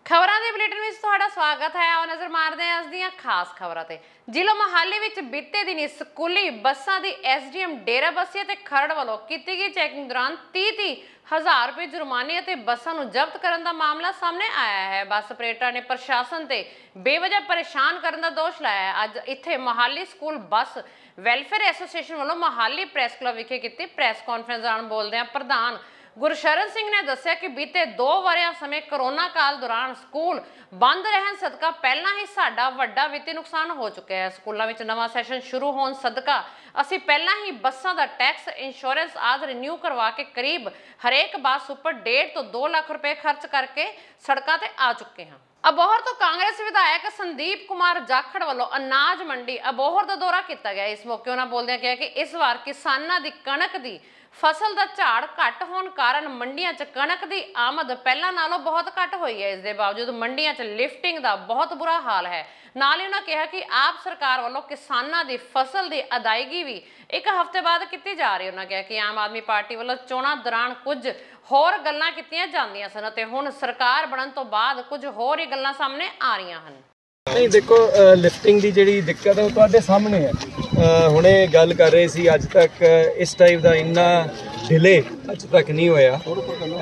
ਖਬਰਾਂ ਦੇ ਬੁਲੇਟਿਨ ਵਿੱਚ ਤੁਹਾਡਾ ਸਵਾਗਤ ਹੈ। ਆਓ ਨਜ਼ਰ ਮਾਰਦੇ ਹਾਂ ਅੱਜ ਦੀਆਂ ਖਾਸ ਖਬਰਾਂ ਤੇ। ਜ਼ਿਲ੍ਹਾ ਮੋਹਾਲੀ ਵਿੱਚ ਬੀਤੇ ਦਿਨੀ ਸਕੂਲੀ ਬੱਸਾਂ ਦੀ ਐਸਡੀਐਮ ਡੇਰਾਬੱਸੀ ਅਤੇ ਖਰੜ ਵੱਲੋਂ ਕੀਤੀ ਗਈ ਚੈਕਿੰਗ ਦੌਰਾਨ 30,000 ਰੁਪਏ ਜੁਰਮਾਨੇ ਅਤੇ ਬੱਸਾਂ ਨੂੰ ਜ਼ਬਤ ਕਰਨ ਦਾ ਮਾਮਲਾ ਸਾਹਮਣੇ ਆਇਆ ਹੈ। ਬੱਸ ਆਪਰੇਟਰਾਂ ਨੇ ਪ੍ਰਸ਼ਾਸਨ ਤੇ ਬੇਵਜ੍ਹਾ ਪਰੇਸ਼ਾਨ ਕਰਨ ਦਾ ਦੋਸ਼ ਲਾਇਆ ਹੈ। ਅੱਜ ਇੱਥੇ Mohali school bus welfare association ਵੱਲੋਂ ਮੋਹਾਲੀ ਪ੍ਰੈਸ ਕਲੱਬ ਵਿਖੇ ਕੀਤੀ ਪ੍ਰੈਸ ਕਾਨਫਰੰਸ ਦੌਰਾਨ ਬੋਲਦਿਆਂ ਪ੍ਰਧਾਨ गुरशरण सिंह ने दस्सिया कि बीते 2 वरियां समय कोरोना काल दौरान स्कूल बंद रहन सदका पहला ही साडा वड्डा वित्ती नुकसान हो चुका है। स्कूलों में नवा सैशन शुरू होने सदका असी पहला ही बसां दा टैक्स इंश्योरेंस आदि रिन्यू करवा के करीब हरेक बस उपर 1.5 तो 2 लाख रुपए खर्च करके सड़कों ते आ चुके हैं। अबोहर तो कांग्रेस विधायक संदीप कुमार जाखड़ वालों अनाज मंडी अबोहर का दौरा किया गया। इस मौके उन्होंने बोलदे कहा कि इस बार किसानां दी कणक दी फसल का झाड़ घट होने कारण मंडियां च कणक की आमद पहला नालों बहुत घट हुई है। इस दे बावजूद मंडियां च लिफ्टिंग का बहुत बुरा हाल है। नाल ही उन्होंने कहा कि आप सरकार वालों किसानां दी फसल की अदायगी भी 1 हफ्ते बाद की जा रही है। उन्होंने कहा कि आम आदमी पार्टी वालों चोणां दौरान कुछ होर गल्लां कीतियां जांदियां सन ते हुण सरकार बनन तो बाद कुछ होर ही गल्लां सामने आ रही हैं। नहीं देखो लिफ्टिंग की जी दिक्कत है तुहाडे सामने है। हुणे गल कर रहे सी अज तक इस टाइप का इन्ना डिले अज तक नहीं होया।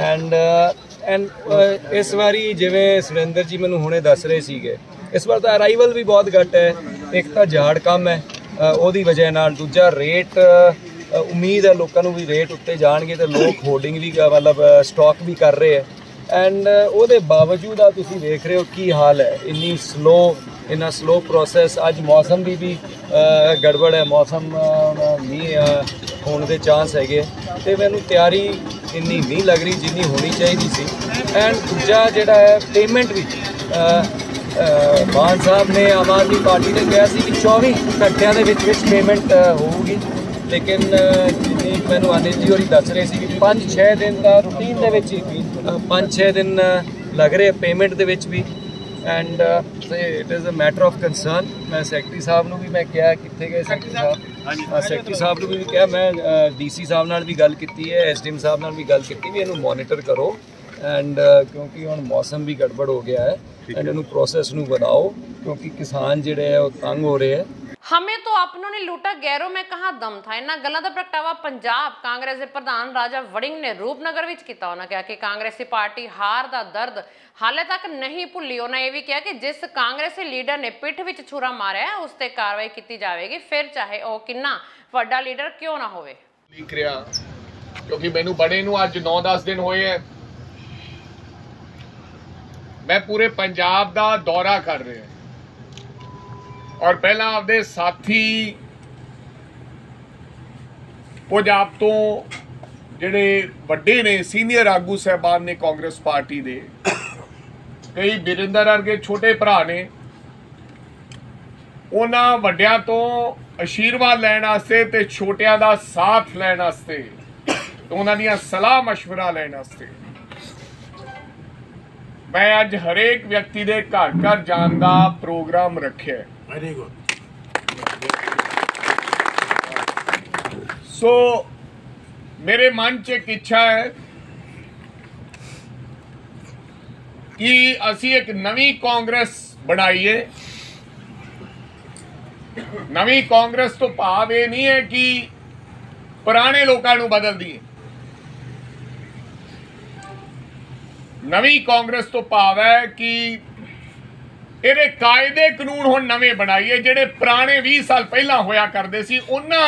एंड इस बारी जिवें सुरेंद्र जी मैनूं हुणे दस रहे सीगे इस बार तो अराइवल भी बहुत घट है। एक तो झाड़ कम है उहदी वजह नाल, दूजा रेट उम्मीद है लोगों भी रेट उत्ते जाणगे तो लोग होल्डिंग भी मतलब स्टॉक भी कर रहे हैं। एंड ਉਹਦੇ ਬਾਵਜੂਦ ਆ ਤੁਸੀਂ ਵੇਖ ਰਹੇ ਹੋ ਕੀ ਹਾਲ ਹੈ, ਇੰਨਾ ਸਲੋ ਪ੍ਰੋਸੈਸ। ਅੱਜ ਮੌਸਮ ਦੀ ਵੀ ਗੜਬੜ ਹੈ, ਮੌਸਮ ਮੀਂਹ ਹੋਣ ਦੇ ਚਾਂਸ ਹੈਗੇ ਤੇ ਮੈਨੂੰ ਤਿਆਰੀ ਇੰਨੀ ਨਹੀਂ ਲੱਗ ਰਹੀ ਜਿੰਨੀ ਹੋਣੀ ਚਾਹੀਦੀ ਸੀ। ਐਂਡ ਦੂਜਾ ਜਿਹੜਾ ਹੈ ਪੇਮੈਂਟ ਵੀ ਮਾਨ ਸਾਹਿਬ ਨੇ ਆਮ ਆਦਮੀ ਪਾਰਟੀ ਨੇ ਕਿਹਾ ਸੀ ਕਿ 24 ਘੰਟਿਆਂ ਦੇ ਵਿੱਚ ਪੇਮੈਂਟ ਹੋਊਗੀ, लेकिन जिन्नी मैनू अनिल जी होरी दस रहे थे 5-6 दिन का रूटीन के 5-6 दिन लग रहे पेमेंट के भी। And it is a matter of concern. मैं सैकटरी साहब को भी मैं कहा कितने गए सैकटरी साहब को भी कहा, मैं DC साहब नाल भी गल की है, SDM साहब नाल भी गल की भी इनू मॉनिटर करो। एंड क्योंकि हुण मौसम भी गड़बड़ हो गया है एंड इनू प्रोसैस नू बढ़ाओ क्योंकि किसान जिहड़े है वो तंग हो रहे हैं। हमें तो अपनों ने लूटा गैरों में कहाँ दम था। इन्हां गल्लां दा प्रगटावा पंजाब कांग्रेस के प्रधान राजा वड़िंग ने रूपनगर विच कीता। उन्होंने कहा कि कांग्रेसी पार्टी हार दा दर्द हाले तक नहीं भुल्ली। उन्होंने यह भी कहा कि जिस कांग्रेसी लीडर ने पिठ विच छुरा मारिया है उस ते कार्रवाई की जाएगी, फिर चाहे वह कितना वड्डा लीडर क्यों ना होवे। क्योंकि मैनू बड़े नू अज 9-10 दिन होए है, मैं पूरे पंजाब दा दौरा कर रहा और पहला आपदे साथी कुछ आप तो जिहड़े वड्डे ने सीनियर आगू साहबान ने कांग्रेस पार्टी दे, कई बिरिंदर वर्गे छोटे भरा ने, उन्हां वड्डियां तो आशीर्वाद लैण वास्ते ते छोटियां दा साथ लैण वास्ते, उन्हां दियां सलाह मशवरा लैण वास्ते मैं अज हरेक व्यक्ति दे घर घर जाण दा प्रोग्राम रखिया। Very good. सो मेरे मन च एक इच्छा है कि असी एक नवी कांग्रेस बनाइए। नवी कांग्रेस तो भाव ये नहीं है कि पुराने लोगों को बदल दिए। नवी कांग्रेस तो भाव है कि ਇਹਦੇ कायदे कानून हुण नवे बनाइए, ਜਿਹੜੇ पुराने 20 साल पहला होया करते सी उन्हां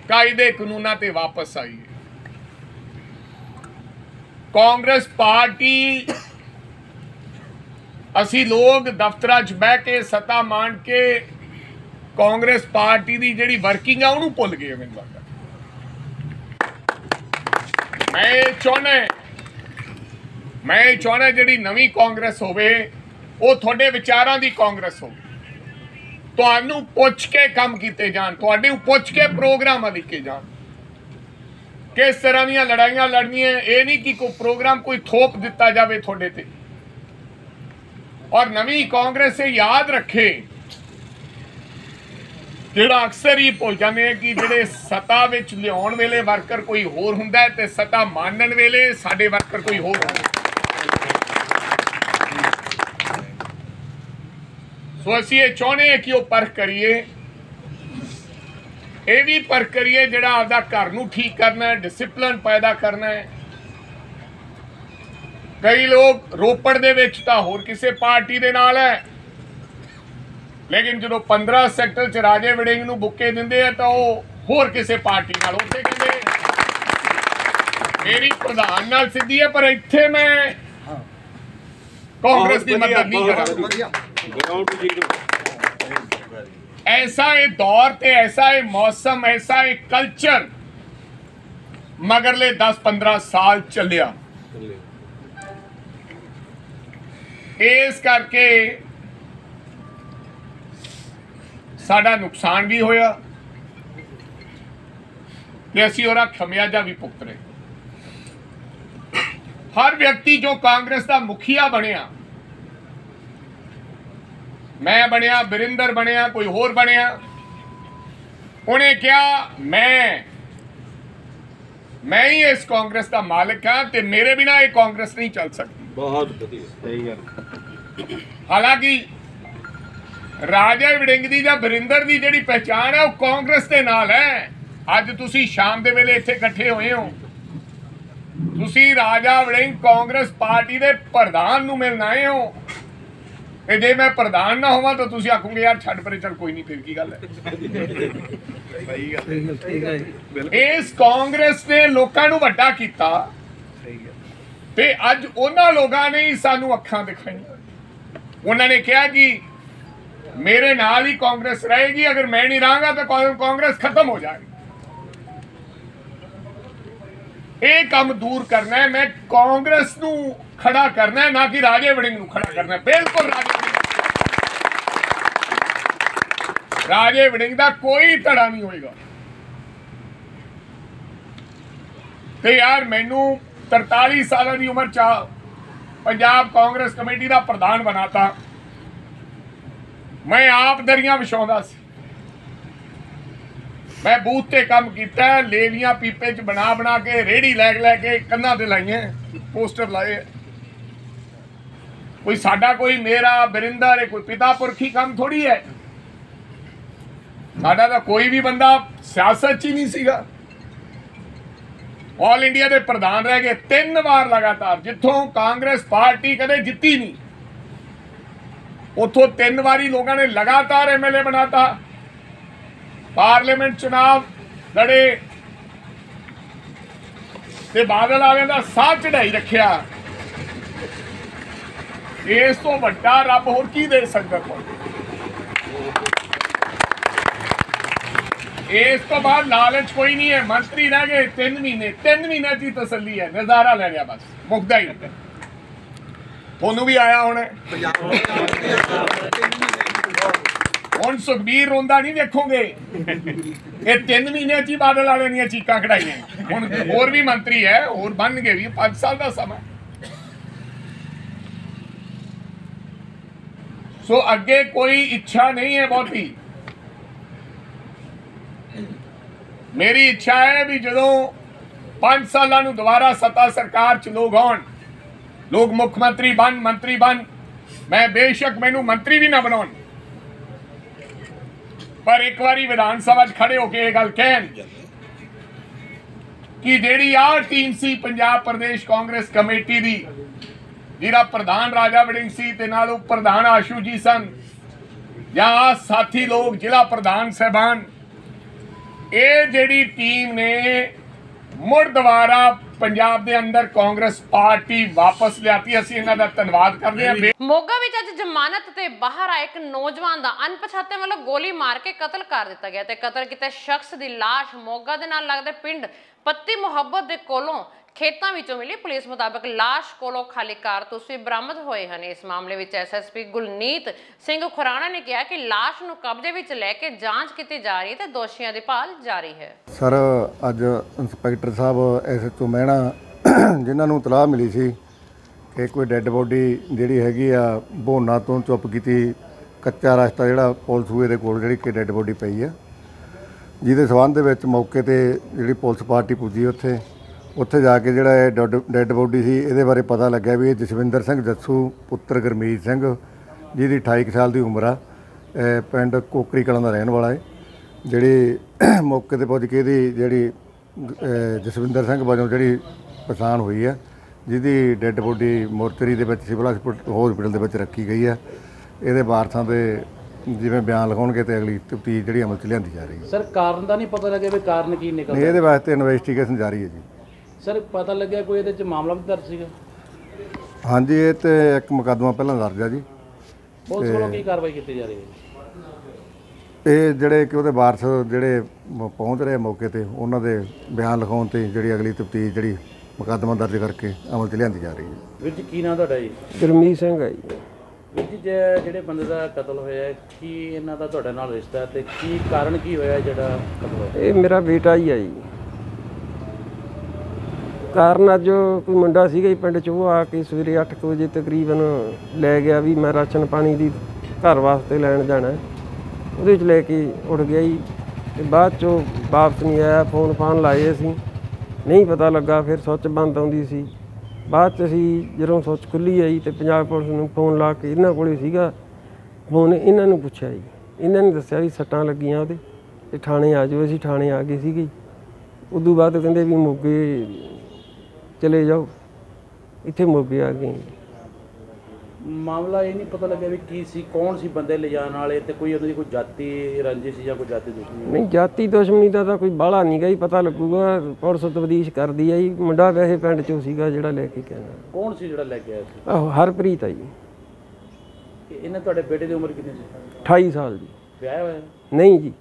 कायदे कानूनां ते वापस आइए। कांग्रेस पार्टी असी लोग दफ्तरां च बह के सत्ता मान के कांग्रेस पार्टी की जिहड़ी वर्किंग आ उहनूं भुल गए। मैनूं लगदा मैं चाहुंदा जिहड़ी नवी कांग्रेस होवे वो थोड़े विचारां दी कांग्रेस हो, तुहानूं पुछ के काम कीते जाण, तुहाडे पुछ के प्रोग्राम लिखे जाण, किस तरह दी लड़ाइयां लड़नियां। ये नहीं कि कोई प्रोग्राम कोई थोप दिता जाए थोड़े ते। और नवी कांग्रेस से याद रखे, जिहड़ा अक्सर ही भुल जाते हैं कि जिहड़े सत्ता विच लियाउण वेले वर्कर कोई होर हुंदा है ते सत्ता मानण वेले साडे वर्कर कोई होर हुंदा। ਸੋ ਅਸੀਂ ਇਹ ਚਾਹੁੰਦੇ ਹਾਂ ਕਿ ਉਹ ਪਰਖ ਕਰੀਏ, ਇਹ ਵੀ ਪਰਖ ਕਰੀਏ ਜਿਹੜਾ ਆਪਦਾ ਘਰ ਨੂੰ ਠੀਕ ਕਰਨਾ ਹੈ, ਡਿਸਿਪਲਿਨ ਪੈਦਾ ਕਰਨਾ ਹੈ। ਕਈ ਲੋਕ ਰੋਪੜ ਦੇ ਵਿੱਚ ਤਾਂ ਹੋਰ ਕਿਸੇ ਪਾਰਟੀ ਦੇ ਨਾਲ ਹੈ, ਲੇਕਿਨ ਜਦੋਂ 15 ਸੈਕਟਰ ਚ ਰਾਜੇ ਵੜਿੰਗ ਨੂੰ ਬੁੱਕੇ ਦਿੰਦੇ ਆ ਤਾਂ ਉਹ ਹੋਰ ਕਿਸੇ ਪਾਰਟੀ ਨਾਲ, ਉੱਥੇ ਕਹਿੰਦੇ ਮੇਰੀ ਪ੍ਰਧਾਨ ਨਾਲ ਸਿੱਧੀ ਹੈ, ਪਰ ਇੱਥੇ ਮੈਂ ਕਾਂਗਰਸ ਦੀ ਮਦਦ ਨਹੀਂ ਕਰਾਂਗਾ। ऐसा ये दौर ते ऐसा ये मौसम ऐसा ये कल्चर मगरले 10-15 साल चलिया, इस करके साडा नुकसान भी होया ते असीं ओहदा खमियाजा भी भुगत रहे। हर व्यक्ति जो कांग्रेस का मुखिया बनिया, मैं बनया, बिरिंदर बनया, कोई होर बनया, उन्हें क्या मैं ही इस कांग्रेस का मालिक हाँ, ते मेरे बिना ये कांग्रेस नहीं चल सकती। बहुत सही है। हालांकि राजा वड़िंग दी या बिरिंदर दी जिहड़ी पहचान है वो कांग्रेस के नाल है। अज तुसी शाम दे वेले इत्थे इकट्ठे होए हो, तुसी राजा वड़िंग कांग्रेस पार्टी दे प्रधान नूं मिलण आए हो, ਤੇ ਜੇ मैं प्रधान ना होवां तो तुसीं आखोगे यार छड्ड परे, चल कोई नहीं, फिर की गल है। इस कांग्रेस ने लोकां नूं वड्डा कीता ते अज उन्हां लोकां ने ही सानूं अखां दिखाईਆਂ। उन्हां ने कहा कि मेरे नाल ही कांग्रेस रहेगी, अगर मैं नहीं रहांगा तो कांग्रेस खत्म हो जाएगी। ये काम दूर करना है, मैं कांग्रेस नूं खड़ा करना है, ना कि राजे वड़िंग नूं खड़ा करना है। बिल्कुल राजे वड़िंग दा कोई धड़ा नहीं होएगा। ते यार मैनू 43 साल की उम्र च पंजाब कांग्रेस कमेटी का प्रधान बनाता, मैं आप दरियां विछाउंदा सी, मैं बूथ ते काम किया, लेलियां पीपे च बना बना के रेहड़ी लैके कंधा ते लाइयां, पोस्टर लाए। कोई साडा कोई मेरा बिरिंदर है, कोई पिता पुरखी काम थोड़ी है। साडा तो कोई भी बंदा सियासत च ही नहीं सीगा। ऑल इंडिया के प्रधान रह गए 3 बार लगातार, जिथों कांग्रेस पार्टी कदे जित्ती नहीं, उथों 3 बारी लोगों ने लगातार MLA बनाता, पार्लियामेंट चुनाव लड़े ते बादल वाले का साथ चढ़ाई रखिया। इस तो वड्डा रब होर की दे सकदा कोई। इस तो बाद लालच कोई नहीं है। मंत्री रह गए 3 महीने, 3 महीने की तसल्ली है, नजारा ले लिया, बस मुकदा ही। थोनू भी आया होना, हुण सुखबीर रोंदा नहीं देखोगे, ये 3 महीने च ही बादल वाले ने चीकां कढ़ाइयां। हुण होर भी मंत्री है, होर बन गए भी, 5 साल का समा। सो अगे कोई इच्छा नहीं है बहुती। मेरी इच्छा है भी जो 5 सालों नूं दोबारा सत्ता सरकार च लोग आउण, लोग मुख्यमंत्री बन, मंत्री बन, मैं बेशक मैनू मंत्री भी ना बनाउण, पर एक बारी विधान सभा खड़े होके गल कहन कि जिहड़ी आ टीम सी पंजाब प्रदेश कांग्रेस कमेटी दी, जिहड़ा प्रधान राजा वड़िंग सी ते नाल उप प्रधान आशू जी सन, या साथी लोग जिला प्रधान साहबान, ये जिहड़ी टीम ने मुड़ दोबारा पंजाब दे अंदर कांग्रेस पार्टी वापस लियाती, असीं इन्हां दा धन्नवाद करदे हां। ਮੋਗਾ ਵਿੱਚ ਅੱਜ ਜ਼ਮਾਨਤ ਤੇ ਬਾਹਰ ਆਏ ਇੱਕ ਨੌਜਵਾਨ ਦਾ ਅਣਪਛਾਤੇ ਵੱਲੋਂ ਗੋਲੀ ਮਾਰ ਕੇ ਕਤਲ ਕਰ ਦਿੱਤਾ ਗਿਆ ਤੇ ਕਤਲ ਕੀਤੇ ਸ਼ਖਸ ਦੀ ਲਾਸ਼ ਮੋਗਾ ਦੇ ਨਾਲ ਲੱਗਦੇ ਪਿੰਡ ਪੱਤੀ ਮੁਹੱਬਤ ਦੇ ਕੋਲੋਂ ਖੇਤਾਂ ਵਿੱਚੋਂ ਮਿਲੀ। ਪੁਲਿਸ ਮੁਤਾਬਕ ਲਾਸ਼ ਕੋਲੋਂ ਖਾਲੀ ਕਾਰਤੂਸ ਵੀ ਬਰਾਮਦ ਹੋਏ ਹਨ। ਇਸ ਮਾਮਲੇ ਵਿੱਚ ਐਸਐਸਪੀ ਗੁਲਨੀਤ ਸਿੰਘ ਖੁਰਾਣਾ ਨੇ ਕਿਹਾ ਕਿ ਲਾਸ਼ ਨੂੰ ਕਬਜ਼ੇ ਵਿੱਚ ਲੈ ਕੇ ਜਾਂਚ ਕੀਤੀ ਜਾ ਰਹੀ ਹੈ ਤੇ ਦੋਸ਼ੀਆਂ ਦੀ ਭਾਲ ਜਾਰੀ ਹੈ। ਸਰ ਅੱਜ ਇੰਸਪੈਕਟਰ ਸਾਹਿਬ ਐਸਐਚਓ ਮਹਿਣਾ ਜਿਨ੍ਹਾਂ ਨੂੰ ਇਤਲਾਹ ਮਿਲੀ ਸੀ ਕਿ ਕੋਈ ਡੈੱਡ ਬੋਡੀ ਜਿਹੜੀ ਹੈਗੀ ਆ ਭੋਨਾ ਤੋਂ ਚੁੱਪ ਕੀਤੀ ਕੱਚਾ ਰਸਤਾ ਜਿਹੜਾ ਪੁਲਿਸ ਸੂਏ ਦੇ ਕੋਲ ਜਿਹੜੀ ਕਿ ਡੈੱਡ ਬੋਡੀ ਪਈ ਆ, ਜਿਹਦੇ ਸਬੰਧ ਦੇ ਵਿੱਚ ਮੌਕੇ ਤੇ ਜਿਹੜੀ ਪੁਲਿਸ ਪਾਰਟੀ ਪੁੱਜੀ ਉੱਥੇ ਜਾ ਕੇ ਜਿਹੜਾ ਇਹ ਡੈੱਡ ਬੋਡੀ ਸੀ ਇਹਦੇ ਬਾਰੇ ਪਤਾ ਲੱਗਿਆ ਵੀ ਇਹ ਜਸਵਿੰਦਰ ਸਿੰਘ ਜੱਸੂ ਪੁੱਤਰ ਗੁਰਮੀਤ ਸਿੰਘ ਜਿਹਦੀ 28 ਸਾਲ ਦੀ ਉਮਰ ਆ ਪਿੰਡ ਕੋਕਰੀ ਕਲਾਂ ਦਾ ਰਹਿਣ ਵਾਲਾ ਹੈ, ਜਿਹੜੀ ਮੌਕੇ 'ਤੇ ਪੁੱਜ ਕੇ ਇਹਦੀ ਜਿਹੜੀ ਜਸਵਿੰਦਰ ਸਿੰਘ ਵਜੋਂ ਜਿਹੜੀ ਪਛਾਣ ਹੋਈ ਹੈ, ਜਿਹਦੀ ਡੈੱਡ ਬੋਡੀ ਮੋਰਚਰੀ ਦੇ ਵਿੱਚ ਸਿਵਲ ਹਸਪੀਟਲ ਦੇ ਵਿੱਚ ਰੱਖੀ ਗਈ ਹੈ। ਇਹਦੇ ਵਾਰਸਾਂ ਦੇ ਜਿਵੇਂ ਬਿਆਨ ਲਿਖਾਉਣਗੇ ਤੇ ਅਗਲੀ ਤਫਤੀਸ਼ ਜਿਹੜੀ ਅਮਲ 'ਚ ਲਿਆਂਦੀ ਜਾ ਰਹੀ ਹੈ। ਸਰ ਕਾਰਨ ਦਾ ਨਹੀਂ ਪਤਾ ਲੱਗਿਆ ਵੀ ਕਾਰਨ ਕੀ ਨਿਕਲਦਾ? ਨਹੀਂ, ਇਹਦੇ ਵਾਸਤੇ ਇਨਵੈਸਟੀਗੇਸ਼ਨ ਜਾਰੀ ਹੈ ਜੀ। ਸਰ ਪਤਾ ਲੱਗਿਆ ਕੋਈ ਇਹਦੇ 'ਚ ਮਾਮਲਾ ਵੀ ਦਰਜ ਸੀਗਾ? ਹਾਂਜੀ, ਇਹ ਤੇ ਇੱਕ ਮੁਕੱਦਮਾ ਪਹਿਲਾਂ ਦਰਜ ਆ ਜੀ। ਪੁਲਿਸ ਵੱਲੋਂ ਕੀ ਕਾਰਵਾਈ ਕੀਤੀ ਜਾ ਰਹੀ ਹੈ? ਇਹ ਜਿਹੜੇ ਕਿ ਉਹਦੇ ਵਾਰਸ ਜਿਹੜੇ ਪਹੁੰਚ ਰਹੇ ਮੌਕੇ ਤੇ, ਉਹਨਾਂ ਦੇ ਬਿਆਨ ਲਿਖਾਉਣ ਤੇ ਜਿਹੜੀ ਅਗਲੀ ਤਫਤੀਸ਼ ਜਿਹੜੀ ਮੁਕੱਦਮਾ ਦਰਜ ਕਰਕੇ ਅਮਲ 'ਚ ਲਿਆਂਦੀ ਜਾ ਰਹੀ ਹੈ। ਵੀਰ ਜੀ ਕੀ ਨਾਂ ਤੁਹਾਡਾ ਜੀ? ਗੁਰਮੀਤ ਸਿੰਘ ਹੈ ਜੀ। ਵੀਰ ਜੀ ਜਿਹੜੇ ਬੰਦੇ ਦਾ ਕਤਲ ਹੋਇਆ, ਕੀ ਇਹਨਾਂ ਦਾ ਤੁਹਾਡੇ ਨਾਲ ਰਿਸ਼ਤਾ ਤੇ ਕੀ ਕਾਰਨ ਕੀ ਹੋਇਆ ਜਿਹੜਾ ਕਤਲ ਹੋਇਆ? ਇਹ ਮੇਰਾ ਬੇਟਾ ਹੀ ਹੈ ਜੀ। ਕਾਰਨ ਅੱਜ ਕੋਈ ਮੁੰਡਾ ਸੀਗਾ ਜੀ ਪਿੰਡ 'ਚ, ਉਹ ਆ ਕੇ ਸਵੇਰੇ 8 ਵਜੇ ਤਕਰੀਬਨ ਲੈ ਗਿਆ ਵੀ ਮੈਂ ਰਾਸ਼ਨ ਪਾਣੀ ਦੀ ਘਰ ਵਾਸਤੇ ਲੈਣ ਜਾਣਾ। ਉਹਦੇ 'ਚ ਲੈ ਕੇ ਉੱਡ ਗਿਆ ਜੀ ਤੇ ਬਾਅਦ 'ਚੋਂ ਵਾਪਸ ਨਹੀਂ ਆਇਆ। ਫੋਨ ਫਾਨ ਲਾਏ ਅਸੀਂ, ਨਹੀਂ ਪਤਾ ਲੱਗਾ। ਫਿਰ ਸੁੱਚ ਬੰਦ ਆਉਂਦੀ ਸੀ। ਬਾਅਦ 'ਚ ਅਸੀਂ ਜਦੋਂ ਸੁੱਚ ਖੁੱਲ੍ਹੀ ਆਈ ਤੇ ਪੰਜਾਬ ਪੁਲਿਸ ਨੂੰ ਫੋਨ ਲਾ ਕੇ, ਇਹਨਾਂ ਕੋਲੇ ਸੀਗਾ ਫੋਨ, ਇਹਨਾਂ ਨੂੰ ਪੁੱਛਿਆ ਜੀ। ਇਹਨਾਂ ਨੇ ਦੱਸਿਆ ਵੀ ਸੱਟਾਂ ਲੱਗੀਆਂ ਉਹਦੇ ਤੇ ਥਾਣੇ ਆ ਜਾਓ। ਅਸੀਂ ਥਾਣੇ ਆ ਗਏ ਸੀਗੇ। ਉਦੋਂ ਬਾਅਦ ਕਹਿੰਦੇ ਵੀ ਮੋਗੇ ਚਲੇ ਜਾਓ, ਇੱਥੇ ਮੋਗੇ ਆ ਗਏ। ਮਾਮਲਾ ਇਹ ਨਹੀਂ ਪਤਾ ਲੱਗਿਆ ਵੀ ਕੀ ਸੀ, ਕੌਣ ਸੀ ਬੰਦੇ ਲਿਜਾਣ ਵਾਲੇ ਤੇ ਕੋਈ ਉਹਨਾਂ ਦੀ ਕੋਈ ਜਾਤੀ ਰੰਜਿਸ਼ ਜਾਂ ਕੋਈ ਜਾਤੀ ਦੁਸ਼ਮਣੀ? ਨਹੀਂ, ਜਾਤੀ ਦੁਸ਼ਮਣੀ ਦਾ ਤਾਂ ਕੋਈ ਬਾਹਲਾ ਨਹੀਂ ਗਾ ਜੀ, ਪਤਾ ਲੱਗੂਗਾ। ਪੁਲਿਸ ਤਬਦੀਸ਼ ਕਰਦੀ ਹੈ ਜੀ। ਮੁੰਡਾ ਵੈਸੇ ਪਿੰਡ 'ਚੋਂ ਸੀਗਾ ਜਿਹੜਾ ਲੈ ਕੇ ਗਿਆ। ਕੌਣ ਸੀ ਜਿਹੜਾ ਲੈ ਕੇ ਆਇਆ ਸੀ? ਆਹੋ, ਹਰਪ੍ਰੀਤ ਆ ਜੀ। ਇਹਨਾਂ ਤੁਹਾਡੇ ਬੇਟੇ ਦੀ ਉਮਰ ਕਿੰਨੀ ਸੀ? 28 ਸਾਲ ਜੀ। ਵਿਆਹ ਹੋਇਆ? ਨਹੀਂ ਜੀ।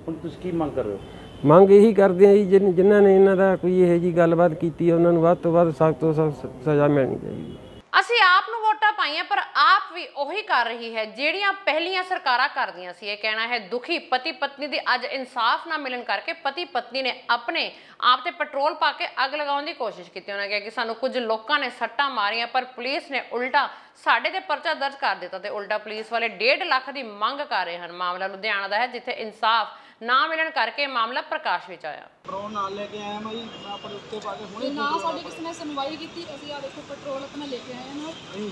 ਹੁਣ ਤੁਸੀਂ ਕੀ ਮੰਗ ਕਰ ਰਹੇ ਹੋ? ਮੰਗ ਇਹੀ ਕਰਦੇ ਆ ਜੀ, ਜਿਨ੍ਹਾਂ ਨੇ ਇਹਨਾਂ ਦਾ ਕੋਈ ਇਹੋ ਜਿਹੀ ਗੱਲਬਾਤ ਕੀਤੀ ਹੈ, ਉਹਨਾਂ ਨੂੰ ਵੱਧ ਤੋਂ ਵੱਧ ਸਖਤ ਤੋਂ ਸਖਤ ਸਜ਼ਾ ਮਿਲਣੀ ਚਾਹੀਦੀ। ਅਸੀਂ ਆਪ ਨੂੰ ਵੋਟਾਂ ਪਾਈਆਂ, ਪਰ ਆਪ ਵੀ ਉਹੀ ਕਰ ਰਹੀ ਹੈ ਜਿਹੜੀਆਂ ਪਹਿਲੀਆਂ ਸਰਕਾਰਾਂ ਕਰਦੀਆਂ ਸੀ। ਇਹ ਕਹਿਣਾ ਹੈ ਦੁਖੀ ਪਤੀ ਪਤਨੀ ਦੀ ਅੱਜ ਇਨਸਾਫ ਨਾ ਮਿਲਣ ਕਰਕੇ ਪਤੀ ਪਤਨੀ ਨੇ ਆਪਣੇ ਆਪ ਤੇ ਪੈਟਰੋਲ ਪਾ ਕੇ ਅੱਗ ਲਗਾਉਣ ਦੀ ਕੋਸ਼ਿਸ਼ ਕੀਤੀ। ਉਹਨਾਂ ਕਿਹਾ ਕਿ ਸਾਨੂੰ ਕੁਝ ਲੋਕਾਂ ਨੇ ਸੱਟਾਂ ਮਾਰੀਆਂ, ਪਰ ਪੁਲਿਸ ਨੇ ਉਲਟਾ ਸਾਡੇ ਤੇ ਪਰਚਾ ਦਰਜ ਕਰ ਦਿੱਤਾ ਤੇ ਉਲਟਾ ਪੁਲਿਸ ਵਾਲੇ 1.5 ਲੱਖ ਦੀ ਮੰਗ ਕਰ ਰਹੇ ਹਨ। ਮਾਮਲਾ ਲੁਧਿਆਣਾ ਦਾ ਹੈ, ਜਿੱਥੇ ਇਨਸਾਫ ਨਾ ਮਿਲਣ ਕਰਕੇ ਮਾਮਲਾ ਪ੍ਰਕਾਸ਼ ਵਿੱਚ ਆਇਆ। ਪੈਟਰੋਲ ਨਾਲ ਲੈ ਕੇ ਆਇਆ ਮੈਂ ਜੀ, ਮੈਂ ਆਪਣੇ ਉੱਤੇ ਪਾ ਕੇ ਹੁਣੇ ਨਾ ਸਾਡੀ ਕਿਸੇ ਨੇ ਸੁਣਵਾਈ ਕੀਤੀ। ਅਸੀਂ ਆ ਦੇਖੋ ਪੈਟਰੋਲ ਆਪਣਾ ਲੈ ਕੇ ਆਏ ਹਾਂ,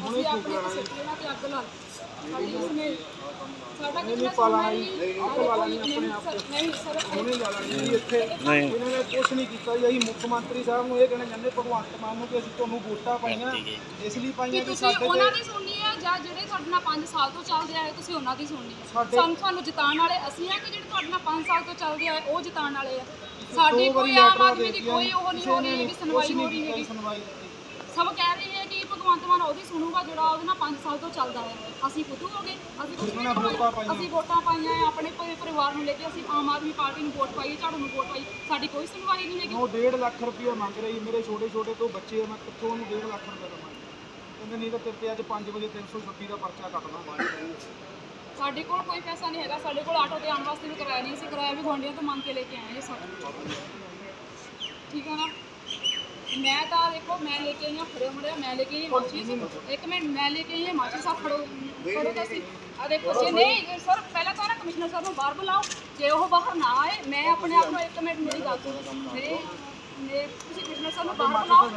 ਅਸੀਂ ਆਪਣੇ ਸਿੱਟੇ ਨਾਲ ਤੇ ਅੱਗ ਲਾ ਸਾਡੀ ਉਸਨੇ ਸਾਡਾ ਕਿੰਨਾ ਸੁਣਵਾਈ ਨਹੀਂ ਸਰ ਹੁਣੇ ਲਾ ਲਾਂਗੇ ਜੀ ਇੱਥੇ। ਇਹਨਾਂ ਨੇ ਕੁਛ ਨਹੀਂ ਕੀਤਾ ਜੀ। ਅਸੀਂ ਮੁੱਖ ਮੰਤਰੀ ਸਾਹਿਬ ਨੂੰ ਇਹ ਕਹਿਣਾ ਚਾਹੁੰਦੇ, ਭਗਵੰਤ ਮਾਨ ਨੂੰ, ਕਿ ਅਸੀਂ ਤੁਹਾਨੂੰ ਵੋਟਾਂ ਪਾਈਆਂ ਇਸ ਲਈ ਪਾਈਆਂ ਕਿ ਤੁਸੀਂ ਉਹਨਾਂ ਦੀ ਸੁਣਨੀ ਹੈ ਜਾਂ ਜਿਹੜੇ ਤੁਹਾਡੇ ਨਾਲ 5 ਸਾਲ ਤੋਂ ਚੱਲਦੇ ਆਏ ਤੁਸੀਂ ਉਹਨਾਂ ਦੀ ਸੁਣਨੀ ਹੈ। ਸਾਨੂੰ ਜਿਤਾਉਣ ਵਾਲੇ ਅਸੀਂ ਆ ਕਿ ਜਿਹੜੇ ਤੁਹਾਡੇ ਨਾਲ 5 ਸਾਲ ਤੋਂ ਚੱਲਦੇ ਆਏ ਉਹ ਜਿਤਾਉਣ ਵਾਲੇ ਆ। ਸਾਡੀ ਕੋਈ ਆਮ ਆਦਮੀ ਦੀ ਕੋਈ ਉਹ ਨਹੀਂ ਹੋ ਰਹੀ, ਸੁਣਵਾਈ ਹੋ ਰਹੀ ਹੈਗੀ। ਸਭ ਕਹਿ ਰਹੇ ਹੈ ਕਿ ਭਗਵੰਤ ਮਾਨ ਉਹਦੀ ਸੁਣੂਗਾ ਜਿਹੜਾ ਉਹਦੇ ਨਾਲ 5 ਸਾਲ ਤੋਂ ਚੱਲਦਾ ਹੈ। ਅਸੀਂ ਫੁੱਦੂ ਹੋ ਗਏ? ਅਸੀਂ ਕੁਝ ਨਹੀਂ ਕਰਵਾਇਆ। ਅਸੀਂ ਵੋਟਾਂ ਪਾਈਆਂ ਆਪਣੇ ਪਰਿਵਾਰ ਨੂੰ ਲੈ ਕੇ, ਅਸੀਂ ਆਮ ਆਦਮੀ ਪਾਰਟੀ ਨੂੰ ਵੋਟ ਪਾਈ, ਝਾੜੂ ਨੂੰ ਵੋਟ ਪਾਈ, ਸਾਡੀ ਕੋਈ ਸੁਣਵਾਈ ਨਹੀਂ ਹੈਗੀ। ਉਹ 1.5 ਲੱਖ ਰੁਪਇਆ ਮੰਗ ਰਹੀ। ਮੇਰੇ ਛੋਟੇ ਛੋਟੇ ਤੋਂ ਬੱਚੇ, ਮੈਂ ਕਿੱਥੋਂ ਉਹਨੂੰ 1.5 ਲੱਖ ਰੁਪਇਆ ਦਵਾਂ? ਕਹਿੰਦੇ ਨਹੀਂ ਤਾਂ ਤੇਰੇ ਤੇ ਅੱਜ 5 ਵਜੇ 336 ਦਾ ਪਰਚਾ ਕੱਟਣਾ। ਸਾਡੇ ਕੋਲ ਕੋਈ ਪੈਸਾ ਨਹੀਂ ਹੈਗਾ। ਸਾਡੇ ਕੋਲ ਆਟੋ ਤੇ ਆਉਣ ਵਾਸਤੇ ਵੀ ਕਿਰਾਇਆ ਨਹੀਂ ਸੀ, ਕਿਰਾਇਆ ਵੀ ਗੁਆਂਢੀਆਂ ਤੋਂ ਮੰਗ ਕੇ ਲੈ ਕੇ ਆਏ ਹਾਂ ਸਾਡੇ। ਠੀਕ ਹੈ ਨਾ? ਮੈਂ ਤਾਂ ਦੇਖੋ ਮੈਂ ਲੈ ਕੇ ਆਈ ਹਾਂ ਖੜੇ ਮੁੜਿਆ, ਮੈਂ ਲੈ ਕੇ ਆਈ ਮਾਚੀ। ਇੱਕ ਮਿੰਟ, ਮੈਂ ਲੈ ਕੇ ਆਈ ਹਾਂ ਮਾਚੀ ਸਾਹਿਬ ਖੜੋ ਤਾਂ ਸੀ। ਆ ਦੇਖੋ ਜੀ, ਨਹੀਂ ਸਰ ਪਹਿਲਾਂ ਤਾਂ ਨਾ ਕਮਿਸ਼ਨਰ ਸਾਹਿਬ ਨੂੰ ਬਾਹਰ ਬੁਲਾਓ। ਜੇ ਉਹ ਬਾਹਰ ਨਾ ਆਏ, ਮੈਂ ਆਪਣੇ ਆਪ ਨੂੰ ਇੱਕ ਮਿੰਟ ਮੇਰੀ ਗੱਲ ਸੁਣੋ। ਤੁਸੀਂ ਕਮਿਸ਼ਨਰ ਸਾਹਿਬ ਨੂੰ ਬਾਹਰ ਬੁਲਾਓ।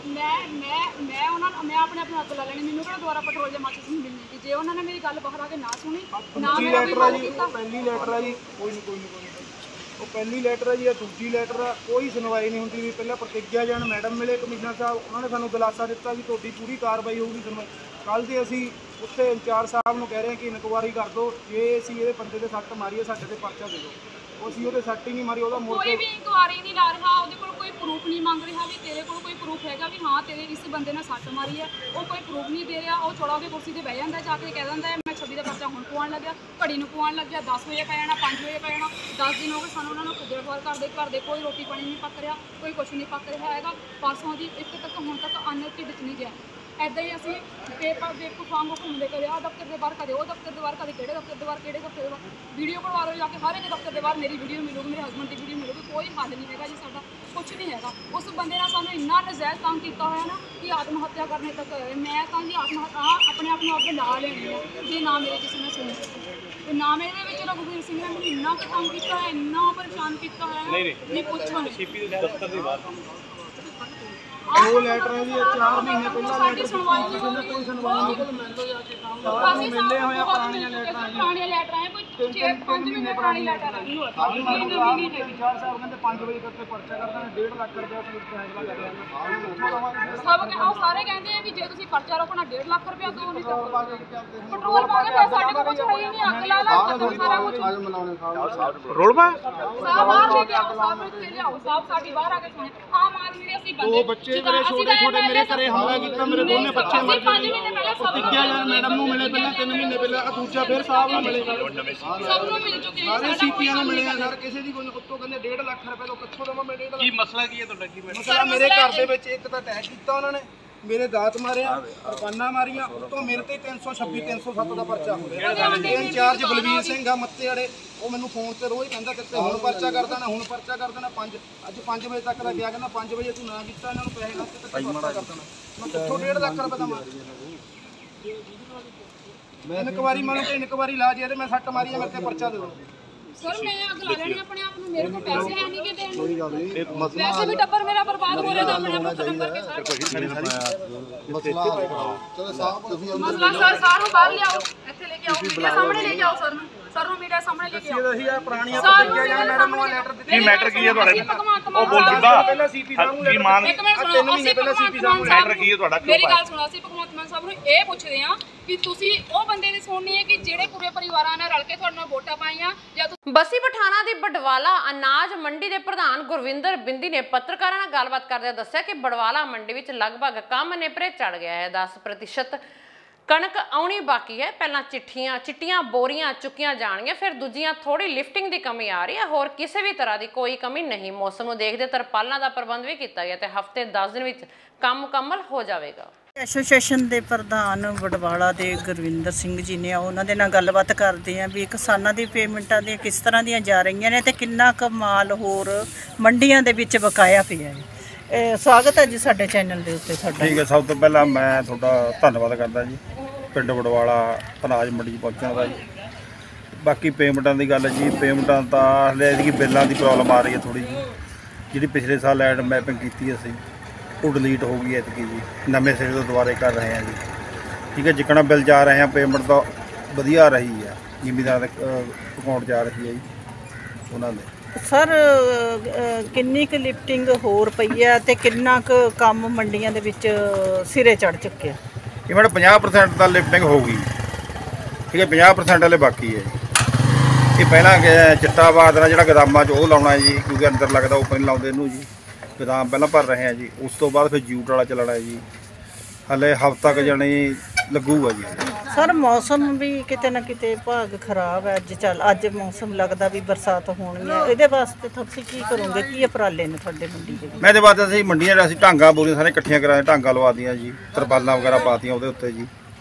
ਮੈਂ ਆਪਣੇ ਆਪ ਨੂੰ ਅੱਗ ਲਾ ਲੈਣੀ। ਮੈਨੂੰ ਕਿਹੜਾ ਦੁਬਾਰਾ ਪੈਟਰੋਲ ਜਾਂ ਮਾਚਿਸ ਨਹੀਂ ਮਿਲਣੀ ਸੀ ਜੇ ਉਹਨਾਂ ਨੇ ਮੇਰੀ ਗੱਲ ਬਾਹਰ ਆ ਕੇ ਨਾ ਸੁਣੀ, ਨਾ ਮੇਰਾ ਕੋਈ ਹੱਲ ਕੀਤਾ। ਪਹਿਲੀ ਲੈਟਰ ਆ ਜੀ, ਕੋਈ ਨਹੀਂ ਉਹ ਪਹਿਲੀ ਲੈਟਰ ਆ ਜੀ, ਇਹ ਦੂਜੀ ਲੈਟਰ ਆ, ਕੋਈ ਸੁਣਵਾਈ ਨਹੀਂ ਹੁੰਦੀ ਵੀ। ਪਹਿਲਾਂ ਪ੍ਰਤੀਗਿਆ ਜਾਣ ਮੈਡਮ ਮਿਲੇ ਕਮਿਸ਼ਨਰ ਸਾਹਿਬ, ਉਹਨਾਂ ਨੇ ਸਾਨੂੰ ਦਿਲਾਸਾ ਦਿੱਤਾ ਕਿ ਤੁਹਾਡੀ ਪੂਰੀ ਕਾਰਵਾਈ ਹੋਊਗੀ। ਸੁਣਵਾਈ ਕੱਲ੍ਹ ਦੇ ਅਸੀਂ ਉੱਥੇ ਇੰਚਾਰਜ ਸਾਹਿਬ ਨੂੰ ਕਹਿ ਰਹੇ ਹਾਂ ਕਿ ਇਨਕੁਆਇਰੀ ਕਰ ਦਿਓ। ਜੇ ਅਸੀਂ ਇਹਦੇ ਬੰਦੇ ਦੇ ਸੱਟ ਮਾਰੀਏ, ਸਾਡੇ ਤੇ ਪਰਚਾ ਦੇ ਦਿਓ। ਉਹ ਅਸੀਂ ਉਹਦੇ ਸੱਟ ਹੀ ਨਹੀਂ ਮਾਰੀ, ਉਹਦਾ ਮੁੜ ਕੋਈ ਵੀ ਇਨਕੁਆਇਰੀ ਨਹੀਂ ਲਾ ਰਿਹਾ। ਉਹਦੇ ਕੋਲ ਕੋਈ ਪ੍ਰੂਫ ਨਹੀਂ ਮੰਗ ਰਿਹਾ ਵੀ ਤੇਰੇ ਕੋਲ ਕੋਈ ਪ੍ਰੂਫ ਹੈਗਾ ਵੀ ਹਾਂ ਤੇਰੇ ਇਸ ਬੰਦੇ ਨੇ ਸੱਟ ਮਾਰੀ ਹੈ। ਉਹ ਕੋਈ ਪ੍ਰੂਫ ਨਹੀਂ ਦੇ ਰਿਹਾ। ਉਹ ਚੌੜਾ ਹੋ ਕੇ ਕੁਰਸੀ ਤੇ ਬਹਿ ਜਾਂਦਾ, ਜਾ ਕੇ ਕਹਿ ਦਿੰਦਾ ਮੈਂ 26 ਦਾ ਪਰਚਾ ਹੁਣ ਪਵਾਉਣ ਲੱਗਿਆ, ਘੜੀ ਨੂੰ ਪਵਾਉਣ ਲੱਗਿਆ, 10 ਵਜੇ ਪੈ ਜਾਣਾ, 5 ਵਜੇ ਪੈ ਜਾਣਾ। 10 ਦਿਨ ਹੋ ਗਏ ਸਾਨੂੰ ਉਹਨਾਂ ਨੂੰ ਖੱਜਲ ਘਰ ਦੇ ਕੋਈ ਰੋਟੀ ਪਾਣੀ ਨਹੀਂ ਪੱਕ ਰਿਹਾ, ਕੋਈ ਕੁਛ ਨਹੀਂ ਪੱਕ ਰਿਹਾ ਹੈਗਾ। ਪਰਸੋਂ ਦੀ ਇੱਕ ਤੱਕ ਹੁਣ ਤੱਕ ਅੰਨ ਢਿੱਡ 'ਚ ਨਹੀਂ ਗਿਆ। ਇੱਦਾਂ ਹੀ ਅਸੀਂ ਬੇਵਕੂਫ ਵਾਂਗੂ ਘੁੰਮਦੇ ਕਰੇ, ਆਹ ਦਫ਼ਤਰ ਦੇ ਬਾਹਰ, ਕਦੇ ਉਹ ਦਫ਼ਤਰ ਦੇ ਬਾਹਰ, ਕਦੇ ਕਿਹੜੇ ਦਫ਼ਤਰ ਦੇ ਬਾਹਰ, ਕਿਹੜੇ ਦਫ਼ਤਰ ਦੇ ਬਾਹਰ। ਵੀਡੀਓ ਬਣਵਾ ਲਓ ਜਾ ਕੇ, ਹਰ ਇੱਕ ਦਫ਼ਤਰ ਦੇ ਬਾਹਰ ਮੇਰੀ ਵੀਡੀਓ ਮਿਲੂਗੀ, ਮੇਰੇ ਹਸਬੈਂਡ ਦੀ ਵੀਡੀਓ ਮਿਲੂਗੀ। ਕੋਈ ਹੱਲ ਨਹੀਂ ਹੈਗਾ ਜੀ, ਸਾਡਾ ਕੁਛ ਨਹੀਂ ਹੈਗਾ। ਉਸ ਬੰਦੇ ਨਾਲ ਸਾਨੂੰ ਇੰਨਾ ਨਜਾਇਜ਼ ਤੰਗ ਕੀਤਾ ਹੋਇਆ ਨਾ ਕਿ ਆਤਮ ਹੱਤਿਆ ਕਰਨੇ ਤੱਕ ਹੋਏ। ਮੈਂ ਤਾਂ ਜੀ ਆਪਣੇ ਆਪ ਨੂੰ ਅੱਗੇ ਲਾ ਲੈਣੀ ਹੈ ਜੇ ਨਾ ਮੇਰੇ ਕਿਸੇ ਨੇ ਸੁਣੀ ਤੇ ਨਾ ਮੇਰੇ ਵਿੱਚ ਰਘੁਵੀਰ ਸਿੰਘ ਨੇ ਮੈਨੂੰ ਇੰਨਾ ਕੁ ਤੰਗ ਕੀਤਾ ਹੋਇਆ, ਇੰਨਾ ਪਰੇਸ਼ਾਨ ਕੀਤਾ ਹੋਇਆ ਨਹੀਂ ਪੁੱਛੋ ਨਹੀਂ। 2 ਲੈਟਰ ਹੈ ਜੀ 4 ਮਹੀਨੇ ਪਹਿਲਾਂ ਲੈਟਰ ਸੁਣਵਾਈ ਨਹੀਂ ਹੁੰਦੀ, ਕੋਈ ਸੁਣਵਾਈ ਨਹੀਂ। ਅਸੀਂ ਮਿਲਦੇ ਹੋਇਆ ਪੁਰਾਣੀਆਂ ਲੈਟਰਾਂ ਹੈ ਕੋਈ 5 ਮਹੀਨੇ ਪੁਰਾਣੀ ਲੈਟਰ ਹੈ। 4 ਸਾਹਿਬ ਕਹਿੰਦੇ 5 ਵਜੇ ਤੱਕ ਪਰਚਾ ਕਰ ਦੇਣਾ, 1.5 ਲੱਖ ਰੁਪਏ ਅਸੀਂ ਫੈਸਲਾ ਕਰ ਲਿਆ। ਸਭ ਉਹ ਸਾਰੇ ਕਹਿੰਦੇ ਆ ਵੀ ਜੇ ਤੁਸੀਂ ਪਰਚਾ ਰੋਕਣਾ 1.5 ਲੱਖ ਰੁਪਏ ਦੋ ਨਹੀਂ ਪੈਟਰੋਲ ਪਾ ਕੇ ਸਾਡੇ ਕੋਲ ਕੁਝ ਹੈ ਹੀ ਨਹੀਂ, ਅੱਗ ਲਾ ਲਾ ਸਾਰਾ ਕੁਝ ਰੋਲ ਪਾ ਸਾਹ ਬਾਹਰ ਲੈ ਕੇ ਆਓ, ਸਾਹ ਨੂੰ ਲੈ ਲਿਆਓ, ਸਾਹ ਸਾਡੀ ਬਾਹਰ ਆ ਕੇ ਸੁਣੇ। ਆਮ ਆਦਮੀ ਦੇ ਅਸੀਂ ਬੰਦੇ 2 ਬੱਚੇ ਮੇਰੇ ਛੋਟੇ ਮੇਰੇ ਘਰੇ ਹਮਲਾ ਕੀਤਾ, ਮੇਰੇ ਦੋਨੇ ਬੱਚੇ ਮਰ ਗਏ। 5 ਮਹੀਨੇ ਪਹਿਲਾਂ ਸਭ ਨੂੰ ਮੈਡਮ ਨੂੰ ਮਿਲੇ ਪਹਿਲਾਂ 3 ਮਹੀਨੇ ਪਹਿਲਾਂ, ਦੂਜਾ ਫਿਰ ਸਾਹਿਬ ਨੂੰ ਮਿਲੇ, ਸਭ ਨੂੰ ਮਿਲ ਚੁੱਕੇ ਸਾਰੇ ਸੀਪੀਆਂ ਨੂੰ ਮਿਲੇ ਆ ਸਰ। ਕਿਸੇ ਦੀ ਕੋਈ ਉੱਤੋਂ ਕਹਿੰਦੇ 1.5 ਲੱਖ ਰੁਪਏ ਤੋਂ ਕਿੱਥੋਂ ਦੇਵਾਂ ਮੈਂ 1.5 ਲੱਖ? ਕੀ ਮਸਲਾ ਕੀ ਹੈ ਤੁਹਾਡਾ? ਕੀ ਮਸਲਾ ਮੇਰੇ ਘਰ ਦੇ ਵਿੱਚ ਇੱਕ ਤਾਂ ਅਟੈਕ ਕੀਤਾ ਉਹਨਾਂ ਨੇ, ਮੇਰੇ ਦਾਤ ਮਾਰਿਆ, ਕਿਰਪਾਨਾਂ ਮਾਰੀਆਂ, ਉੱਤੋਂ ਮੇਰੇ ਤੇ 326 307 ਦਾ ਪਰਚਾ ਹੋ ਰਿਹਾ। ਇੰਚਾਰਜ ਬਲਵੀਰ ਸਿੰਘ ਆ ਮੱਤੇ ਵਾਲੇ, ਉਹ ਮੈਨੂੰ ਫੋਨ ਤੇ ਰੋਜ਼ ਕਹਿੰਦਾ ਕਿ ਹੁਣ ਪਰਚਾ ਕਰ ਦੇਣਾ, ਹੁਣ ਪਰਚਾ ਕਰ ਦੇਣਾ। ਅੱਜ 5 ਵਜੇ ਤੱਕ ਦਾ ਗਿਆ, ਕਹਿੰਦਾ 5 ਵਜੇ ਤੂੰ ਨਾ ਕੀਤਾ ਇਹਨਾਂ ਨੂੰ ਪੈਸੇ ਲੱਗ ਤੇ ਪਰਚਾ ਕਰ ਦੇਣਾ। ਮੈਂ ਕਿੱਥੋਂ 1.5 ਲੱਖ ਰੁਪਏ ਦਾ ਮਾਰ ਮੈਂ ਇੱਕ ਵਾਰੀ ਮੈਨੂੰ ਤੇ ਇੱਕ ਵਾਰੀ ਲਾ ਜੇ ਤੇ ਮੈਂ ਸੱਟ ਮਾਰੀ ਆ, ਮੇਰੇ ਤੇ ਪਰਚਾ ਦੇ ਦੋ। ਸਰ ਮੈਂ ਅੱਗ ਲਾ ਲੈਣੀ ਆਪਣੇ ਆਪ ਨੂੰ, ਮੇਰੇ ਕੋਲ ਪੈਸੇ ਹੈ ਨਹੀਂ ਕਿ ਦੇਣ ਨੂੰ। ਵੈਸੇ ਵੀ ਟੱਬਰ ਮੇਰਾ ਬਰਬਾਦ ਹੋ ਰਿਹਾ ਤਾਂ ਆਪਣੇ ਆਪ ਨੂੰ ਖਤਮ ਕਰਕੇ ਮਸਲਾ ਸਰ ਸਾਰੂ ਬਾਹਰ ਲਿਆਓ, ਇੱਥੇ ਲੈ ਕੇ ਆਓ, ਮੀਡੀਆ ਸਾਹਮਣੇ ਲੈ ਕੇ ਆਓ ਸਰ ਨੂੰ, ਸਰ ਨੂੰ ਮੀਡੀਆ ਸਾਹਮਣੇ ਲੈ ਕੇ ਆਓ। ਅਸੀਂ ਆ ਪੁਰਾਣੀਆਂ ਪੱਤੀਆਂ ਜਾਂ ਮੈਡਮ ਨੂੰ ਲੈਟਰ ਦਿੱਤੇ। ਕੀ ਮੈਟਰ ਕੀ ਹੈ ਤੁਹਾਡੇ? ਉਹ ਬੋਲ ਦਿੰਦਾ ਪਹਿਲਾਂ ਸੀਪੀ ਸਾਹਿਬ ਨੂੰ ਕੀ ਮਾਨ ਇੱਕ ਮਿੰਟ ਸੁਣੋ, 3 ਮਹੀਨੇ ਪਹਿਲਾਂ ਸੀਪੀ ਸਾਹਿਬ ਨੂੰ ਮੈਟਰ ਕੀ ਹੈ ਤੁਹਾਡਾ? ਮੇਰੀ ਗੱਲ ਸੁਣੋ, ਅਸੀਂ ਭਗਵੰਤ ਮਾਨ ਸਾਹਿਬ ਨੂੰ ਇਹ ਪੁੱਛਦੇ ਆ ਕਿ ਤੁਸੀਂ ਉਹ ਬੰਦੇ ਦੀ ਸੁਣਨੀ ਹੈ ਕਿ ਜਿਹੜੇ ਪੂਰੇ ਪਰਿਵਾਰਾਂ ਨਾਲ ਰਲ ਕੇ ਤੁਹਾਡੇ ਨਾਲ ਵੋਟਾਂ ਪਾਈਆਂ ਜਾਂ ਬਸੀ ਪਠਾਣਾ ਦੀ ਬਡਵਾਲਾ ਅਨਾਜ ਮੰਡੀ ਦੇ ਪ੍ਰਧਾਨ ਗੁਰਵਿੰਦਰ ਬਿੰਦੀ ਨੇ ਪੱਤਰਕਾਰਾਂ ਨਾਲ ਗੱਲਬਾਤ ਕਰਦਿਆਂ ਦੱਸਿਆ ਕਿ ਬਡਵਾਲਾ ਮੰਡੀ ਵਿੱਚ ਲਗਭਗ ਕੰਮ ਨੇਪਰੇ ਚੜ ਗਿਆ ਹੈ। 10% ਕਣਕ ਆਉਣੀ ਬਾਕੀ ਹੈ। ਪਹਿਲਾਂ ਚਿੱਟੀਆਂ ਬੋਰੀਆਂ ਚੁੱਕੀਆਂ ਜਾਣਗੀਆਂ, ਫਿਰ ਦੂਜੀਆਂ ਥੋੜੀ ਲਿਫਟਿੰਗ ਦੀ ਕਮੀ ਆ ਰਹੀ ਹੈ, ਹੋਰ ਕਿਸੇ ਵੀ ਤਰ੍ਹਾਂ ਦੀ ਕੋਈ ਕਮੀ ਨਹੀਂ। ਮੌਸਮ ਨੂੰ ਦੇਖਦੇ ਤਰਪਾਲਾਂ ਦਾ ਪ੍ਰਬੰਧ ਵੀ ਕੀਤਾ ਗਿਆ ਤੇ ਹਫ਼ਤੇ 10 ਦਿਨ ਵਿੱਚ ਕੰਮ ਮੁਕੰਮਲ ਹੋ ਜਾਵੇਗਾ। ਐਸੋਸੀਏਸ਼ਨ ਦੇ ਪ੍ਰਧਾਨ ਬਡਵਾਲਾ ਦੇ ਗੁਰਵਿੰਦਰ ਸਿੰਘ ਜੀ ਨੇ, ਉਹਨਾਂ ਦੇ ਨਾਲ ਗੱਲਬਾਤ ਕਰਦੇ ਆ ਵੀ ਕਿਸਾਨਾਂ ਦੀ ਪੇਮੈਂਟਾਂ ਦੀਆਂ ਕਿਸ ਤਰ੍ਹਾਂ ਦੀਆਂ ਜਾ ਰਹੀਆਂ ਨੇ ਤੇ ਕਿੰਨਾ ਕੁ ਮਾਲ ਹੋਰ ਮੰਡੀਆਂ ਦੇ ਵਿੱਚ ਬਕਾਇਆ ਪਿਆ ਹੈ। ਸਵਾਗਤ ਹੈ ਜੀ ਸਾਡੇ ਚੈਨਲ ਦੇ ਉੱਤੇ ਤੁਹਾਡਾ। ਠੀਕ ਹੈ, ਸਭ ਤੋਂ ਪਹਿਲਾਂ ਮੈਂ ਤੁਹਾਡਾ ਧੰਨਵਾਦ ਕਰਦਾ ਜੀ, ਪਿੰਡ ਬਡਵਾਲਾ ਅਨਾਜ ਮੰਡੀ 'ਚ ਪਹੁੰਚਣ ਦਾ ਜੀ। ਬਾਕੀ ਪੇਮੈਂਟਾਂ ਦੀ ਗੱਲ ਜੀ, ਪੇਮੈਂਟਾਂ ਤਾਂ ਹਲੇ ਇਹਦੀ ਬਿੱਲਾਂ ਦੀ ਪ੍ਰੋਬਲਮ ਆ ਰਹੀ ਹੈ ਥੋੜ੍ਹੀ ਜਿਹੀ। ਜਿਹੜੀ ਪਿਛਲੇ ਸਾਲ ਐਡ ਮੈਪਿੰਗ ਕੀਤੀ ਅਸੀਂ ਉਹ ਡਿਲੀਟ ਹੋ ਗਈ ਐਤਕੀ ਜੀ, ਨਵੇਂ ਸਿਰੇ ਤੋਂ ਦੁਬਾਰੇ ਕਰ ਰਹੇ ਹਾਂ ਜੀ। ਠੀਕ ਹੈ, ਜਿੱਕਣਾ ਬਿੱਲ ਜਾ ਰਹੇ ਹਾਂ ਪੇਮੈਂਟ ਤਾਂ ਵਧੀਆ ਰਹੀ ਆ, ਜ਼ਿਮੀਦਾਰ ਦੇ ਅਕਾਊਂਟ ਜਾ ਰਹੀ ਹੈ ਜੀ ਉਹਨਾਂ ਦੇ। ਸਰ ਕਿੰਨੀ ਕੁ ਲਿਫਟਿੰਗ ਹੋਰ ਪਈ ਹੈ ਤੇ ਕਿੰਨਾ ਕੁ ਕੰਮ ਮੰਡੀਆਂ ਦੇ ਵਿੱਚ ਸਿਰੇ ਚੜ ਚੁੱਕਿਆ? ਇਹ ਮੈਡਮ 50% ਦਾ ਲਿਫਟਿੰਗ ਹੋ ਗਈ। ਠੀਕ ਹੈ, 50% ਵਾਲੇ ਬਾਕੀ ਹੈ ਜੀ। ਇਹ ਪਹਿਲਾਂ ਚਿੱਟਾ ਬਾਦਰਾ ਜਿਹੜਾ ਗਦਾਮਾਂ 'ਚ ਉਹ ਲਾਉਣਾ ਜੀ, ਕਿਉਂਕਿ ਅੰਦਰ ਲੱਗਦਾ ਉੱਪਰ ਨਹੀਂ ਲਾਉਂਦੇ ਇਹਨੂੰ ਜੀ। ਗਦਾਮ ਪਹਿਲਾਂ ਭਰ ਰਹੇ ਹਾਂ ਜੀ, ਉਸ ਤੋਂ ਬਾਅਦ ਫਿਰ ਜੂਟ ਵਾਲਾ ਚੱਲਣਾ ਜੀ। ਹਲੇ ਹਫ਼ਤਾ ਕੁ ਜਾਣੀ ਲੱਗੂਗਾ ਜੀ। ਸਰ ਮੌਸਮ ਵੀ ਕਿਤੇ ਨਾ ਕਿਤੇ ਭਾਗ ਖਰਾਬ ਹੈ। ਅੱਜ ਮੌਸਮ ਲੱਗਦਾ ਵੀ ਬਰਸਾਤ ਹੋਣੀ ਹੈ, ਇਹਦੇ ਵਾਸਤੇ ਤੁਸੀਂ ਕੀ ਕਰੋਗੇ? ਕੀ ਉਪਰਾਲੇ ਨੇ ਤੁਹਾਡੇ ਮੰਡੀ ਦੇ? ਮੈਂ ਇਹਦੇ ਵਾਸਤੇ ਅਸੀਂ ਮੰਡੀਆਂ ਅਸੀਂ ਢਾਂਗਾ ਬੋਰੀਆਂ ਸਾਰੇ ਇਕੱਠੀਆਂ ਕਰਾਏ, ਢਾਂਗਾ ਲਵਾ ਦੀਆਂ ਜੀ, ਤਰਪਾਲਾਂ ਵਗੈਰਾ ਪਾਤੀਆਂ ਉਹਦੇ ਉੱਤੇ ਜੀ।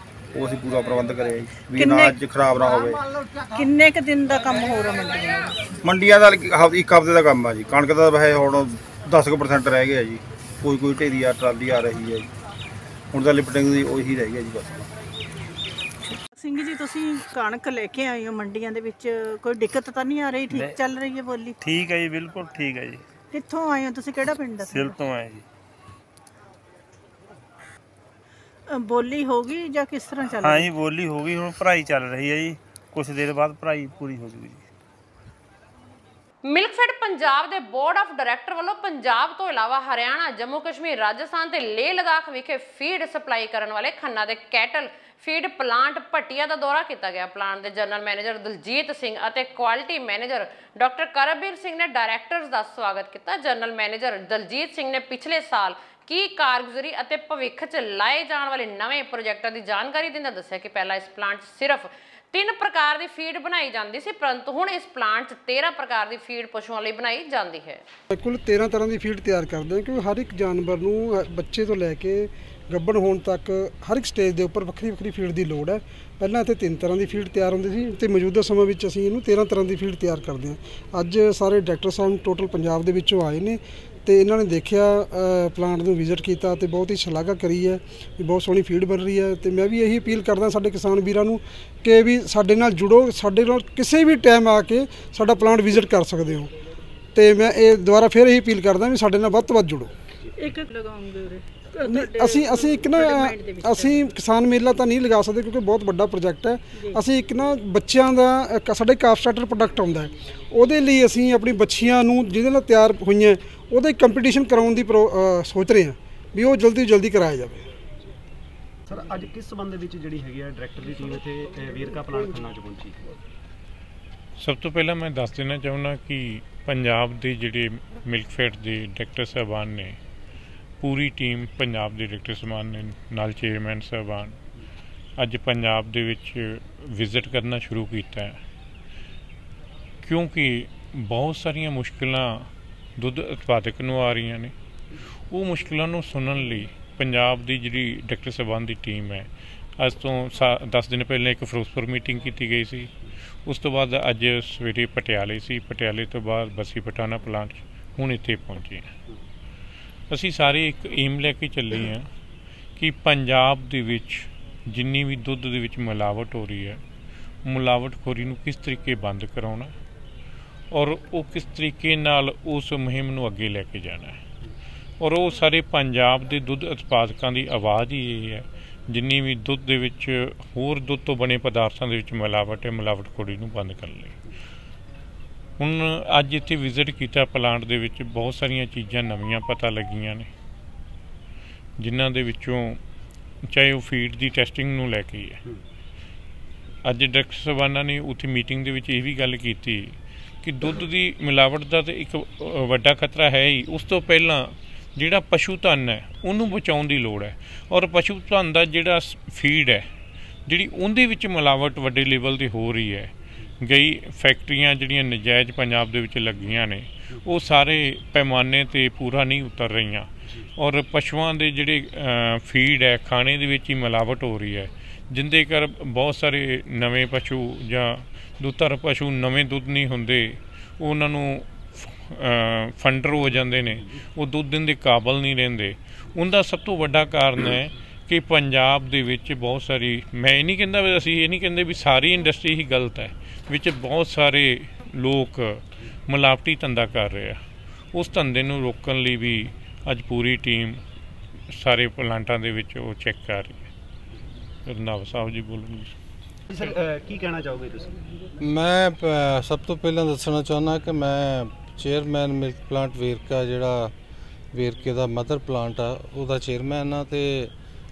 ਉਹ ਅਸੀਂ ਪੂਰਾ ਪ੍ਰਬੰਧ ਕਰਿਆ ਜੀ ਵੀ ਅਨਾਜ ਖਰਾਬ ਨਾ ਹੋਵੇ। ਕਿੰਨੇ ਕੁ ਦਿਨ ਦਾ ਕੰਮ ਹੋ ਰਿਹਾ ਮੰਡੀਆਂ ਦਾ? ਇੱਕ ਹਫ਼ਤੇ ਦਾ ਕੰਮ ਆ ਜੀ। ਕਣਕ ਦਾ ਵੈਸੇ ਹੁਣ 10% ਰਹਿ ਗਿਆ ਜੀ। ਕੋਈ ਢੇਰੀ ਆ ਟਰਾਲੀ ਆ ਰਹੀ ਹੈ ਜੀ। ਹੁਣ ਤਾਂ ਲਿਫਟਿੰਗ ਦੀ ਉਹੀ ਰਹਿ ਗਿਆ ਜੀ ਬਸ। ਸਿੰਘ ਜੀ, ਤੁਸੀਂ ਕਣਕ ਲੈ ਕੇ ਆਏ ਹੋ ਮੰਡੀਆਂ ਦੇ ਵਿੱਚ, ਕੋਈ ਦਿੱਕਤ ਤਾਂ ਨਹੀਂ ਆ ਰਹੀ? ਠੀਕ ਚੱਲ ਰਹੀ ਹੈ ਬੋਲੀ? ਠੀਕ ਹੈ ਜੀ, ਬਿਲਕੁਲ ਠੀਕ ਹੈ ਜੀ। ਕਿੱਥੋਂ ਆਏ ਹੋ ਤੁਸੀਂ? ਕਿਹੜਾ ਪਿੰਡ? ਸਿਲ ਤੋਂ ਆਏ ਜੀ। ਬੋਲੀ ਹੋ ਗਈ ਜਾਂ ਕਿਸ ਤਰ੍ਹਾਂ ਚੱਲ ਰਹੀ? ਹਾਂ ਜੀ, ਬੋਲੀ ਹੋ ਗਈ, ਹੁਣ ਭਰਾਈ ਚੱਲ ਰਹੀ ਹੈ ਜੀ। ਕੁਝ ਦੇਰ ਬਾਅਦ ਭਰਾਈ ਪੂਰੀ ਹੋ ਜੂਗੀ ਜੀ। ਮਿਲਕਫੈਡ ਪੰਜਾਬ ਦੇ ਬੋਰਡ ਆਫ ਡਾਇਰੈਕਟਰ ਵੱਲੋਂ ਪੰਜਾਬ ਤੋਂ ਇਲਾਵਾ ਹਰਿਆਣਾ, ਜੰਮੂ ਕਸ਼ਮੀਰ, ਰਾਜਸਥਾਨ ਤੇ ਲੇਹ ਲਦਾਖ ਵਿਖੇ ਫੀਡ ਸਪਲਾਈ ਕਰਨ ਵਾਲੇ ਖੰਨਾ ਦੇ ਕੈਟਲ ਫੀਡ ਪਲਾਂਟ ਭੱਟੀਆਂ ਦਾ ਦੌਰਾ ਕੀਤਾ ਗਿਆ। ਪਲਾਂਟ ਦੇ ਜਨਰਲ ਮੈਨੇਜਰ ਦਲਜੀਤ ਸਿੰਘ ਅਤੇ quality manager doctor Karambir Singh ਨੇ ਡਾਇਰੈਕਟਰਸ ਦਾ ਸਵਾਗਤ ਕੀਤਾ। ਜਨਰਲ ਮੈਨੇਜਰ ਦਲਜੀਤ ਸਿੰਘ ਨੇ ਪਿਛਲੇ ਸਾਲ ਕੀ ਕਾਰਗੁਜ਼ਾਰੀ ਅਤੇ ਭਵਿੱਖ 'ਚ ਲਾਏ ਜਾਣ ਵਾਲੇ ਨਵੇਂ ਪ੍ਰੋਜੈਕਟਾਂ ਦੀ ਜਾਣਕਾਰੀ ਦਿੰਦਿਆਂ ਦੱਸਿਆ ਕਿ ਪਹਿਲਾਂ ਇਸ ਪਲਾਂਟ 'ਚ ਸਿਰਫ 3 ਪ੍ਰਕਾਰ ਦੀ ਫੀਡ ਬਣਾਈ ਜਾਂਦੀ ਸੀ, ਪਰੰਤੂ ਹੁਣ ਇਸ ਪਲਾਂਟ 'ਚ 13 ਪ੍ਰਕਾਰ ਦੀ ਫੀਡ ਪਸ਼ੂਆਂ ਲਈ ਬਣਾਈ ਜਾਂਦੀ ਹੈ। ਕੁੱਲ 13 ਤਰ੍ਹਾਂ ਦੀ ਫੀਡ ਤਿਆਰ ਕਰਦੇ ਹਾਂ, ਕਿਉਂਕਿ ਹਰ ਇੱਕ ਜਾਨਵਰ ਨੂੰ ਬੱਚੇ ਤੋਂ ਲੈ ਕੇ ਗੱਭਣ ਹੋਣ ਤੱਕ ਹਰ ਇੱਕ ਸਟੇਜ ਦੇ ਉੱਪਰ ਵੱਖਰੀ ਵੱਖਰੀ ਫੀਡ ਦੀ ਲੋੜ ਹੈ। ਪਹਿਲਾਂ ਇੱਥੇ 3 ਤਰ੍ਹਾਂ ਦੀ ਫੀਡ ਤਿਆਰ ਹੁੰਦੀ ਸੀ ਤੇ ਮੌਜੂਦਾ ਸਮਾਂ ਵਿੱਚ ਅਸੀਂ ਇਹਨੂੰ 13 ਤਰ੍ਹਾਂ ਦੀ ਫੀਡ ਤਿਆਰ ਕਰਦੇ ਹਾਂ। ਅੱਜ ਸਾਰੇ ਡਾਇਰੈਕਟਰ ਸਾਹਿਬ ਟੋਟਲ ਪੰਜਾਬ ਦੇ ਵਿੱਚੋਂ ਆਏ ਨੇ ਤੇ ਇਹਨਾਂ ਨੇ ਦੇਖਿਆ, ਪਲਾਂਟ ਨੂੰ ਵਿਜ਼ਿਟ ਕੀਤਾ ਤੇ ਬਹੁਤ ਹੀ ਸ਼ਲਾਘਾ ਕਰੀ ਹੈ ਵੀ ਬਹੁਤ ਸੋਹਣੀ ਫੀਡ ਬਣ ਰਹੀ ਹੈ। ਤੇ ਮੈਂ ਵੀ ਇਹੀ ਅਪੀਲ ਕਰਦਾ ਸਾਡੇ ਕਿਸਾਨ ਵੀਰਾਂ ਨੂੰ ਕਿ ਵੀ ਸਾਡੇ ਨਾਲ ਜੁੜੋ, ਸਾਡੇ ਨਾਲ ਕਿਸੇ ਵੀ ਟਾਈਮ ਆ ਕੇ ਸਾਡਾ ਪਲਾਂਟ ਵਿਜ਼ਿਟ ਕਰ ਸਕਦੇ ਹੋ। ਤੇ ਮੈਂ ਇਹ ਦੁਬਾਰਾ ਫਿਰ ਇਹੀ ਅਪੀਲ ਕਰਦਾ ਵੀ ਸਾਡੇ ਨਾਲ ਵੱਧ ਤੋਂ ਵੱਧ ਜੁੜੋ। ਇੱਕ ਲਗਾਉਂਗੇ ਉਰੇ ਅਸੀਂ ਇੱਕ ਨਾ ਅਸੀਂ ਕਿਸਾਨ ਮੇਲਾ ਤਾਂ ਨਹੀਂ ਲਗਾ ਸਕਦੇ ਕਿਉਂਕਿ ਬਹੁਤ ਵੱਡਾ ਪ੍ਰੋਜੈਕਟ ਹੈ। ਅਸੀਂ ਇੱਕ ਨਾ ਬੱਚਿਆਂ ਦਾ ਸਾਡੇ ਕਾਫ ਸਟਾਰਟਰ ਪ੍ਰੋਡਕਟ ਆਉਂਦਾ ਹੈ, ਉਹਦੇ ਲਈ ਅਸੀਂ ਆਪਣੀ ਬੱਚੀਆਂ ਨੂੰ ਜਿਹਦੇ ਨਾਲ ਤਿਆਰ ਹੋਈਆਂ ਉਹਦਾ ਕੰਪੀਟੀਸ਼ਨ ਕਰਾਉਣ ਦੀ ਸੋਚ ਰਹੇ ਹਾਂ ਵੀ ਉਹ ਜਲਦੀ ਕਰਾਇਆ ਜਾਵੇ। ਸਰ ਅੱਜ ਕਿਸ ਸੰਬੰਧ ਦੇ ਵਿੱਚ ਜਿਹੜੀ ਹੈਗੀ ਆ ਡਾਇਰੈਕਟਰ ਦੀ ਟੀਮ ਇੱਥੇ ਵੇਰਕਾ ਪਲਾਂਟ ਖੰਨਾ 'ਚ ਪਹੁੰਚੀ? ਸਭ ਤੋਂ ਪਹਿਲਾਂ ਮੈਂ ਦੱਸ ਦੇਣਾ ਚਾਹੁੰਦਾ ਕਿ ਪੰਜਾਬ ਦੇ ਜਿਹੜੇ ਮਿਲਕਫੈਡ ਦੇ ਡਾਇਰੈਕਟਰ ਸਾਹਿਬਾਨ ਨੇ, ਪੂਰੀ ਟੀਮ ਪੰਜਾਬ ਦੇ ਡਾਇਰੈਕਟਰ ਸਾਹਿਬਾਨ ਨੇ ਨਾਲ ਚੇਅਰਮੈਨ ਸਾਹਿਬਾਨ ਅੱਜ ਪੰਜਾਬ ਦੇ ਵਿੱਚ ਵਿਜ਼ਿਟ ਕਰਨਾ ਸ਼ੁਰੂ ਕੀਤਾ ਹੈ, ਕਿਉਂਕਿ ਬਹੁਤ ਸਾਰੀਆਂ ਮੁਸ਼ਕਿਲਾਂ ਦੁੱਧ ਉਤਪਾਦਕ ਨੂੰ ਆ ਰਹੀਆਂ ਨੇ। ਉਹ ਮੁਸ਼ਕਿਲਾਂ ਨੂੰ ਸੁਣਨ ਲਈ ਪੰਜਾਬ ਦੀ ਜਿਹੜੀ ਡਾਇਰੈਕਟਰ ਸਾਹਿਬਾਨ ਦੀ ਟੀਮ ਹੈ, ਅੱਜ ਤੋਂ 10 ਦਿਨ ਪਹਿਲਾਂ ਇੱਕ ਫਿਰੋਜ਼ਪੁਰ ਮੀਟਿੰਗ ਕੀਤੀ ਗਈ ਸੀ। ਉਸ ਤੋਂ ਬਾਅਦ ਅੱਜ ਸਵੇਰੇ ਪਟਿਆਲੇ ਸੀ, ਪਟਿਆਲੇ ਤੋਂ ਬਾਅਦ ਬਸੀ ਪਠਾਣਾ ਪਲਾਂਟ ਹੁਣ ਇੱਥੇ ਪਹੁੰਚੇ ਹਾਂ। ਅਸੀਂ ਸਾਰੇ ਇੱਕ ਏਮ ਲੈ ਕੇ ਚੱਲੇ ਹਾਂ ਕਿ ਪੰਜਾਬ ਦੇ ਵਿੱਚ ਜਿੰਨੀ ਵੀ ਦੁੱਧ ਦੇ ਵਿੱਚ ਮਿਲਾਵਟ ਹੋ ਰਹੀ ਹੈ, ਮਿਲਾਵਟਖੋਰੀ ਨੂੰ ਕਿਸ ਤਰੀਕੇ ਬੰਦ ਕਰਾਉਣਾ ਔਰ ਉਹ ਕਿਸ ਤਰੀਕੇ ਨਾਲ ਉਸ ਮੁਹਿੰਮ ਨੂੰ ਅੱਗੇ ਲੈ ਕੇ ਜਾਣਾ ਹੈ। ਔਰ ਉਹ ਸਾਰੇ ਪੰਜਾਬ ਦੇ ਦੁੱਧ ਉਤਪਾਦਕਾਂ ਦੀ ਆਵਾਜ਼ ਹੀ ਇਹ ਹੈ, ਜਿੰਨੀ ਵੀ ਦੁੱਧ ਦੇ ਵਿੱਚ ਹੋਰ ਦੁੱਧ ਤੋਂ ਬਣੇ ਪਦਾਰਥਾਂ ਦੇ ਵਿੱਚ ਮਿਲਾਵਟ ਹੈ, ਮਿਲਾਵਟਖੋਰੀ ਨੂੰ ਬੰਦ ਕਰਨ ਲਈ। ਹੁਣ ਅੱਜ ਇੱਥੇ ਵਿਜ਼ਿਟ ਕੀਤਾ ਪਲਾਂਟ ਦੇ ਵਿੱਚ, ਬਹੁਤ ਸਾਰੀਆਂ ਚੀਜ਼ਾਂ ਨਵੀਆਂ ਪਤਾ ਲੱਗੀਆਂ ਨੇ, ਜਿਨ੍ਹਾਂ ਦੇ ਵਿੱਚੋਂ ਚਾਹੇ ਉਹ ਫੀਡ ਦੀ ਟੈਸਟਿੰਗ ਨੂੰ ਲੈ ਕੇ ਹੈ। ਅੱਜ ਡਾਇਰੈਕਟਰ ਸਾਹਿਬਾਨਾਂ ਨੇ ਉੱਥੇ ਮੀਟਿੰਗ ਦੇ ਵਿੱਚ ਇਹ ਵੀ ਗੱਲ ਕੀਤੀ ਕਿ ਦੁੱਧ ਦੀ ਮਿਲਾਵਟ ਦਾ ਤਾਂ ਇੱਕ ਵੱਡਾ ਖਤਰਾ ਹੈ ਹੀ, ਉਸ ਤੋਂ ਪਹਿਲਾਂ ਜਿਹੜਾ ਪਸ਼ੂ ਧਨ ਹੈ ਉਹਨੂੰ ਬਚਾਉਣ ਦੀ ਲੋੜ ਹੈ। ਔਰ ਪਸ਼ੂ ਧਨ ਦਾ ਜਿਹੜਾ ਫੀਡ ਹੈ, ਜਿਹੜੀ ਉਹਦੇ ਵਿੱਚ ਮਿਲਾਵਟ ਵੱਡੇ ਲੈਵਲ 'ਤੇ ਹੋ ਰਹੀ ਹੈ। ਕਈ ਫੈਕਟਰੀਆਂ ਜਿਹੜੀਆਂ ਨਜਾਇਜ਼ ਪੰਜਾਬ ਦੇ ਵਿੱਚ ਲੱਗੀਆਂ ਨੇ, ਉਹ ਸਾਰੇ ਪੈਮਾਨੇ 'ਤੇ ਪੂਰਾ ਨਹੀਂ ਉਤਰ ਰਹੀਆਂ ਔਰ ਪਸ਼ੂਆਂ ਦੇ ਜਿਹੜੇ ਫੀਡ ਹੈ, ਖਾਣੇ ਦੇ ਵਿੱਚ ਹੀ ਮਿਲਾਵਟ ਹੋ ਰਹੀ ਹੈ, ਜਿੰਦੇ ਕਰ ਬਹੁਤ ਸਾਰੇ ਨਵੇਂ ਪਸ਼ੂ ਜਾਂ ਦੁੱਧਰ ਪਸ਼ੂ ਨਵੇਂ ਦੁੱਧ ਨਹੀਂ ਹੁੰਦੇ, ਉਹਨਾਂ ਨੂੰ ਫੰਡਰ ਹੋ ਜਾਂਦੇ ਨੇ, ਉਹ ਦੁੱਧ ਦੇਣ ਦੇ ਕਾਬਲ ਨਹੀਂ ਰਹਿੰਦੇ। ਉਹਦਾ ਸਭ ਤੋਂ ਵੱਡਾ ਕਾਰਨ ਹੈ ਕਿ ਪੰਜਾਬ ਦੇ ਵਿੱਚ ਬਹੁਤ ਸਾਰੀ, ਮੈਂ ਇਹ ਨਹੀਂ ਕਹਿੰਦਾ ਵੀ ਅਸੀਂ ਇਹ ਨਹੀਂ ਕਹਿੰਦੇ ਵੀ ਸਾਰੀ ਇੰਡਸਟਰੀ ਹੀ ਗਲਤ ਹੈ, ਵਿੱਚ ਬਹੁਤ ਸਾਰੇ ਲੋਕ ਮਿਲਾਵਟੀ ਧੰਦਾ ਕਰ ਰਹੇ ਆ। ਉਸ ਧੰਦੇ ਨੂੰ ਰੋਕਣ ਲਈ ਵੀ ਅੱਜ ਪੂਰੀ ਟੀਮ ਸਾਰੇ ਪਲਾਂਟਾਂ ਦੇ ਵਿੱਚ ਉਹ ਚੈੱਕ ਕਰ ਰਹੀ ਹੈ। ਰੰਧਾਵਾ ਸਾਹਿਬ ਜੀ ਬੋਲਣਗੇ। ਸਰ ਕੀ ਕਹਿਣਾ ਚਾਹੋਗੇ ਤੁਸੀਂ? ਮੈਂ ਸਭ ਤੋਂ ਪਹਿਲਾਂ ਦੱਸਣਾ ਚਾਹੁੰਦਾ ਕਿ ਮੈਂ ਚੇਅਰਮੈਨ ਮਿਲਕ ਪਲਾਂਟ ਵੇਰਕਾ, ਜਿਹੜਾ ਵੇਰਕੇ ਦਾ ਮਦਰ ਪਲਾਂਟ ਆ, ਉਹਦਾ ਚੇਅਰਮੈਨ ਆ, ਅਤੇ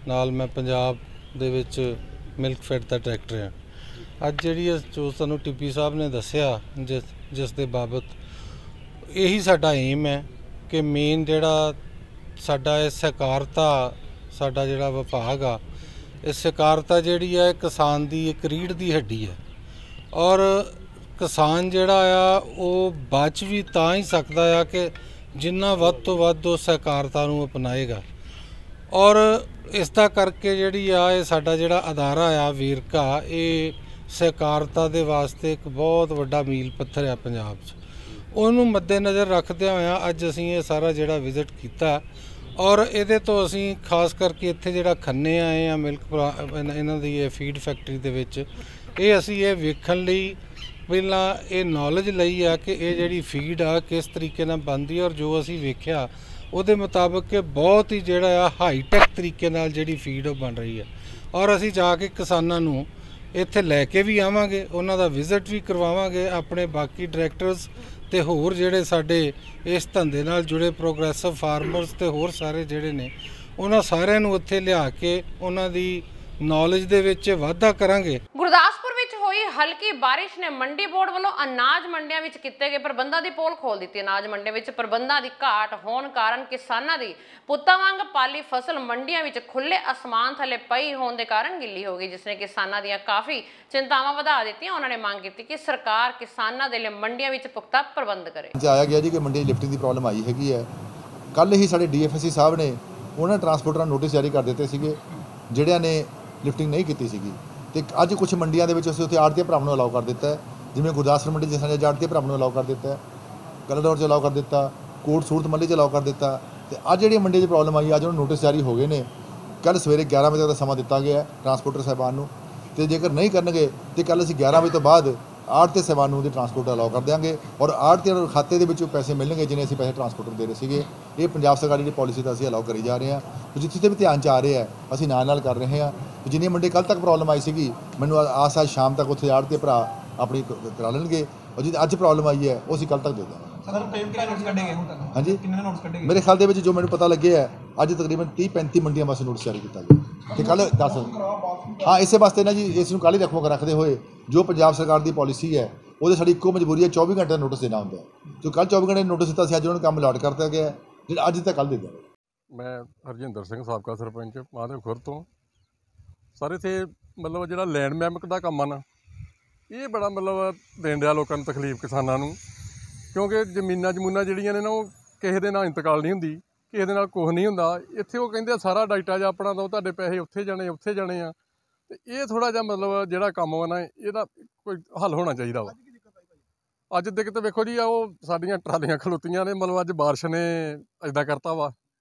ਨਾਲ ਮੈਂ ਪੰਜਾਬ ਦੇ ਵਿੱਚ ਮਿਲਕਫੈਡ ਦਾ ਡਾਇਰੈਕਟਰ ਹਾਂ। ਅੱਜ ਜਿਹੜੀ ਜੋ ਸਾਨੂੰ ਟੀਪੀ ਸਾਹਿਬ ਨੇ ਦੱਸਿਆ, ਜਿਸ ਦੇ ਬਾਬਤ ਇਹੀ ਸਾਡਾ ਏਮ ਹੈ ਕਿ ਮੇਨ ਜਿਹੜਾ ਸਾਡਾ ਇਹ ਸਹਿਕਾਰਤਾ, ਸਾਡਾ ਜਿਹੜਾ ਵਿਭਾਗ ਆ, ਇਹ ਸਹਿਕਾਰਤਾ ਜਿਹੜੀ ਹੈ ਕਿਸਾਨ ਦੀ ਇੱਕ ਰੀੜ੍ਹ ਦੀ ਹੱਡੀ ਹੈ। ਔਰ ਕਿਸਾਨ ਜਿਹੜਾ ਆ ਉਹ ਬਚ ਵੀ ਤਾਂ ਹੀ ਸਕਦਾ ਆ ਕਿ ਜਿੰਨਾ ਵੱਧ ਤੋਂ ਵੱਧ ਉਹ ਸਹਿਕਾਰਤਾ ਨੂੰ ਅਪਣਾਏਗਾ। ਔਰ ਇਸ ਦਾ ਕਰਕੇ ਜਿਹੜੀ ਆ ਇਹ ਸਾਡਾ ਜਿਹੜਾ ਅਦਾਰਾ ਆ ਵੇਰਕਾ, ਇਹ ਸਹਿਕਾਰਤਾ ਦੇ ਵਾਸਤੇ ਇੱਕ ਬਹੁਤ ਵੱਡਾ ਮੀਲ ਪੱਥਰ ਆ ਪੰਜਾਬ 'ਚ। ਉਹਨੂੰ ਮੱਦੇਨਜ਼ਰ ਰੱਖਦਿਆਂ ਹੋਇਆਂ ਅੱਜ ਅਸੀਂ ਇਹ ਸਾਰਾ ਜਿਹੜਾ ਵਿਜ਼ਿਟ ਕੀਤਾ ਔਰ ਇਹਦੇ ਤੋਂ ਅਸੀਂ ਖਾਸ ਕਰਕੇ ਇੱਥੇ ਜਿਹੜਾ ਖੰਨੇ ਆਏ ਆ ਮਿਲਕ ਇਹਨਾਂ ਦੀ ਇਹ ਫੀਡ ਫੈਕਟਰੀ ਦੇ ਵਿੱਚ, ਇਹ ਅਸੀਂ ਇਹ ਵੇਖਣ ਲਈ ਪਹਿਲਾਂ ਇਹ ਨੌਲੇਜ ਲਈ ਆ ਕਿ ਇਹ ਜਿਹੜੀ ਫੀਡ ਆ ਕਿਸ ਤਰੀਕੇ ਨਾਲ ਬਣਦੀ, ਔਰ ਜੋ ਅਸੀਂ ਵੇਖਿਆ ਉਹਦੇ ਮੁਤਾਬਕ ਕਿ ਬਹੁਤ ਹੀ ਜਿਹੜਾ ਆ ਹਾਈਟੈਕ ਤਰੀਕੇ ਨਾਲ ਜਿਹੜੀ ਫੀਡ ਉਹ ਬਣ ਰਹੀ ਹੈ। ਔਰ ਅਸੀਂ ਜਾ ਕੇ ਕਿਸਾਨਾਂ ਨੂੰ ਇੱਥੇ ਲੈ ਕੇ ਵੀ ਆਵਾਂਗੇ, ਉਹਨਾਂ ਦਾ ਵਿਜ਼ਿਟ ਵੀ ਕਰਵਾਵਾਂਗੇ। ਆਪਣੇ ਬਾਕੀ ਡਾਇਰੈਕਟਰਸ ਤੇ ਹੋਰ ਜਿਹੜੇ ਸਾਡੇ ਇਸ ਧੰਦੇ ਨਾਲ ਜੁੜੇ ਪ੍ਰੋਗਰੈਸਿਵ ਫਾਰਮਰਸ ਤੇ ਹੋਰ ਸਾਰੇ ਜਿਹੜੇ ਨੇ, ਉਹਨਾਂ ਸਾਰਿਆਂ ਨੂੰ ਉੱਥੇ ਲਿਆ ਕੇ ਉਹਨਾਂ ਦੀ ਨੌਲੇਜ ਦੇ ਵਿੱਚ ਵਾਧਾ ਕਰਾਂਗੇ। ਗੁਰਦਾਸਪੁਰ ਵਿੱਚ ਹੋਈ ਹਲਕੀ ਬਾਰਿਸ਼ ਨੇ ਮੰਡੀ ਬੋਰਡ ਵੱਲੋਂ ਅਨਾਜ ਮੰਡੀਆਂ ਵਿੱਚ ਕੀਤੇ ਗਏ ਪ੍ਰਬੰਧਾਂ ਦੀ ਪੋਲ ਖੋਲ ਦਿੱਤੀ। ਅਨਾਜ ਮੰਡੀਆਂ ਵਿੱਚ ਪ੍ਰਬੰਧਾਂ ਦੀ ਘਾਟ ਹੋਣ ਕਾਰਨ ਕਿਸਾਨਾਂ ਦੀ ਪੁੱਤਾਂ ਵਾਂਗ ਪਾਲੀ ਫਸਲ ਮੰਡੀਆਂ ਵਿੱਚ ਖੁੱਲੇ ਅਸਮਾਨ ਥੱਲੇ ਪਈ ਹੋਣ ਦੇ ਕਾਰਨ ਗਿੱਲੀ ਹੋ ਗਈ, ਜਿਸ ਨੇ ਕਿਸਾਨਾਂ ਦੀਆਂ ਕਾਫੀ ਚਿੰਤਾਵਾਂ ਵਧਾ ਦਿੱਤੀਆਂ। ਉਹਨਾਂ ਨੇ ਮੰਗ ਕੀਤੀ ਕਿ ਸਰਕਾਰ ਕਿਸਾਨਾਂ ਦੇ ਲਈ ਮੰਡੀਆਂ ਵਿੱਚ ਪੁਖਤਾ ਪ੍ਰਬੰਧ ਕਰੇ। ਆਇਆ ਗਿਆ ਜੀ ਕਿ ਮੰਡੀ ਲਿਫਟਿੰਗ ਦੀ ਪ੍ਰੋਬਲਮ ਆਈ ਹੈਗੀ ਹੈ। ਕੱਲ੍ਹ ਹੀ ਸਾਡੇ ਡੀਐਫਐਸਸੀ ਸਾਹਿਬ ਨੇ ਉਹਨਾਂ ਟਰਾਂਸਪੋਰਟਰਾਂ ਨੂੰ ਨੋਟਿਸ ਜਾਰੀ ਕਰ ਦਿੱਤੇ ਸੀਗੇ ਜਿਹੜਿਆਂ ਨੇ ਲਿਫਟਿੰਗ ਨਹੀਂ ਕੀਤੀ ਸੀਗੀ, ਅਤੇ ਅੱਜ ਕੁਝ ਮੰਡੀਆਂ ਦੇ ਵਿੱਚ ਅਸੀਂ ਉੱਥੇ ਆੜ੍ਹਤੀਏ ਭਰਾਵਾਂ ਨੂੰ ਅਲਾਉ ਕਰ ਦਿੱਤਾ ਹੈ। ਜਿਵੇਂ ਗੁਰਦਾਸਪੁਰ ਮੰਡੀ ਜਿਸ ਨੇ ਆੜ੍ਹਤੀਏ ਭਰਾਵਾਂ ਨੂੰ ਅਲਾਉ ਕਰ ਦਿੱਤਾ, ਕਲਰ 'ਚ ਅਲਾਉ ਕਰ ਦਿੱਤਾ, ਕੋਟ ਸੂਰਤ ਮੰਡੀ 'ਚ ਅਲਾਉ ਕਰ ਦਿੱਤਾ। ਅਤੇ ਅੱਜ ਜਿਹੜੀ ਮੰਡੀ 'ਚ ਪ੍ਰੋਬਲਮ ਆਈ, ਅੱਜ ਉਹਨੂੰ ਨੋਟਿਸ ਜਾਰੀ ਹੋ ਗਏ ਨੇ। ਕੱਲ੍ਹ ਸਵੇਰੇ 11 ਵਜੇ ਦਾ ਸਮਾਂ ਦਿੱਤਾ ਗਿਆ ਟਰਾਂਸਪੋਰਟਰ ਸਾਹਿਬਾਨ ਨੂੰ, ਅਤੇ ਜੇਕਰ ਨਹੀਂ ਕਰਨਗੇ ਤਾਂ ਕੱਲ੍ਹ ਅਸੀਂ 11 ਵਜੇ ਤੋਂ ਬਾਅਦ ਆੜ੍ਹਤੀਏ ਸਾਹਿਬਾਨ ਨੂੰ ਉਹਦੀ ਟਰਾਂਸਪੋਰਟ ਅਲਾਉ ਕਰ ਦਿਆਂਗੇ ਔਰ ਆੜ੍ਹਤੀਆਂ ਨੂੰ ਖਾਤੇ ਦੇ ਵਿੱਚੋਂ ਪੈਸੇ ਮਿਲਣਗੇ ਜਿੰਨੇ ਅਸੀਂ ਪੈਸੇ ਟਰਾਂਸਪੋਰਟਰ ਦੇ ਰਹੇ ਸੀਗੇ। ਇਹ ਪੰਜਾਬ ਸਰਕਾਰ ਦੀ ਪਾਲਿਸੀ ਦਾ ਅਸੀਂ ਅਲਾਉ ਕਰੀ ਜਾ ਰਹੇ ਹਾਂ। ਜਿੱਥੇ ਵੀ ਧਿਆਨ 'ਚ ਆ ਰਿਹਾ ਅਸੀਂ ਨਾਲ ਕਰ ਰਹੇ ਹਾਂ। ਜਿੰਨੀਆਂ ਮੰਡੀ ਕੱਲ੍ਹ ਤੱਕ ਪ੍ਰੋਬਲਮ ਆਈ ਸੀਗੀ, ਮੈਨੂੰ ਆਸ ਹੈ ਸ਼ਾਮ ਤੱਕ ਉੱਥੇ ਆੜ੍ਹਤੀ ਭਰਾ ਆਪਣੀ ਕਰਾ ਲੈਣਗੇ, ਔਰ ਜਿਹਦੀ ਅੱਜ ਪ੍ਰੋਬਲਮ ਆਈ ਹੈ ਉਹ ਅਸੀਂ ਕੱਲ੍ਹ ਤੱਕ ਦੇ ਦਾਂਗੇ। ਹਾਂਜੀ, ਮੇਰੇ ਖਿਆਲ ਦੇ ਵਿੱਚ ਜੋ ਮੈਨੂੰ ਪਤਾ ਲੱਗਿਆ ਹੈ ਅੱਜ ਤਕਰੀਬਨ 30-35 ਮੰਡੀਆਂ ਵਾਸਤੇ ਨੋਟਿਸ ਜਾਰੀ ਕੀਤਾ ਗਿਆ ਤੇ ਕੱਲ੍ਹ 10। ਹਾਂ, ਇਸੇ ਵਾਸਤੇ ਨਾ ਜੀ ਇਸ ਨੂੰ ਕੱਲ੍ਹ ਹੀ ਰੱਖਦੇ ਹੋਏ ਜੋ ਪੰਜਾਬ ਸਰਕਾਰ ਦੀ ਪਾਲਿਸੀ ਹੈ ਉਹਦੇ ਸਾਡੀ ਇੱਕੋ ਮਜਬੂਰੀ ਹੈ 24 ਘੰਟੇ ਦਾ ਨੋਟਿਸ ਦੇਣਾ ਹੁੰਦਾ ਹੈ। ਜੋ ਕੱਲ੍ਹ 24 ਘੰਟੇ ਨੋਟਿਸ ਦਿੱਤਾ ਸੀ, ਅੱਜ ਉਹਨਾਂ ਨੂੰ ਕੰਮ ਅਲਾਟ ਕਰ ਦਿੱਤਾ ਗਿਆ ਜਿਹੜਾ ਅੱਜ ਤੱਕ ਕੱਲ੍ਹ ਦੇ ਦਿਆ। ਮੈਂ ਹਰਜਿੰਦਰ ਸਿੰਘ, ਸਾਬਕਾ ਸਰਪੰਚ ਮਹਾਦੇਵ ਖੁਰ ਤੋਂ। ਸਰ ਇੱਥੇ ਮਤਲਬ ਜਿਹੜਾ ਲੈਂਡ ਮੈਮਿਕ ਦਾ ਕੰਮ ਆ ਨਾ, ਇਹ ਬੜਾ ਮਤਲਬ ਦੇਣ ਡਿਆ ਲੋਕਾਂ ਨੂੰ ਤਕਲੀਫ, ਕਿਸਾਨਾਂ ਨੂੰ, ਕਿਉਂਕਿ ਜ਼ਮੀਨਾਂ ਜਿਹੜੀਆਂ ਨੇ ਨਾ ਉਹ ਕਿਸੇ ਦੇ ਨਾਲ ਇੰਤਕਾਲ ਨਹੀਂ ਹੁੰਦੀ, ਕਿਸੇ ਦੇ ਨਾਲ ਕੁਛ ਨਹੀਂ ਹੁੰਦਾ। ਇੱਥੇ ਉਹ ਕਹਿੰਦੇ ਆ ਸਾਰਾ ਡਾਟਾ ਜਿਹਾ ਆਪਣਾ ਦਿਓ, ਤੁਹਾਡੇ ਪੈਸੇ ਉੱਥੇ ਜਾਣੇ ਆ। ਤੇ ਇਹ ਥੋੜ੍ਹਾ ਜਿਹਾ ਮਤਲਬ ਜਿਹੜਾ ਕੰਮ ਵਾ ਨਾ ਇਹਦਾ ਕੋਈ ਹੱਲ ਹੋਣਾ ਚਾਹੀਦਾ ਵਾ। ਅੱਜ ਦਿੱਕਤ ਵੇਖੋ ਜੀ, ਉਹ ਸਾਡੀਆਂ ਟਰਾਲੀਆਂ ਖਲੋਤੀਆਂ ਨੇ, ਮਤਲਬ ਅੱਜ ਬਾਰਿਸ਼ ਨੇ ਇੱਦਾਂ ਕਰਤਾ ਵਾ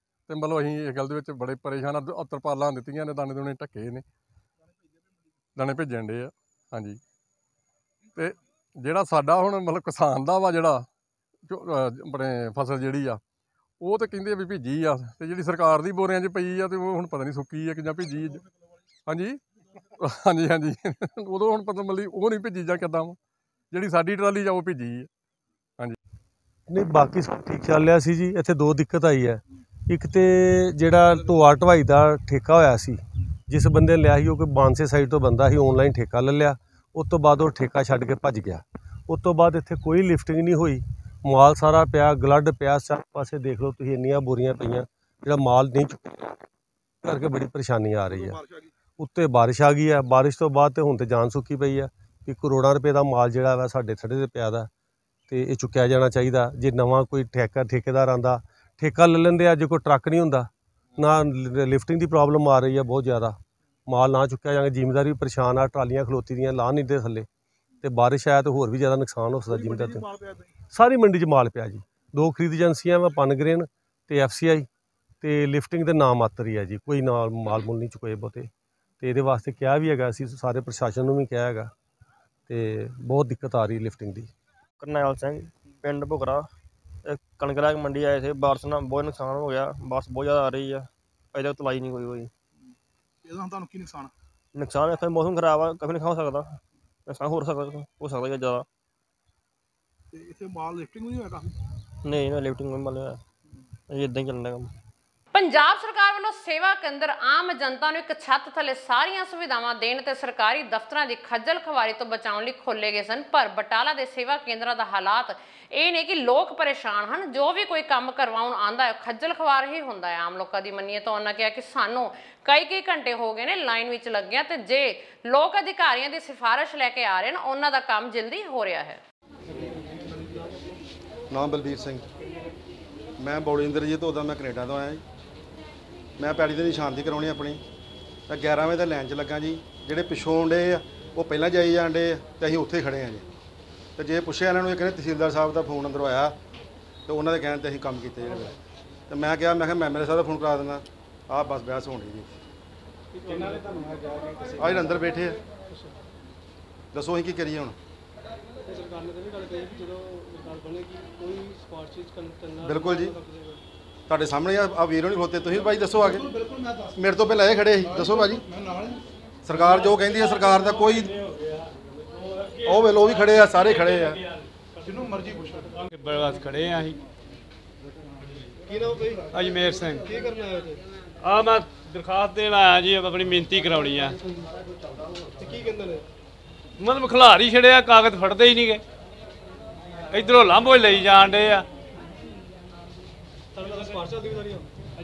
ਤੇ ਮਤਲਬ ਅਸੀਂ ਇਸ ਗੱਲ ਦੇ ਵਿੱਚ ਬੜੇ ਪਰੇਸ਼ਾਨ ਆ। ਤਰਪਾਲਾਂ ਦਿੱਤੀਆਂ ਨੇ, ਦਾਣੇ ਦੂਣੇ ਢੱਕੇ ਨੇ, ਦਾਣੇ ਭੇਜਣ ਡੇ ਆ। ਹਾਂਜੀ, ਤੇ ਜਿਹੜਾ ਸਾਡਾ ਹੁਣ ਮਤਲਬ ਕਿਸਾਨ ਦਾ ਵਾ ਜਿਹੜਾ ਆਪਣੇ ਫਸਲ ਜਿਹੜੀ ਆ ਉਹ ਤਾਂ ਕਹਿੰਦੇ ਵੀ ਭਿੱਜੀ ਆ, ਤੇ ਜਿਹੜੀ ਸਰਕਾਰ ਦੀ ਬੋਰਿਆਂ 'ਚ ਪਈ ਆ ਤੇ ਉਹ ਹੁਣ ਪਤਾ ਨਹੀਂ ਸੁੱਕੀ ਆ ਕਿ ਜਾਂ ਭਿੱਜੀ। ਹਾਂਜੀ ਹਾਂਜੀ ਉਦੋਂ ਹੁਣ ਪਤਾ ਮਤਲਬ ਉਹ ਨਹੀਂ ਭਿੱਜੀ ਜਾਂ ਕਿੱਦਾਂ ਵਾ, ਜਿਹੜੀ ਸਾਡੀ ਟਰਾਲੀ ਜਾਂ ਉਹ ਭਿੱਜੀ ਆ। ਹਾਂਜੀ, ਨਹੀਂ ਬਾਕੀ ਸਭ ਠੀਕ ਚੱਲ ਰਿਹਾ ਸੀ ਜੀ। ਇੱਥੇ ਦੋ ਦਿੱਕਤ ਆਈ ਹੈ। ਇੱਕ ਤੇ ਜਿਹੜਾ ਢੋਆ ਢਵਾਈ ਦਾ ਠੇਕਾ ਹੋਇਆ ਸੀ, ਜਿਸ ਬੰਦੇ ਨੇ ਲਿਆ ਸੀ ਉਹ ਕੋਈ ਬਾਂਸੇ ਸਾਈਡ ਤੋਂ ਬੰਦਾ ਸੀ, ਆਨਲਾਈਨ ਠੇਕਾ ਲੈ ਲਿਆ। ਉਸ ਤੋਂ ਬਾਅਦ ਉਹ ਠੇਕਾ ਛੱਡ ਕੇ ਭੱਜ ਗਿਆ। ਉਸ ਤੋਂ ਬਾਅਦ ਇੱਥੇ ਕੋਈ ਲਿਫਟਿੰਗ ਨਹੀਂ ਹੋਈ, ਮਾਲ ਸਾਰਾ ਪਿਆ, ਗਲੱਡ ਪਿਆ, ਚਾਰ ਪਾਸੇ ਦੇਖ ਲਓ ਤੁਸੀਂ, ਇੰਨੀਆਂ ਬੋਰੀਆਂ ਪਈਆਂ, ਜਿਹੜਾ ਮਾਲ ਨਹੀਂ ਚੁੱਕਿਆ ਕਰਕੇ ਬੜੀ ਪਰੇਸ਼ਾਨੀ ਆ ਰਹੀ ਹੈ। ਉੱਤੇ ਬਾਰਿਸ਼ ਆ ਗਈ ਹੈ, ਬਾਰਿਸ਼ ਤੋਂ ਬਾਅਦ ਤੇ ਹੁਣ ਤੇ ਜਾਨ ਸੁੱਕੀ ਪਈ ਹੈ ਕਿ ਕਰੋੜਾਂ ਰੁਪਏ ਦਾ ਮਾਲ ਜਿਹੜਾ ਵਾ ਸਾਡੇ ਥੜੇ 'ਤੇ ਪਿਆ ਦਾ, ਤੇ ਇਹ ਚੁੱਕਿਆ ਜਾਣਾ ਚਾਹੀਦਾ। ਜੇ ਨਵਾਂ ਕੋਈ ਠੇਕੇਦਾਰ ਆਉਂਦਾ, ਠੇਕਾ ਲੈ ਲੈਂਦੇ ਆ, ਜੇ ਕੋਈ ਟਰੱਕ ਨਹੀਂ ਹੁੰਦਾ ਨਾ, ਲਿਫਟਿੰਗ ਦੀ ਪ੍ਰੋਬਲਮ ਆ ਰਹੀ ਹੈ ਬਹੁਤ ਜ਼ਿਆਦਾ, ਮਾਲ ਨਾ ਚੁੱਕਿਆ ਜਾਵੇ, ਜ਼ਿਮੀਂਦਾਰ ਵੀ ਪਰੇਸ਼ਾਨ ਆ, ਟਰਾਲੀਆਂ ਖਲੋਤੀ ਦੀਆਂ ਲਾ ਨਹੀਂ ਦੇ ਥੱਲੇ, ਤੇ ਬਾਰਿਸ਼ ਆਇਆ ਤਾਂ ਹੋਰ ਵੀ ਜ਼ਿਆਦਾ ਨੁਕਸਾਨ ਹੋ ਸਕਦਾ ਜ਼ਿਮੀਂਦਾਰ ਤੇ। ਸਾਰੀ ਮੰਡੀ 'ਚ ਮਾਲ ਪਿਆ ਜੀ। ਦੋ ਖਰੀਦ ਏਜੰਸੀਆਂ ਵਾ, ਪਨਗਰੇਨ ਤੇ FCI, ਤੇ ਲਿਫਟਿੰਗ ਦੇ ਨਾਮ ਮਾਤਰ ਹੀ ਹੈ ਜੀ, ਕੋਈ ਨਾਲ ਮਾਲ ਮੁੱਲ ਨਹੀਂ ਚੁਕਾਏ ਬਹੁਤੇ। ਤੇ ਇਹਦੇ ਵਾਸਤੇ ਕਿਹਾ ਵੀ ਹੈਗਾ, ਅਸੀਂ ਸਾਰੇ ਪ੍ਰਸ਼ਾਸਨ ਨੂੰ ਵੀ ਕਿਹਾ ਹੈਗਾ, ਤੇ ਬਹੁਤ ਦਿੱਕਤ ਆ ਰਹੀ ਲਿਫਟਿੰਗ ਦੀ। ਕਰਨੈਲ ਸਿੰਘ, ਪਿੰਡ ਭੁਗਰਾ। ਕਣਕ ਲੈ ਕੇ ਮੰਡੀ ਆਏ थे, ਬਾਰਿਸ਼ ਨਾਲ ਬਹੁਤ ਨੁਕਸਾਨ ਹੋ ਗਿਆ, ਬਾਰਿਸ਼ ਬਹੁਤ ਜ਼ਿਆਦਾ ਆ ਰਹੀ ਆ, ਅਜੇ ਤੱਕ ਤਲਾਈ ਨਹੀਂ ਕੋਈ। ਇਹਦਾ ਤੁਹਾਨੂੰ ਕੀ ਨੁਕਸਾਨ? ਨੁਕਸਾਨ ਇੱਥੇ ਮੌਸਮ ਖਰਾਬ ਆ, ਕਾਫੀ ਨੁਕਸਾਨ ਹੋ ਸਕਦਾ, ਨੁਕਸਾਨ ਹੋ ਸਕਦਾ ਜ਼ਿਆਦਾ। ਤੇ ਇੱਥੇ ਮਾਲ ਲਿਫਟਿੰਗ ਨਹੀਂ ਹੋਇਆ ਕਾਫੀ? ਨਹੀਂ ਨਾ, ਲਿਫਟਿੰਗ ਨਹੀਂ ਮਿਲਿਆ, ਇੱਦਾਂ ਹੀ ਚੱਲਣ ਦਾ ਕੰਮ। ਪੰਜਾਬ ਸਰਕਾਰ ਵੱਲੋਂ ਸੇਵਾ ਕੇਂਦਰ ਆਮ ਜਨਤਾ ਨੂੰ ਇੱਕ ਛੱਤ ਥੱਲੇ ਸਾਰੀਆਂ ਸੁਵਿਧਾਵਾਂ ਦੇਣ ਤੇ ਸਰਕਾਰੀ ਦਫ਼ਤਰਾਂ ਦੀ ਖੱਜਲ ਖਵਾਰੀ ਤੋਂ ਬਚਾਉਣ ਲਈ ਖੋਲ੍ਹੇ ਗਏ ਸਨ, ਪਰ ਬਟਾਲਾ ਦੇ ਸੇਵਾ ਕੇਂਦਰਾਂ ਦਾ ਹਾਲਾਤ ਇਹ ਨੇ ਕਿ ਲੋਕ ਪਰੇਸ਼ਾਨ ਹਨ। ਜੋ ਵੀ ਕੋਈ ਕੰਮ ਕਰਵਾਉਣ ਆਉਂਦਾ ਹੈ ਖੱਜਲ ਖਵਾਰ ਹੀ ਹੁੰਦਾ ਹੈ। ਆਮ ਲੋਕਾਂ ਦੀ ਮੰਨੀਏ ਤਾਂ ਉਹਨਾਂ ਕਿਹਾ ਕਿ ਸਾਨੂੰ ਕਈ ਘੰਟੇ ਹੋ ਗਏ ਨੇ ਲਾਈਨ ਵਿੱਚ ਲੱਗਿਆ, ਤੇ ਜੇ ਲੋਕ ਅਧਿਕਾਰੀਆਂ ਦੀ ਸਿਫਾਰਿਸ਼ ਲੈ ਕੇ ਆ ਰਹੇ ਨੇ, ਉਹਨਾਂ ਦਾ ਕੰਮ ਜਲਦੀ ਹੋ ਰਿਹਾ ਹੈ। ਨਾਮ ਬਲਬੀਰ ਸਿੰਘ, ਮੈਂ ਬੌੜੀ ਇੰਦਰਜੀਤ ਤੋਂ, ਮੈਂ ਕੈਨੇਡਾ ਤੋਂ ਆਇਆ ਜੀ। ਮੈਂ ਪੈਲੀ ਦੀ ਨਿਸ਼ਾਨਦੀ ਕਰਾਉਣੀ ਆਪਣੀ, ਤਾਂ 11 ਵਜੇ ਦਾ ਲਾਈਨ 'ਚ ਲੱਗਾ ਜੀ। ਜਿਹੜੇ ਪਿੱਛੋਂ ਆਉਂਦੇ ਆ ਉਹ ਪਹਿਲਾਂ ਜਾਈ ਜਾਂਦੇ ਆ, ਤੇ ਅਸੀਂ ਉੱਥੇ ਖੜ੍ਹੇ ਹਾਂ ਜੀ। ਤੇ ਜੇ ਪੁੱਛਿਆ ਇਹਨਾਂ ਨੂੰ, ਇਹ ਕਹਿੰਦੇ ਤਹਿਸੀਲਦਾਰ ਸਾਹਿਬ ਦਾ ਫੋਨ ਅੰਦਰੋਂ ਆਇਆ, ਤੇ ਉਹਨਾਂ ਦੇ ਕਹਿਣ 'ਤੇ ਅਸੀਂ ਕੰਮ ਕੀਤੇ ਜਿਹੜੇ। ਤੇ ਮੈਂ ਕਿਹਾ ਮੈਂ ਮੇਰੇ ਸਾਹਿਬ ਦਾ ਫੋਨ ਕਰਾ ਦਿੰਦਾ, ਆਹ ਬਸ ਬਹਿਸ ਹੋਣੀ ਜੀ। ਆਹ ਜਿਹੜੇ ਅੰਦਰ ਬੈਠੇ ਆ, ਦੱਸੋ ਅਸੀਂ ਕੀ ਕਰੀਏ ਹੁਣ? ਬਿਲਕੁਲ ਜੀ, ਤੁਹਾਡੇ ਸਾਹਮਣੇ ਆ ਵੀਰ ਨਹੀਂ ਖੋਤੇ, ਤੁਸੀਂ ਭਾਈ ਦੱਸੋ ਆ ਕੇ। ਮੇਰੇ ਤੋਂ ਪਹਿਲਾਂ ਇਹ ਖੜੇ ਸੀ, ਦੱਸੋ ਭਾਜੀ। ਸਰਕਾਰ ਜੋ ਕਹਿੰਦੀ ਹੈ, ਸਰਕਾਰ ਦਾ ਕੋਈ ਉਹ ਵੇਲੇ ਉਹ ਵੀ ਖੜੇ ਆ, ਸਾਰੇ ਖੜੇ ਆ, ਜਿਹਨੂੰ ਮਰਜ਼ੀ ਪੁੱਛੋ। ਬਰਵਾਸ ਖੜੇ ਆ ਅਸੀਂ। ਕੀ ਨਾਮ ਬਈ? ਅਜਮੇਰ ਸਿੰਘ। ਕੀ ਕਰਨ ਆਏ ਤੇ? ਆ ਮੈਂ ਦਰਖਾਸਤ ਦੇਣ ਆਇਆ ਜੀ, ਆਪਣੀ ਮਿਹਨਤੀ ਕਰਾਉਣੀ ਆ। ਤੇ ਕੀ ਕਹਿੰਦੇ ਨੇ? ਮਤਲਬ ਖਿਲਾਰ ਹੀ ਛੜਿਆ, ਕਾਗਜ਼ ਫੜਦੇ ਹੀ ਨਹੀਂ ਗਏ, ਇਧਰੋਂ ਲਾਂਭੋ ਲਈ ਜਾਣ ਡੇ ਆ।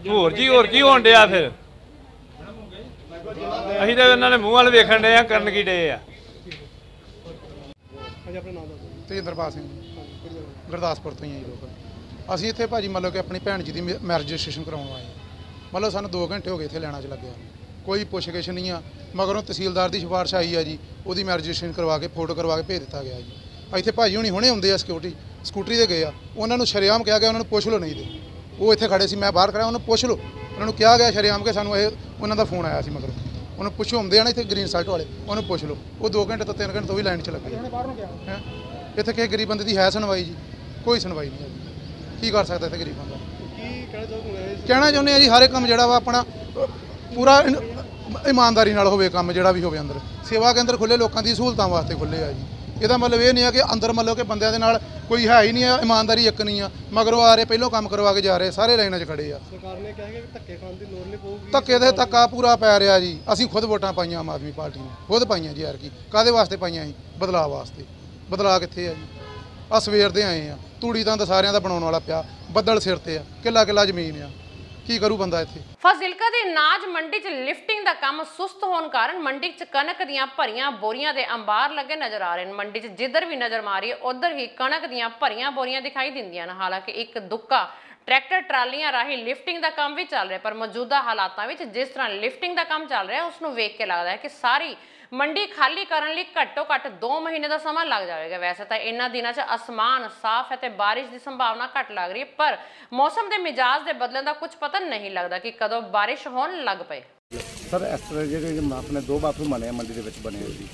ਹੋਰ ਜੀ, ਹੋਰ ਕੀ ਹੋਣ ਡਿਆ ਫਿਰ? ਅਸੀਂ ਤਾਂ ਇਹਨਾਂ ਨੇ ਮੂੰਹ ਵੱਲ ਵੇਖਣ ਡੇ ਆ, ਕਰਨ ਕੀ ਡੇ ਆ। ਤੇਜਿੰਦਰਪਾਲ ਸਿੰਘ ਗੁਰਦਾਸਪੁਰ ਤੋਂ ਹੀ ਆ ਜੀ ਲੋਕ। ਅਸੀਂ ਇੱਥੇ ਭਾਜੀ ਮਤਲਬ ਕਿ ਆਪਣੀ ਭੈਣ ਜੀ ਦੀ ਮੈਰਿਜ ਰਜਿਸਟ੍ਰੇਸ਼ਨ ਕਰਾਉਣ ਆਏ ਹਾਂ। ਮਤਲਬ ਸਾਨੂੰ 2 ਘੰਟੇ ਹੋ ਗਏ ਇੱਥੇ ਲੈਣਾ 'ਚ ਲੱਗਿਆ, ਕੋਈ ਪੁੱਛ-ਗਿੱਛ ਨਹੀਂ ਆ। ਮਗਰੋਂ ਤਹਿਸੀਲਦਾਰ ਦੀ ਸਿਫਾਰਿਸ਼ ਆਈ ਆ ਜੀ, ਉਹਦੀ ਮੈਰਿਜ ਰਜਿਸਟ੍ਰੇਸ਼ਨ ਕਰਵਾ ਕੇ ਫੋਟੋ ਕਰਵਾ ਕੇ ਭੇਜ ਦਿੱਤਾ ਗਿਆ ਜੀ। ਇੱਥੇ ਭਾਜੀ ਹੁਣੇ ਆਉਂਦੇ ਆ, ਸਕੂਟਰੀ 'ਤੇ ਗਏ ਆ, ਉਹਨਾਂ ਨੂੰ ਸ਼ਰੇਆਮ ਕਿਹਾ ਗਿਆ ਉਹਨਾਂ ਨੂੰ ਪੁੱਛ ਲਓ ਨਹੀਂ ਦੇ। ਉਹ ਇੱਥੇ ਖੜੇ ਸੀ, ਮੈਂ ਬਾਹਰ ਖੜਿਆ, ਉਹਨੂੰ ਪੁੱਛ ਲਓ। ਉਹਨਾਂ ਨੂੰ ਕਿਹਾ ਗਿਆ ਸ਼ਰੇਆਮ ਕਿ ਸਾਨੂੰ ਇਹ ਉਹਨਾਂ ਦਾ ਫੋਨ ਆਇਆ ਸੀ, ਮਗਰੋਂ ਉਹਨੂੰ ਪੁੱਛੋ, ਆਉਂਦੇ ਆ ਨਾ ਇੱਥੇ ਗ੍ਰੀਨ ਸਾਈਟ ਵਾਲੇ, ਉਹਨੂੰ ਪੁੱਛ ਲਓ। ਉਹ 2 ਘੰਟੇ ਤੋਂ 3 ਘੰਟੇ ਤੋਂ ਵੀ ਲਾਈਨ 'ਚ ਲੱਗੇ। ਹੈਂ, ਇੱਥੇ ਕਿਸੇ ਗਰੀਬ ਬੰਦੇ ਦੀ ਹੈ ਸੁਣਵਾਈ ਜੀ? ਕੋਈ ਸੁਣਵਾਈ ਨਹੀਂ ਹੈ। ਕੀ ਕਰ ਸਕਦਾ ਇੱਥੇ ਗਰੀਬ ਬੰਦਾ? ਕਹਿਣਾ ਚਾਹੁੰਦੇ ਆ ਜੀ ਹਰ ਇੱਕ ਕੰਮ ਜਿਹੜਾ ਵਾ ਆਪਣਾ ਪੂਰਾ ਇਮਾਨਦਾਰੀ ਨਾਲ ਹੋਵੇ, ਕੰਮ ਜਿਹੜਾ ਵੀ ਹੋਵੇ ਅੰਦਰ ਸੇਵਾ ਕੇਂਦਰ ਖੁੱਲੇ ਲੋਕਾਂ ਦੀ ਸਹੂਲਤਾਂ ਵਾਸਤੇ ਖੁੱਲੇ ਆ ਜੀ। ਇਹਦਾ ਮਤਲਬ ਇਹ ਨਹੀਂ ਆ ਕਿ ਅੰਦਰ ਮਤਲਬ ਕਿ ਬੰਦਿਆਂ ਦੇ ਨਾਲ ਕੋਈ ਹੈ ਹੀ ਨਹੀਂ ਆ, ਇਮਾਨਦਾਰੀ ਇੱਕ ਨਹੀਂ ਆ, ਮਗਰੋਂ ਆ ਰਹੇ ਪਹਿਲੋਂ ਕੰਮ ਕਰਵਾ ਕੇ ਜਾ ਰਹੇ, ਸਾਰੇ ਲਾਈਨਾਂ 'ਚ ਖੜੇ ਆ। ਸਰਕਾਰ ਨੇ ਕਿਹਾ ਕਿ ਧੱਕੇ ਖਾਣ ਦੀ ਲੋੜ ਨਹੀਂ ਪਊਗੀ। ਧੱਕੇ ਤੇ ਧੱਕਾ ਪੂਰਾ ਪੈ ਰਿਹਾ ਜੀ। ਅਸੀਂ ਖੁਦ ਵੋਟਾਂ ਪਾਈਆਂ ਆਮ ਆਦਮੀ ਪਾਰਟੀ ਨੂੰ, ਖੁਦ ਪਾਈਆਂ ਜੀ। ਯਾਰ ਕੀ ਕਾਹਦੇ ਵਾਸਤੇ ਪਾਈਆਂ ਸੀ? ਬਦਲਾਅ ਵਾਸਤੇ। ਬਦਲਾਅ ਕਿੱਥੇ ਆ ਜੀ? ਆ ਸਵੇਰ ਦੇ ਆਏ ਆ, ਤੂੜੀ ਤਾਂ ਸਾਰਿਆਂ ਦਾ ਬਣਾਉਣ ਵਾਲਾ ਪਿਆ, ਬੱਦਲ ਸਿਰ ਤੇ ਆ, ਕਿੱਲਾ ਜ਼ਮੀਨ ਆ, ਕੀ ਕਰੂ ਬੰਦਾ ਇੱਥੇ? ਫਾਜ਼ਿਲਕਾ ਦੀ ਅਨਾਜ ਮੰਡੀ 'ਚ ਲਿਫਟਿੰਗ ਦਾ ਕੰਮ ਸੁਸਤ ਹੋਣ ਕਾਰਨ ਮੰਡੀ 'ਚ ਕਣਕ ਦੀਆਂ ਭਰੀਆਂ ਬੋਰੀਆਂ ਦੇ ਅੰਬਾਰ ਲੱਗੇ ਨਜ਼ਰ ਆ ਰਹੇ ਨੇ। ਮੰਡੀ 'ਚ ਜਿੱਧਰ ਵੀ ਨਜ਼ਰ ਮਾਰੀਏ ਉਧਰ ਹੀ ਕਣਕ ਦੀਆਂ ਭਰੀਆਂ ਬੋਰੀਆਂ ਦਿਖਾਈ ਦਿੰਦੀਆਂ ਨੇ। ਹਾਲਾਂਕਿ ਇੱਕ ਦੁੱਕਾ ਟਰੈਕਟਰ ਟਰਾਲੀਆਂ ਰਾਹੀਂ ਲਿਫਟਿੰਗ ਦਾ ਕੰਮ ਵੀ ਚੱਲ ਰਿਹਾ, ਪਰ ਮੌਜੂਦਾ ਹਾਲਾਤਾਂ ਵਿੱਚ ਜਿਸ ਤਰ੍ਹਾਂ ਲਿਫਟਿੰਗ ਦਾ ਕੰਮ ਚੱਲ ਰਿਹਾ ਉਸ ਨੂੰ ਵੇਖ ਕੇ ਲੱਗਦਾ ਹੈ ਕਿ ਸਾਰੀ ਮੰਡੀ ਖਾਲੀ ਕਰਨ ਲਈ ਘੱਟੋ ਘੱਟ 2 ਮਹੀਨੇ ਦਾ ਸਮਾਂ ਲੱਗ ਜਾਵੇਗਾ। ਵੈਸੇ ਤਾਂ ਇਹਨਾਂ ਦਿਨਾਂ 'ਚ ਅਸਮਾਨ ਸਾਫ਼ ਹੈ ਤੇ ਬਾਰਿਸ਼ ਦੀ ਸੰਭਾਵਨਾ ਘੱਟ ਲੱਗ ਰਹੀ ਹੈ, ਪਰ ਮੌਸਮ ਦੇ ਮਿਜਾਜ਼ ਦੇ ਬਦਲਣ ਦਾ ਕੁਝ ਪਤਾ ਨਹੀਂ ਲੱਗਦਾ ਕਿ ਕਦੋਂ ਬਾਰਿਸ਼ ਹੋਣ ਲੱਗ ਪਏ। ਸਰ ਇਸ ਤਰ੍ਹਾਂ ਜਿਹੜੇ ਆਪਣੇ 2 ਬਾਥਰੂਮ ਬਣੇ ਆ ਮੰਡੀ ਦੇ ਵਿੱਚ ਬਣੇ ਹੋਏ ਜੀ,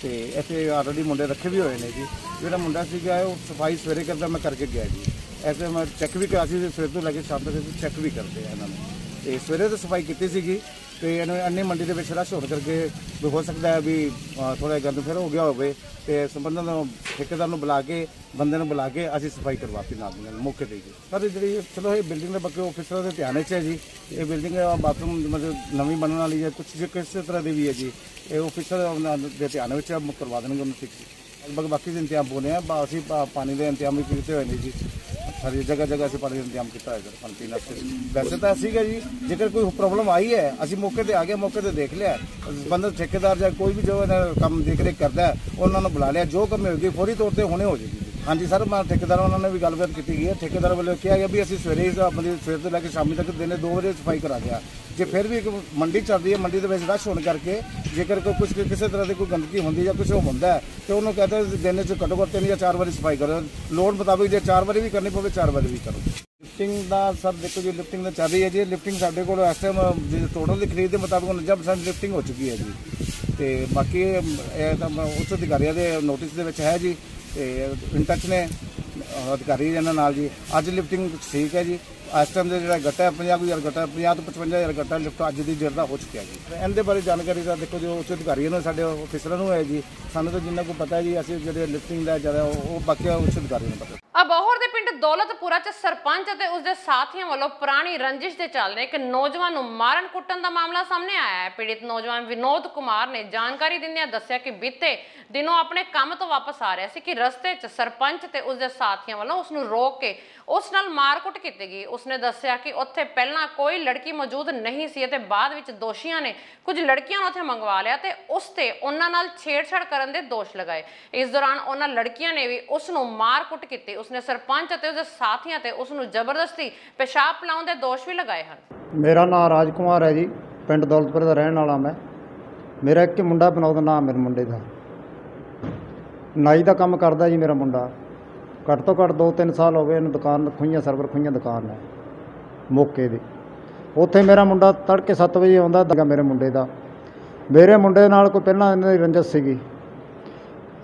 ਤੇ ਇੱਥੇ ਆਲਰੇਡੀ ਮੁੰਡੇ ਰੱਖੇ ਵੀ ਹੋਏ ਨੇ ਜੀ। ਜਿਹੜਾ ਮੁੰਡਾ ਸੀਗਾ ਉਹ ਸਫਾਈ ਸਵੇਰੇ ਕਰਦਾ, ਮੈਂ ਕਰਕੇ ਗਿਆ ਜੀ। ਐਸੇ ਮੈਂ ਚੈੱਕ ਵੀ ਕਰਾ ਸੀ, ਸਵੇਰ ਤੋਂ ਲੈ ਕੇ ਸ਼ਾਮ ਤੱਕ ਚੈੱਕ ਵੀ ਕਰਦੇ ਆ ਇਹਨਾਂ ਨੂੰ। ਤੇ ਸਵੇਰੇ ਤਾਂ ਸਫਾਈ ਕੀਤੀ ਸੀਗੀ ਤੇ ਅੰਨੇ ਮੰਡੀ ਦੇ ਵਿੱਚ ਰਸ਼ ਹੋਣ ਕਰਕੇ ਵੀ ਹੋ ਸਕਦਾ ਹੈ ਵੀ ਥੋੜਾ ਗੰਦ ਫਿਰ ਹੋ ਗਿਆ ਹੋਵੇ, ਤੇ ਸੰਬੰਧਿਤ ਠੇਕੇਦਾਰ ਨੂੰ ਬੁਲਾ ਕੇ ਬੰਦੇ ਨੂੰ ਬੁਲਾ ਕੇ ਅਸੀਂ ਸਫਾਈ ਕਰਵਾਤੀ ਨਾਲ ਮੌਕੇ ਤੇ ਜੀ। ਸਰ ਜਿਹੜੀ ਚਲੋ ਇਹ ਬਿਲਡਿੰਗ ਦੇ ਬਾਕੀ ਆਫਿਸਰਾਂ ਦੇ ਧਿਆਨ 'ਚ ਹੈ ਜੀ। ਇਹ ਬਿਲਡਿੰਗ ਬਾਥਰੂਮ ਮਤਲਬ ਨਵੀਂ ਬਣਨ ਵਾਲੀ ਹੈ, ਕੁਛ ਕਿਸੇ ਤਰ੍ਹਾਂ ਦੀ ਵੀ ਹੈ ਜੀ। ਇਹ ਆਫਿਸਰ ਦੇ ਧਿਆਨ ਵਿੱਚ ਕਰਵਾ ਦੇਣਗੇ ਉਹਨੂੰ ਠੀਕ। ਲਗਭਗ ਬਾਕੀ ਦੇ ਇੰਤਜ਼ਾਮ ਹੋਣੇ ਆ, ਅਸੀਂ ਪਾਣੀ ਦੇ ਇੰਤਜ਼ਾਮ ਵੀ ਕੀਤੇ ਹੋਏ ਨੇ ਜੀ। ਸਾਰੀ ਜਗ੍ਹਾ ਅਸੀਂ ਪਾਣੀ ਦਾ ਇੰਤਜ਼ਾਮ ਕੀਤਾ ਹੋਇਆ ਸਰ ਪਾਣੀ ਪੀਣ ਵਾਸਤੇ। ਵੈਸੇ ਤਾਂ ਸੀਗਾ ਜੀ, ਜੇਕਰ ਕੋਈ ਪ੍ਰੋਬਲਮ ਆਈ ਹੈ ਅਸੀਂ ਮੌਕੇ ਤੇ ਆ ਗਏ, ਮੌਕੇ ਤੇ ਦੇਖ ਲਿਆ। ਬੰਦਾ ਠੇਕੇਦਾਰ ਜਾਂ ਕੋਈ ਵੀ ਜੋ ਕੰਮ ਦੇਖ ਰੇਖ ਕਰਦਾ ਉਹਨਾਂ ਨੂੰ ਬੁਲਾ ਲਿਆ, ਜੋ ਕੰਮ ਹੋਏਗੀ ਫੌਰੀ ਤੌਰ ਤੇ ਹੁਣੇ ਹੋ ਜਾਏਗੀ। ਹਾਂਜੀ ਸਰ, ਮੈਂ ਠੇਕੇਦਾਰ ਉਹਨਾਂ ਨੇ ਵੀ ਗੱਲਬਾਤ ਕੀਤੀ ਗਈ ਹੈ। ਠੇਕੇਦਾਰ ਵੱਲੋਂ ਕਿਹਾ ਗਿਆ ਵੀ ਅਸੀਂ ਸਵੇਰੇ ਮਤਲਬ ਸਵੇਰ ਤੋਂ ਲੈ ਕੇ ਸ਼ਾਮੀ ਤੱਕ ਦਿਨੇ 2 ਵਜੇ ਸਫਾਈ ਕਰਾ ਦਿਆ। ਜੇ ਫਿਰ ਵੀ ਇੱਕ ਮੰਡੀ ਚੱਲਦੀ ਹੈ, ਮੰਡੀ ਦੇ ਵਿੱਚ ਰਸ਼ ਹੋਣ ਕਰਕੇ ਜੇਕਰ ਕੋਈ ਕੁਝ ਕਿਸੇ ਤਰ੍ਹਾਂ ਦੀ ਕੋਈ ਗੰਦਗੀ ਹੁੰਦੀ ਜਾਂ ਕੁਝ ਹੁੰਦਾ ਹੈ ਤੇ ਉਹਨੂੰ ਕਹਿੰਦੇ ਦਿਨ 'ਚ ਘੱਟੋ ਘੱਟ 3 ਜਾਂ 4 ਵਾਰੀ ਸਫਾਈ ਕਰੋ। ਲੋੜ ਮੁਤਾਬਿਕ ਜੇ 4 ਵਾਰੀ ਵੀ ਕਰਨੀ ਪਵੇ 4 ਵਾਰੀ ਵੀ ਕਰੋ। ਲਿਫਟਿੰਗ ਦਾ ਸਰ ਦੇਖੋ ਜੀ, ਲਿਫਟਿੰਗ ਤਾਂ ਚੱਲ ਰਹੀ ਹੈ ਜੀ। ਲਿਫਟਿੰਗ ਸਾਡੇ ਕੋਲ ਇਸ ਟਾਈਮ ਟੋਟਲ ਦੀ ਖਰੀਦ ਦੇ ਮੁਤਾਬਿਕ 49% ਲਿਫਟਿੰਗ ਹੋ ਚੁੱਕੀ ਹੈ ਜੀ। ਤੇ ਬਾਕੀ ਇਹ ਤਾਂ ਉੱਚ ਅਧਿਕਾਰੀਆਂ ਦੇ ਨੋਟਿਸ ਦੇ ਵਿੱਚ ਹੈ ਜੀ, ਤੇ ਇਨ ਟੱਚ ਨੇ ਅਧਿਕਾਰੀ ਇਹਨਾਂ ਨਾਲ ਜੀ। ਅੱਜ ਲਿਫਟਿੰਗ ਠੀਕ ਹੈ ਜੀ। ਇਸ ਟਾਈਮ ਦਾ ਜਿਹੜਾ ਗੱਟਾ 50,000 ਗੱਟਾ 50 ਤੋਂ 55,000 ਗੱਟਾ ਲਿਫਟ ਅੱਜ ਦੀ ਦੇਰ ਦਾ ਹੋ ਚੁੱਕਿਆ ਜੀ। ਇਹਦੇ ਬਾਰੇ ਜਾਣਕਾਰੀ ਤਾਂ ਦੇਖੋ ਜੋ ਉੱਚ ਅਧਿਕਾਰੀਆਂ ਨੂੰ ਸਾਡੇ ਅਫਿਸਰਾਂ ਨੂੰ ਹੈ ਜੀ। ਸਾਨੂੰ ਤਾਂ ਜਿੰਨਾ ਕੁ ਪਤਾ ਹੈ ਜੀ, ਅਸੀਂ ਜਿਹੜੇ ਲਿਫਟਿੰਗ ਦਾ ਜ਼ਿਆਦਾ ਉਹ ਬਾਕੀ ਉੱਚ ਅਧਿਕਾਰੀਆਂ ਨੂੰ ਪਤਾ। ਅਬੋਹਰ ਦੇ ਪਿੰਡ ਦੌਲਤਪੁਰਾ 'ਚ ਸਰਪੰਚ ਅਤੇ ਉਸਦੇ ਸਾਥੀਆਂ ਵੱਲੋਂ ਪੁਰਾਣੀ ਰੰਜਿਸ਼ ਦੇ ਚੱਲਦੇ ਇੱਕ ਨੌਜਵਾਨ ਨੂੰ ਮਾਰਨ ਕੁੱਟਣ ਦਾ ਮਾਮਲਾ ਸਾਹਮਣੇ ਆਇਆ ਹੈ। ਪੀੜਿਤ ਨੌਜਵਾਨ ਵਿਨੋਦ ਕੁਮਾਰ ਨੇ ਜਾਣਕਾਰੀ ਦਿੰਦਿਆਂ ਦੱਸਿਆ ਕਿ ਬੀਤੇ ਦਿਨੋਂ ਆਪਣੇ ਕੰਮ ਤੋਂ ਵਾਪਸ ਆ ਰਿਹਾ ਸੀ ਕਿ ਰਸਤੇ 'ਚ ਸਰਪੰਚ ਤੇ ਉਸਦੇ ਸਾਥੀਆਂ ਵੱਲੋਂ ਉਸ ਨੂੰ ਰੋਕ ਕੇ ਉਸ ਨਾਲ ਮਾਰਕੁੱਟ ਕੀਤੀ ਗਈ। ਉਸਨੇ ਦੱਸਿਆ ਕਿ ਉੱਥੇ ਪਹਿਲਾਂ ਕੋਈ ਲੜਕੀ ਮੌਜੂਦ ਨਹੀਂ ਸੀ ਅਤੇ ਬਾਅਦ ਵਿੱਚ ਦੋਸ਼ੀਆਂ ਨੇ ਕੁਝ ਲੜਕੀਆਂ ਨੂੰ ਉੱਥੇ ਮੰਗਵਾ ਲਿਆ ਤੇ ਉਸ ਤੇ ਉਹਨਾਂ ਨਾਲ ਛੇੜਛਾੜ ਕਰਨ ਦੇ ਦੋਸ਼ ਲਗਾਏ। ਇਸ ਦੌਰਾਨ ਉਹਨਾਂ ਲੜਕੀਆਂ ਨੇ ਵੀ ਉਸ ਨੂੰ ਮਾਰਕੁੱਟ ਕੀਤੀ। ਉਸਨੇ ਸਰਪੰਚ ਅਤੇ ਉਸਦੇ ਸਾਥੀਆਂ ਤੇ ਉਸ ਨੂੰ ਜ਼ਬਰਦਸਤੀ ਪਿਸ਼ਾਬ ਪਿਲਾਉਣ ਦੇ ਦੋਸ਼ ਵੀ ਲਗਾਏ ਹਨ। ਮੇਰਾ ਨਾਮ ਰਾਜ ਕੁਮਾਰ ਹੈ ਜੀ, ਪਿੰਡ ਦੌਲਤਪੁਰ ਦਾ ਰਹਿਣ ਵਾਲਾ ਮੈਂ। ਮੇਰਾ ਇੱਕ ਮੁੰਡਾ ਵਿਨੋਦ ਨਾਮ ਮੇਰੇ ਮੁੰਡੇ ਦਾ, ਨਾਈ ਦਾ ਕੰਮ ਕਰਦਾ ਜੀ ਮੇਰਾ ਮੁੰਡਾ। ਘੱਟ ਤੋਂ ਘੱਟ 2-3 ਸਾਲ ਹੋ ਗਏ ਇਹਨੂੰ ਦੁਕਾਨ ਖੁਈਆਂ ਸਰਵਰ ਖੁਈਆਂ ਦੁਕਾਨ ਹੈ ਮੌਕੇ ਦੀ। ਉੱਥੇ ਮੇਰਾ ਮੁੰਡਾ ਤੜਕੇ 7 ਵਜੇ ਆਉਂਦਾ ਸੀਗਾ ਮੇਰੇ ਮੁੰਡੇ ਦਾ। ਮੇਰੇ ਮੁੰਡੇ ਨਾਲ ਕੋਈ ਪਹਿਲਾਂ ਇਹਨਾਂ ਦੀ ਰੰਜਿਸ਼ ਸੀਗੀ।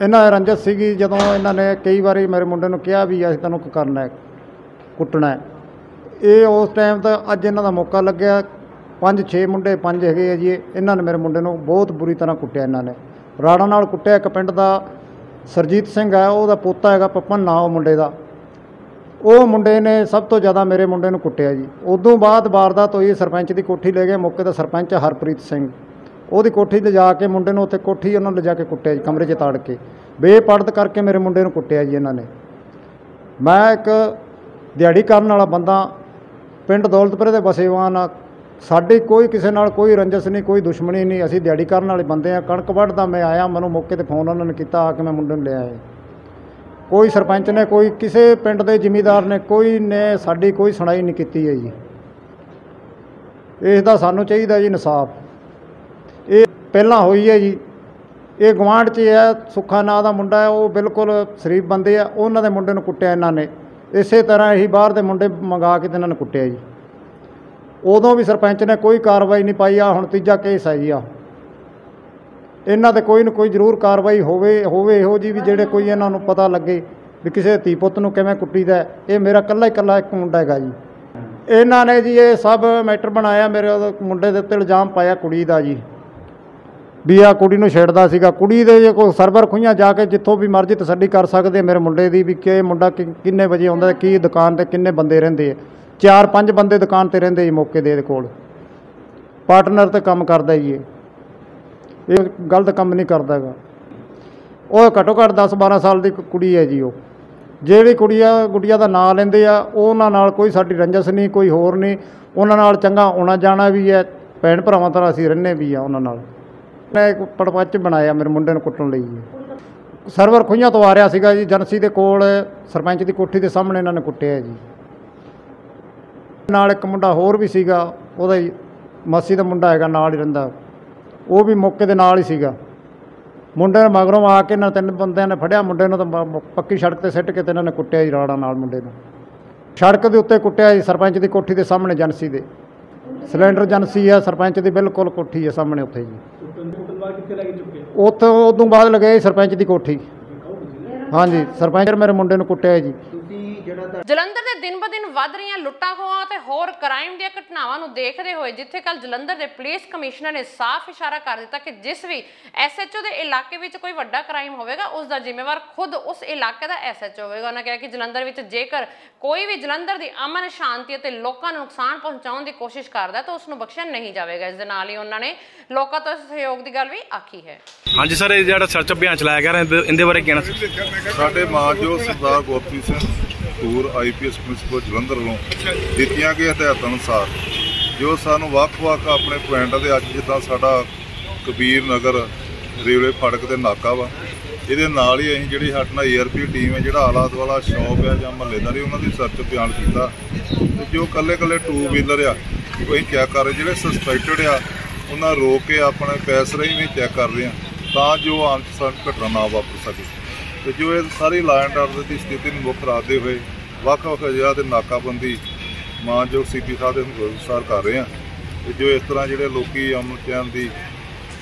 ਇਹਨਾਂ ਦੀ ਰੰਜਿਸ਼ ਸੀਗੀ ਜਦੋਂ ਇਹਨਾਂ ਨੇ ਕਈ ਵਾਰੀ ਮੇਰੇ ਮੁੰਡੇ ਨੂੰ ਕਿਹਾ ਵੀ ਅਸੀਂ ਤੈਨੂੰ ਕਰਨਾ ਕੁੱਟਣਾ। ਇਹ ਉਸ ਟਾਈਮ ਤਾਂ ਅੱਜ ਇਹਨਾਂ ਦਾ ਮੌਕਾ ਲੱਗਿਆ। 5-6 ਮੁੰਡੇ 5 ਹੈਗੇ ਆ ਜੀ। ਇਹਨਾਂ ਨੇ ਮੇਰੇ ਮੁੰਡੇ ਨੂੰ ਬਹੁਤ ਬੁਰੀ ਤਰ੍ਹਾਂ ਕੁੱਟਿਆ। ਇਹਨਾਂ ਨੇ ਰਾੜਾਂ ਨਾਲ ਕੁੱਟਿਆ। ਇੱਕ ਪਿੰਡ ਦਾ ਸਰਜੀਤ ਸਿੰਘ ਹੈ, ਉਹਦਾ ਪੋਤਾ ਹੈਗਾ ਪੱਪਨ ਨਾਂ ਉਹ ਮੁੰਡੇ ਦਾ। ਉਹ ਮੁੰਡੇ ਨੇ ਸਭ ਤੋਂ ਜ਼ਿਆਦਾ ਮੇਰੇ ਮੁੰਡੇ ਨੂੰ ਕੁੱਟਿਆ ਜੀ। ਉਦੋਂ ਬਾਅਦ ਵਾਰਦਾਤ ਹੋਈ, ਸਰਪੰਚ ਦੀ ਕੋਠੀ ਲੈ ਗਏ। ਮੌਕੇ ਦਾ ਸਰਪੰਚ ਹਰਪ੍ਰੀਤ ਸਿੰਘ, ਉਹਦੀ ਕੋਠੀ ਲਿਜਾ ਕੇ ਮੁੰਡੇ ਨੂੰ ਉੱਥੇ ਕੋਠੀ ਉਹਨਾਂ ਲਿਜਾ ਕੇ ਕੁੱਟਿਆ ਜੀ, ਕਮਰੇ 'ਚ ਤਾੜ ਕੇ ਬੇਪਰਦ ਕਰਕੇ ਮੇਰੇ ਮੁੰਡੇ ਨੂੰ ਕੁੱਟਿਆ ਜੀ ਇਹਨਾਂ ਨੇ। ਮੈਂ ਇੱਕ ਦਿਹਾੜੀ ਕਰਨ ਵਾਲਾ ਬੰਦਾ, ਪਿੰਡ ਦੌਲਤਪੁਰੇ ਦੇ ਵਸੇਵਾਨ ਆ। ਸਾਡੀ ਕੋਈ ਕਿਸੇ ਨਾਲ ਕੋਈ ਰੰਜਿਸ਼ ਨਹੀਂ, ਕੋਈ ਦੁਸ਼ਮਣੀ ਨਹੀਂ। ਅਸੀਂ ਦਿਹਾੜੀ ਕਰਨ ਵਾਲੇ ਬੰਦੇ ਆ। ਕਣਕ ਵੱਢਦਾ ਮੈਂ ਆਇਆ, ਮੈਨੂੰ ਮੌਕੇ 'ਤੇ ਫੋਨ ਉਹਨਾਂ ਨੇ ਕੀਤਾ ਆ ਕੇ ਮੈਂ ਮੁੰਡੇ ਨੂੰ ਲੈ ਆਏ। ਕੋਈ ਸਰਪੰਚ ਨੇ, ਕੋਈ ਕਿਸੇ ਪਿੰਡ ਦੇ ਜ਼ਿਮੀਂਦਾਰ ਨੇ, ਕੋਈ ਨੇ ਸਾਡੀ ਕੋਈ ਸੁਣਾਈ ਨਹੀਂ ਕੀਤੀ ਹੈ ਜੀ। ਇਸ ਦਾ ਸਾਨੂੰ ਚਾਹੀਦਾ ਜੀ ਇਨਸਾਫ। ਇਹ ਪਹਿਲਾਂ ਹੋਈ ਹੈ ਜੀ, ਇਹ ਗੁਆਂਢ 'ਚ ਹੈ। ਸੁੱਖਾ ਨਾਂ ਦਾ ਮੁੰਡਾ ਹੈ, ਉਹ ਬਿਲਕੁਲ ਸ਼ਰੀਫ ਬੰਦੇ ਆ। ਉਹਨਾਂ ਦੇ ਮੁੰਡੇ ਨੂੰ ਕੁੱਟਿਆ ਇਹਨਾਂ ਨੇ। ਇਸੇ ਤਰ੍ਹਾਂ ਹੀ ਬਾਹਰ ਦੇ ਮੁੰਡੇ ਮੰਗਾ ਕੇ ਤੇ ਇਹਨਾਂ ਨੇ ਕੁੱਟਿਆ ਜੀ। ਉਦੋਂ ਵੀ ਸਰਪੰਚ ਨੇ ਕੋਈ ਕਾਰਵਾਈ ਨਹੀਂ ਪਾਈ। ਆ ਹੁਣ ਤੀਜਾ ਕੇਸ ਹੈ ਜੀ। ਆ ਇਹਨਾਂ 'ਤੇ ਕੋਈ ਨਾ ਕੋਈ ਜ਼ਰੂਰ ਕਾਰਵਾਈ ਹੋਵੇ ਇਹੋ ਜੀ ਵੀ ਜਿਹੜੇ ਕੋਈ ਇਹਨਾਂ ਨੂੰ ਪਤਾ ਲੱਗੇ ਵੀ ਕਿਸੇ ਧੀ ਪੁੱਤ ਨੂੰ ਕਿਵੇਂ ਕੁੱਟੀਦਾ। ਇਹ ਮੇਰਾ ਇਕੱਲਾ ਇੱਕ ਮੁੰਡਾ ਹੈਗਾ ਜੀ। ਇਹਨਾਂ ਨੇ ਜੀ ਇਹ ਸਭ ਮੈਟਰ ਬਣਾਇਆ, ਮੇਰੇ ਉਹਦੇ ਮੁੰਡੇ ਦੇ ਉੱਤੇ ਇਲਜ਼ਾਮ ਪਾਇਆ ਕੁੜੀ ਦਾ ਜੀ, ਵੀ ਆ ਕੁੜੀ ਨੂੰ ਛੇੜਦਾ ਸੀਗਾ। ਕੁੜੀ ਦੇ ਜੇ ਕੋਈ ਸਰਵਰ ਖੁਈਆਂ ਜਾ ਕੇ ਜਿੱਥੋਂ ਵੀ ਮਰਜ਼ੀ ਤਸੱਲੀ ਕਰ ਸਕਦੇ ਮੇਰੇ ਮੁੰਡੇ ਦੀ, ਵੀ ਕਿ ਮੁੰਡਾ ਕਿੰਨੇ ਵਜੇ ਆਉਂਦਾ, ਕੀ ਦੁਕਾਨ ਤੇ ਕਿੰਨੇ ਬੰਦੇ ਰਹਿੰਦੇ ਆ। 4-5 ਬੰਦੇ ਦੁਕਾਨ ਤੇ ਰਹਿੰਦੇ ਜੀ ਮੌਕੇ ਦੇ ਕੋਲ, ਪਾਰਟਨਰ ਤੇ ਕੰਮ ਕਰਦਾ ਜੀ। ਇਹ ਗਲਤ ਕੰਮ ਨਹੀਂ ਕਰਦਾ ਹੈਗਾ। ਉਹ ਘੱਟੋ ਘੱਟ 10-12 ਸਾਲ ਦੀ ਕੁੜੀ ਹੈ ਜੀ। ਉਹ ਜਿਹੜੀ ਗੁੜੀਆ ਦਾ ਨਾਂ ਲੈਂਦੇ ਆ, ਉਹਨਾਂ ਨਾਲ ਕੋਈ ਸਾਡੀ ਰੰਜਿਸ਼ ਨਹੀਂ, ਕੋਈ ਹੋਰ ਨਹੀਂ। ਉਹਨਾਂ ਨਾਲ ਚੰਗਾ ਆਉਣਾ ਜਾਣਾ ਵੀ ਹੈ, ਭੈਣ ਭਰਾਵਾਂ ਤਰ੍ਹਾਂ ਅਸੀਂ ਰਹਿੰਦੇ ਵੀ ਆ ਉਹਨਾਂ ਨਾਲ। ਮੈਂ ਇੱਕ ਪੜਪੱਚ ਬਣਾਇਆ ਮੇਰੇ ਮੁੰਡੇ ਨੂੰ ਕੁੱਟਣ ਲਈ ਜੀ। ਸਰਵਰ ਖੁਈਆਂ ਤੋਂ ਆ ਰਿਹਾ ਸੀਗਾ ਜੀ, ਏਜੰਸੀ ਦੇ ਕੋਲ ਸਰਪੰਚ ਦੀ ਕੋਠੀ ਦੇ ਸਾਹਮਣੇ ਇਹਨਾਂ ਨੇ ਕੁੱਟਿਆ ਜੀ। ਨਾਲ ਇੱਕ ਮੁੰਡਾ ਹੋਰ ਵੀ ਸੀਗਾ, ਉਹਦਾ ਹੀ ਮਾਸੀ ਦਾ ਮੁੰਡਾ ਹੈਗਾ, ਨਾਲ ਹੀ ਰਹਿੰਦਾ, ਉਹ ਵੀ ਮੌਕੇ ਦੇ ਨਾਲ ਹੀ ਸੀਗਾ। ਮੁੰਡੇ ਨੂੰ ਮਗਰੋਂ ਆ ਕੇ ਇਹਨਾਂ 3 ਬੰਦਿਆਂ ਨੇ ਫੜਿਆ ਮੁੰਡੇ ਨੂੰ, ਤਾਂ ਪੱਕੀ ਸੜਕ 'ਤੇ ਸਿੱਟ ਕੇ ਤੇ ਇਹਨਾਂ ਨੇ ਕੁੱਟਿਆ ਜੀ ਰਾੜਾਂ ਨਾਲ ਮੁੰਡੇ ਨੂੰ। ਸੜਕ ਦੇ ਉੱਤੇ ਕੁੱਟਿਆ ਜੀ, ਸਰਪੰਚ ਦੀ ਕੋਠੀ ਦੇ ਸਾਹਮਣੇ ਏਜੰਸੀ ਦੇ। ਸਿਲੰਡਰ ਏਜੰਸੀ ਆ, ਸਰਪੰਚ ਦੀ ਬਿਲਕੁਲ ਕੋਠੀ ਹੈ ਸਾਹਮਣੇ ਉੱਥੇ ਜੀ। ਉੱਥੇ ਉਦੋਂ ਬਾਅਦ ਲਗਾਏ ਸਰਪੰਚ ਦੀ ਕੋਠੀ। ਹਾਂਜੀ, ਸਰਪੰਚ ਮੇਰੇ ਮੁੰਡੇ ਨੂੰ ਕੁੱਟਿਆ ਜੀ। ਜਲੰਧਰ ਦੇ ਦਿਨ ਬ ਦਿਨ ਵੱਧ ਰਹੀਆਂ ਲੁੱਟਾਂ ਖੋਹਾਂ ਤੇ ਹੋਰ ਕ੍ਰਾਈਮ ਦੀਆਂ ਘਟਨਾਵਾਂ ਨੂੰ ਦੇਖਦੇ ਹੋਏ ਜਿੱਥੇ ਕੱਲ ਜਲੰਧਰ ਦੇ ਪੁਲਿਸ ਕਮਿਸ਼ਨਰ ਨੇ ਸਾਫ਼ ਇਸ਼ਾਰਾ ਕਰ ਦਿੱਤਾ ਕਿ ਜਿਸ ਵੀ ਐਸਐਚਓ ਦੇ ਇਲਾਕੇ ਵਿੱਚ ਕੋਈ ਵੱਡਾ ਕ੍ਰਾਈਮ ਹੋਵੇਗਾ ਉਸ ਦਾ ਜ਼ਿੰਮੇਵਾਰ ਖੁਦ ਉਸ ਇਲਾਕੇ ਦਾ ਐਸਐਚਓ ਹੋਵੇਗਾ। ਉਹਨਾਂ ਕਿਹਾ ਕਿ ਜਲੰਧਰ ਵਿੱਚ ਜੇਕਰ ਕੋਈ ਵੀ ਜਲੰਧਰ ਦੀ ਅਮਨ ਸ਼ਾਂਤੀ ਅਤੇ ਲੋਕਾਂ ਨੂੰ ਨੁਕਸਾਨ ਪਹੁੰਚਾਉਣ ਦੀ ਕੋਸ਼ਿਸ਼ ਕਰਦਾ ਤਾਂ ਉਸ ਨੂੰ ਬਖਸ਼ਿਆ ਨਹੀਂ ਜਾਵੇਗਾ। ਇਸ ਦੇ ਨਾਲ ਹੀ ਉਹਨਾਂ ਨੇ ਲੋਕਾਂ ਤੋਂ ਸਹਿਯੋਗ ਦੀ ਗੱਲ ਵੀ ਆਖੀ ਹੈ। ਹਾਂਜੀ ਸਰ, ਇਹ ਜਿਹੜਾ ਸਰਚ ਅਭਿਆਨ ਚਲਾਇਆ ਗਿਆ ਇਹਦੇ ਬਾਰੇ ਕਹਿਣਾ ਸੀ। ਸਾਡੇ ਮਾਨਯੋਗ ਸਰਦਾਰ ਗੁਰਪ੍ਰੀਤ ਸਿੰਘ ਕਪੂਰ IPS ਪ੍ਰਿੰਸੀਪਲ ਜਲੰਧਰ ਵੱਲੋਂ ਦਿੱਤੀਆਂ ਗਈਆਂ ਹਦਾਇਤਾਂ ਅਨੁਸਾਰ ਜੋ ਸਾਨੂੰ ਵੱਖ-ਵੱਖ ਆਪਣੇ ਪੁਆਇੰਟਾਂ ਦੇ ਅੱਜ ਜਿੱਦਾਂ ਸਾਡਾ ਕਬੀਰ ਨਗਰ ਰੇਲਵੇ ਫਾਟਕ ਤੇ ਨਾਕਾ ਵਾ, ਇਹਦੇ ਨਾਲ ਹੀ ਅਸੀਂ ਜਿਹੜੀ ਸਾਡੇ ਨਾਲ ARP ਟੀਮ ਹੈ ਜਿਹੜਾ ਆਲਾ ਦੁਆਲਾ ਸ਼ੌਪ ਹੈ ਜਾਂ ਮਹੱਲੇਦਾਰੀ ਉਹਨਾਂ ਦੀ ਸਰਚ ਅਭਿਆਨ ਕੀਤਾ ਤੇ ਜੋ ਕੱਲੇ 2 ਵੀਲਰ ਆ ਉਹ ਅਸੀਂ ਚੈੱਕ ਕਰ ਰਹੇ, ਜਿਹੜੇ ਸਸਪੈਕਟਡ ਆ ਉਹਨਾਂ ਰੋਕ ਕੇ ਆਪਣੇ ਪੈਸ ਰਹੀ ਵੀ ਚੈੱਕ ਕਰ ਰਹੇ ਆ ਤਾਂ ਜੋ ਆਮ ਘਟਨਾ ਨਾ ਵਾਪਰ ਸਕੇ। ਤੇ ਜੋ ਇਹ ਸਾਰੀ ਲਾ ਐਂਡ ਆਰਡਰ ਦੀ ਸਥਿਤੀ ਨੂੰ ਮੁੱਖ ਰੱਖਦੇ ਹੋਏ ਵੱਖ-ਵੱਖ ਜਗ੍ਹਾ ਤੇ ਨਾਕਾਬੰਦੀ ਮਾਨਯੋਗ CP ਸਾਹਿਬ ਦੇ ਅਨੁਸਾਰ ਕਰ ਰਹੇ ਆ ਤੇ ਜੋ ਇਸ ਤਰ੍ਹਾਂ ਜਿਹੜੇ ਲੋਕੀ ਅਮਨ ਚੈਨ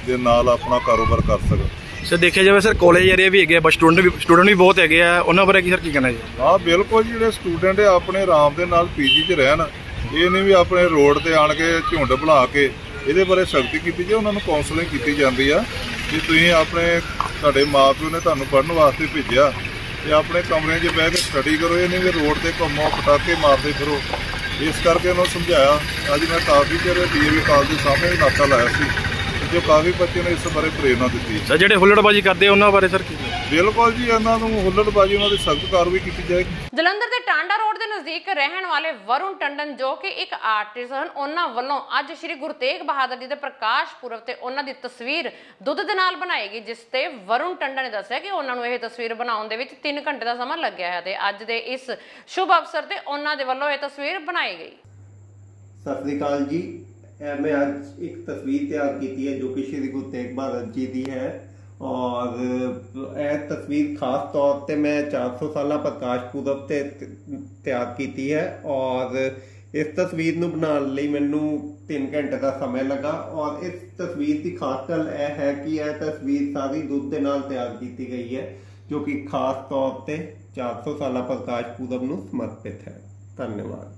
ਦੇ ਨਾਲ ਆਪਣਾ ਕਾਰੋਬਾਰ ਕਰ ਸਕਣ। ਸਰ ਦੇਖਿਆ ਜਾਵੇ ਸਰ ਕਾਲਜ ਏਰੀਆ ਵੀ ਹੈਗੇ, ਬਸ ਸਟੂਡੈਂਟ ਵੀ ਬਹੁਤ ਹੈਗੇ ਆ, ਉਹਨਾਂ ਬਾਰੇ ਕੀ ਸਰ ਕੀ ਕਹਿਣਾ ਜੀ? ਹਾਂ ਬਿਲਕੁਲ ਜੀ, ਜਿਹੜੇ ਸਟੂਡੈਂਟ ਆ ਆਪਣੇ ਆਰਾਮ ਦੇ ਨਾਲ PG 'ਚ ਰਹਿਣ, ਇਹ ਨਹੀਂ ਵੀ ਆਪਣੇ ਰੋਡ ਤੇ ਆਣ ਕੇ ਝੁੰਡ ਬਣਾ ਕੇ। ਇਹਦੇ ਬਾਰੇ ਸਖਤੀ ਕੀਤੀ ਜਾਏ, ਉਹਨਾਂ ਨੂੰ ਕਾਉਂਸਲਿੰਗ ਕੀਤੀ ਜਾਂਦੀ ਆ ਕਿ ਤੁਸੀਂ ਆਪਣੇ ਤੁਹਾਡੇ ਮਾਂ-ਪਿਓ ਨੇ ਤੁਹਾਨੂੰ ਪੜ੍ਹਨ ਵਾਸਤੇ ਭੇਜਿਆ ਤੇ ਆਪਣੇ ਕਮਰਿਆਂ 'ਚ ਬਹਿ ਕੇ ਸਟੱਡੀ ਕਰੋ, ਇਹ ਨਹੀਂ ਵੀ ਰੋਡ ਤੇ ਘੁੰਮੋ ਪਟਾਕੇ ਮਾਰਦੇ ਫਿਰੋ। ਇਸ ਕਰਕੇ ਉਹਨੂੰ ਸਮਝਾਇਆ। ਅੱਜ ਮੈਂ ਕਾਫੀ ਚਿਰ DAV ਕਾਲਜ ਦੇ ਸਾਹਮਣੇ ਨਾਕਾ ਲਾਇਆ ਸੀ ਜੋ ਕਾਫੀ ਬੱਚੇ ਨੇ ਇਸ ਬਾਰੇ ਪ੍ਰੇਰਨਾ ਦਿੱਤੀ। ਸਰ ਜਿਹੜੇ ਹੁੱਲੜਬਾਜ਼ੀ ਕਰਦੇ ਉਹਨਾਂ ਬਾਰੇ ਸਰ ਕੀ? ਬਿਲਕੁਲ ਜੀ, ਇਹਨਾਂ ਨੂੰ ਹੁੱਲੜਬਾਜ਼ੀ ਉਹਨਾਂ ਦੀ ਸਖਤ ਕਾਰਵਾਈ ਕੀਤੀ ਜਾਏਗੀ। ਜਲੰਧਰ ਦੇ ਟਾਂਡਾ ਰੋਡ ਦੇ ਨਜ਼ਦੀਕ ਰਹਿਣ ਵਾਲੇ ਵਰੁਣ ਟੰਡਨ ਜੋ ਕਿ ਇੱਕ ਆਰਟਿਸਟ ਹਨ, ਉਹਨਾਂ ਵੱਲੋਂ ਅੱਜ ਸ੍ਰੀ ਗੁਰੂ ਤੇਗ ਬਹਾਦਰ ਜੀ ਦੇ ਪ੍ਰਕਾਸ਼ ਪੁਰਬ ਤੇ ਉਹਨਾਂ ਦੀ ਤਸਵੀਰ ਦੁੱਧ ਦੇ ਨਾਲ ਬਣਾਈ ਗਈ, ਜਿਸ ਤੇ ਵਰੁਣ ਟੰਡਨ ਨੇ ਦੱਸਿਆ ਕਿ ਉਹਨਾਂ ਨੂੰ ਇਹ ਤਸਵੀਰ ਬਣਾਉਣ ਦੇ ਵਿੱਚ 3 ਘੰਟੇ ਦਾ ਸਮਾਂ ਲੱਗਿਆ ਹੈ ਤੇ ਅੱਜ ਦੇ ਇਸ ਸ਼ੁਭ ਅਵਸਰ ਤੇ ਉਹਨਾਂ ਦੇ ਵੱਲੋਂ ਇਹ ਤਸਵੀਰ ਬਣਾਈ ਗਈ। ਸਤਿ ਸ੍ਰੀ ਅਕਾਲ ਜੀ, मैं आज एक तस्वीर तैयार की है जो कि श्री गुरु तेग बहादुर जी की है और यह तस्वीर खास तौर पे मैं 400 साल प्रकाश पुरब ते तैयार की है और इस तस्वीर नूं बनाने लई मैनू 3 घंटे का समय लगा और इस तस्वीर की खास गल यह है कि यह तस्वीर सारी दुध के नाल तैयार की गई है जो कि खास तौर पे 400 साल प्रकाश पुरब नूं समर्पित है। धन्यवाद।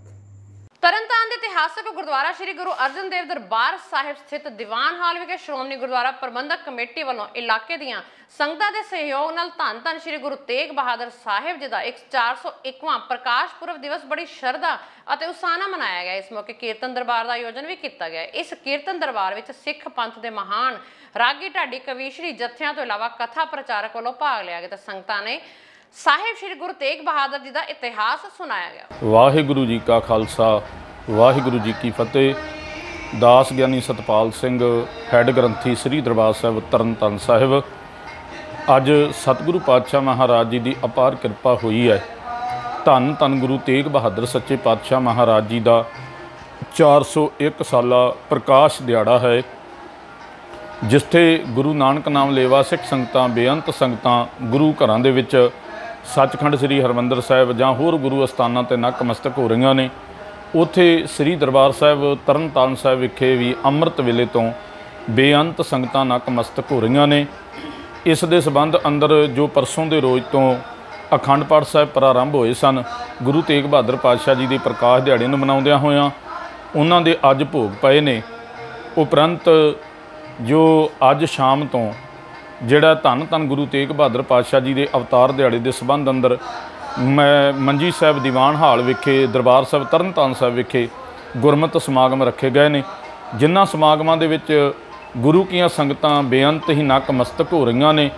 ਤਰਨਤਾਰਨ ਦੇ ਇਤਿਹਾਸਕ ਗੁਰਦੁਆਰਾ ਸ੍ਰੀ ਗੁਰੂ ਅਰਜਨ ਦੇਵ ਦਰਬਾਰ ਸਾਹਿਬ ਸਥਿਤ ਦੀਵਾਨ ਹਾਲ ਵਿਖੇ ਸ਼੍ਰੋਮਣੀ ਗੁਰਦੁਆਰਾ ਪ੍ਰਬੰਧਕ ਕਮੇਟੀ ਵੱਲੋਂ ਇਲਾਕੇ ਦੀਆਂ ਸੰਗਤਾਂ ਦੇ ਸਹਿਯੋਗ ਨਾਲ ਧੰਨ ਸ੍ਰੀ ਗੁਰੂ ਤੇਗ ਬਹਾਦਰ ਸਾਹਿਬ ਜੀ ਦਾ 401ਵਾਂ ਪ੍ਰਕਾਸ਼ ਪੁਰਬ ਦਿਵਸ ਬੜੀ ਸ਼ਰਧਾ ਅਤੇ ਉਤਸ਼ਾਹ ਨਾਲ ਮਨਾਇਆ ਗਿਆ। ਇਸ ਮੌਕੇ ਕੀਰਤਨ ਦਰਬਾਰ ਦਾ ਆਯੋਜਨ ਵੀ ਕੀਤਾ ਗਿਆ। ਇਸ ਕੀਰਤਨ ਦਰਬਾਰ ਵਿੱਚ ਸਿੱਖ ਪੰਥ ਦੇ ਮਹਾਨ ਰਾਗੀ ਢਾਡੀ ਕਵੀਸ਼ਰੀ ਜਥਿਆਂ ਤੋਂ ਇਲਾਵਾ ਕਥਾ ਪ੍ਰਚਾਰਕ ਵੱਲੋਂ ਭਾਗ ਲਿਆ ਗਿਆ ਤੇ ਸੰਗਤਾਂ ਨੇ ਸਾਹਿਬ ਸ੍ਰੀ ਗੁਰੂ ਤੇਗ ਬਹਾਦਰ ਜੀ ਦਾ ਇਤਿਹਾਸ ਸੁਣਾਇਆ ਗਿਆ। ਵਾਹਿਗੁਰੂ ਜੀ ਕਾ ਖਾਲਸਾ ਵਾਹਿਗੁਰੂ ਜੀ ਕੀ ਫਤਿਹ। ਦਾਸ ਗਿਆਨੀ ਸਤਪਾਲ ਸਿੰਘ ਹੈੱਡ ਗ੍ਰੰਥੀ ਸ੍ਰੀ ਦਰਬਾਰ ਸਾਹਿਬ ਤਰਨਤਾਰਨ ਸਾਹਿਬ, ਅੱਜ ਸਤਿਗੁਰੂ ਪਾਤਸ਼ਾਹ ਮਹਾਰਾਜ ਜੀ ਦੀ ਅਪਾਰ ਕਿਰਪਾ ਹੋਈ ਹੈ। ਧੰਨ ਧੰਨ ਗੁਰੂ ਤੇਗ ਬਹਾਦਰ ਸੱਚੇ ਪਾਤਸ਼ਾਹ ਮਹਾਰਾਜ ਜੀ ਦਾ 401 ਸਾਲਾ ਪ੍ਰਕਾਸ਼ ਦਿਹਾੜਾ ਹੈ, ਜਿੱਥੇ ਗੁਰੂ ਨਾਨਕ ਨਾਮ ਲੇਵਾ ਸਿੱਖ ਸੰਗਤਾਂ ਬੇਅੰਤ ਸੰਗਤਾਂ ਗੁਰੂ ਘਰਾਂ ਦੇ ਵਿੱਚ ਸੱਚਖੰਡ ਸ੍ਰੀ ਹਰਿਮੰਦਰ ਸਾਹਿਬ ਜਾਂ ਹੋਰ ਗੁਰੂ ਅਸਥਾਨਾਂ 'ਤੇ ਨਤਮਸਤਕ ਹੋ ਰਹੀਆਂ ਨੇ। ਉੱਥੇ ਸ੍ਰੀ ਦਰਬਾਰ ਸਾਹਿਬ ਤਰਨਤਾਰਨ ਸਾਹਿਬ ਵਿਖੇ ਵੀ ਅੰਮ੍ਰਿਤ ਵੇਲੇ ਤੋਂ ਬੇਅੰਤ ਸੰਗਤਾਂ ਨਤਮਸਤਕ ਹੋ ਰਹੀਆਂ ਨੇ। ਇਸ ਦੇ ਸੰਬੰਧ ਅੰਦਰ ਜੋ ਪਰਸੋਂ ਦੇ ਰੋਜ਼ ਤੋਂ ਅਖੰਡ ਪਾਠ ਸਾਹਿਬ ਪ੍ਰਾਰੰਭ ਹੋਏ ਸਨ, ਗੁਰੂ ਤੇਗ ਬਹਾਦਰ ਪਾਤਸ਼ਾਹ ਜੀ ਦੇ ਪ੍ਰਕਾਸ਼ ਦਿਹਾੜੇ ਨੂੰ ਮਨਾਉਂਦਿਆਂ ਹੋਇਆਂ ਉਹਨਾਂ ਦੇ ਅੱਜ ਭੋਗ ਪਏ ਨੇ। ਉਪਰੰਤ ਜੋ ਅੱਜ ਸ਼ਾਮ ਤੋਂ ਜਿਹੜਾ ਧੰਨ ਧੰਨ ਗੁਰੂ ਤੇਗ ਬਹਾਦਰ ਪਾਤਸ਼ਾਹ ਜੀ ਦੇ ਅਵਤਾਰ ਦਿਹਾੜੇ ਦੇ ਸੰਬੰਧ ਅੰਦਰ ਮੰਜੀ ਸਾਹਿਬ ਦੀਵਾਨ ਹਾਲ ਵਿਖੇ ਦਰਬਾਰ ਸਾਹਿਬ ਤਰਨਤਾਰਨ ਸਾਹਿਬ ਵਿਖੇ ਗੁਰਮਤਿ ਸਮਾਗਮ ਰੱਖੇ ਗਏ ਨੇ, ਜਿਨ੍ਹਾਂ ਸਮਾਗਮਾਂ ਦੇ ਵਿੱਚ ਗੁਰੂ ਕੀਆਂ ਸੰਗਤਾਂ ਬੇਅੰਤ ਹੀ ਨਤਮਸਤਕ ਹੋ ਰਹੀਆਂ ਨੇ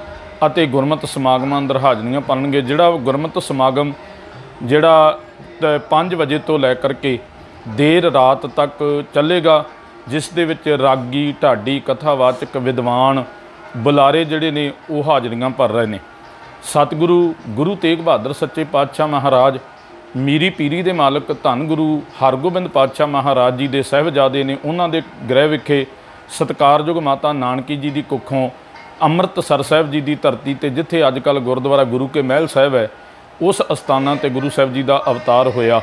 ਅਤੇ ਗੁਰਮਤਿ ਸਮਾਗਮਾਂ ਅੰਦਰ ਹਾਜ਼ਰੀਆਂ ਪਾਉਣਗੇ। ਜਿਹੜਾ ਗੁਰਮਤਿ ਸਮਾਗਮ ਜਿਹੜਾ 5 ਵਜੇ ਤੋਂ ਲੈ ਕਰਕੇ ਦੇਰ ਰਾਤ ਤੱਕ ਚੱਲੇਗਾ, ਜਿਸ ਦੇ ਵਿੱਚ ਰਾਗੀ, ਢਾਡੀ, ਕਥਾਵਾਚਕ, ਵਿਦਵਾਨ, ਬੁਲਾਰੇ ਜਿਹੜੇ ਨੇ ਉਹ ਹਾਜ਼ਰੀਆਂ ਭਰ ਰਹੇ ਨੇ। ਸਤਿਗੁਰੂ ਗੁਰੂ ਤੇਗ ਬਹਾਦਰ ਸੱਚੇ ਪਾਤਸ਼ਾਹ ਮਹਾਰਾਜ ਮੀਰੀ ਪੀਰੀ ਦੇ ਮਾਲਕ ਧੰਨ ਗੁਰੂ ਹਰਗੋਬਿੰਦ ਪਾਤਸ਼ਾਹ ਮਹਾਰਾਜ ਜੀ ਦੇ ਸਾਹਿਬਜ਼ਾਦੇ ਨੇ। ਉਹਨਾਂ ਦੇ ਗ੍ਰਹਿ ਵਿਖੇ ਸਤਿਕਾਰਯੋਗ ਮਾਤਾ ਨਾਨਕੀ ਜੀ ਦੀ ਕੁੱਖੋਂ ਅੰਮ੍ਰਿਤਸਰ ਸਾਹਿਬ ਜੀ ਦੀ ਧਰਤੀ ਤੇ ਜਿੱਥੇ ਅੱਜ ਕੱਲ੍ਹ ਗੁਰਦੁਆਰਾ ਗੁਰੂ ਕੇ ਮਹਿਲ ਸਾਹਿਬ ਹੈ, ਉਸ ਅਸਥਾਨਾਂ ਤੇ ਗੁਰੂ ਸਾਹਿਬ ਜੀ ਦਾ ਅਵਤਾਰ ਹੋਇਆ।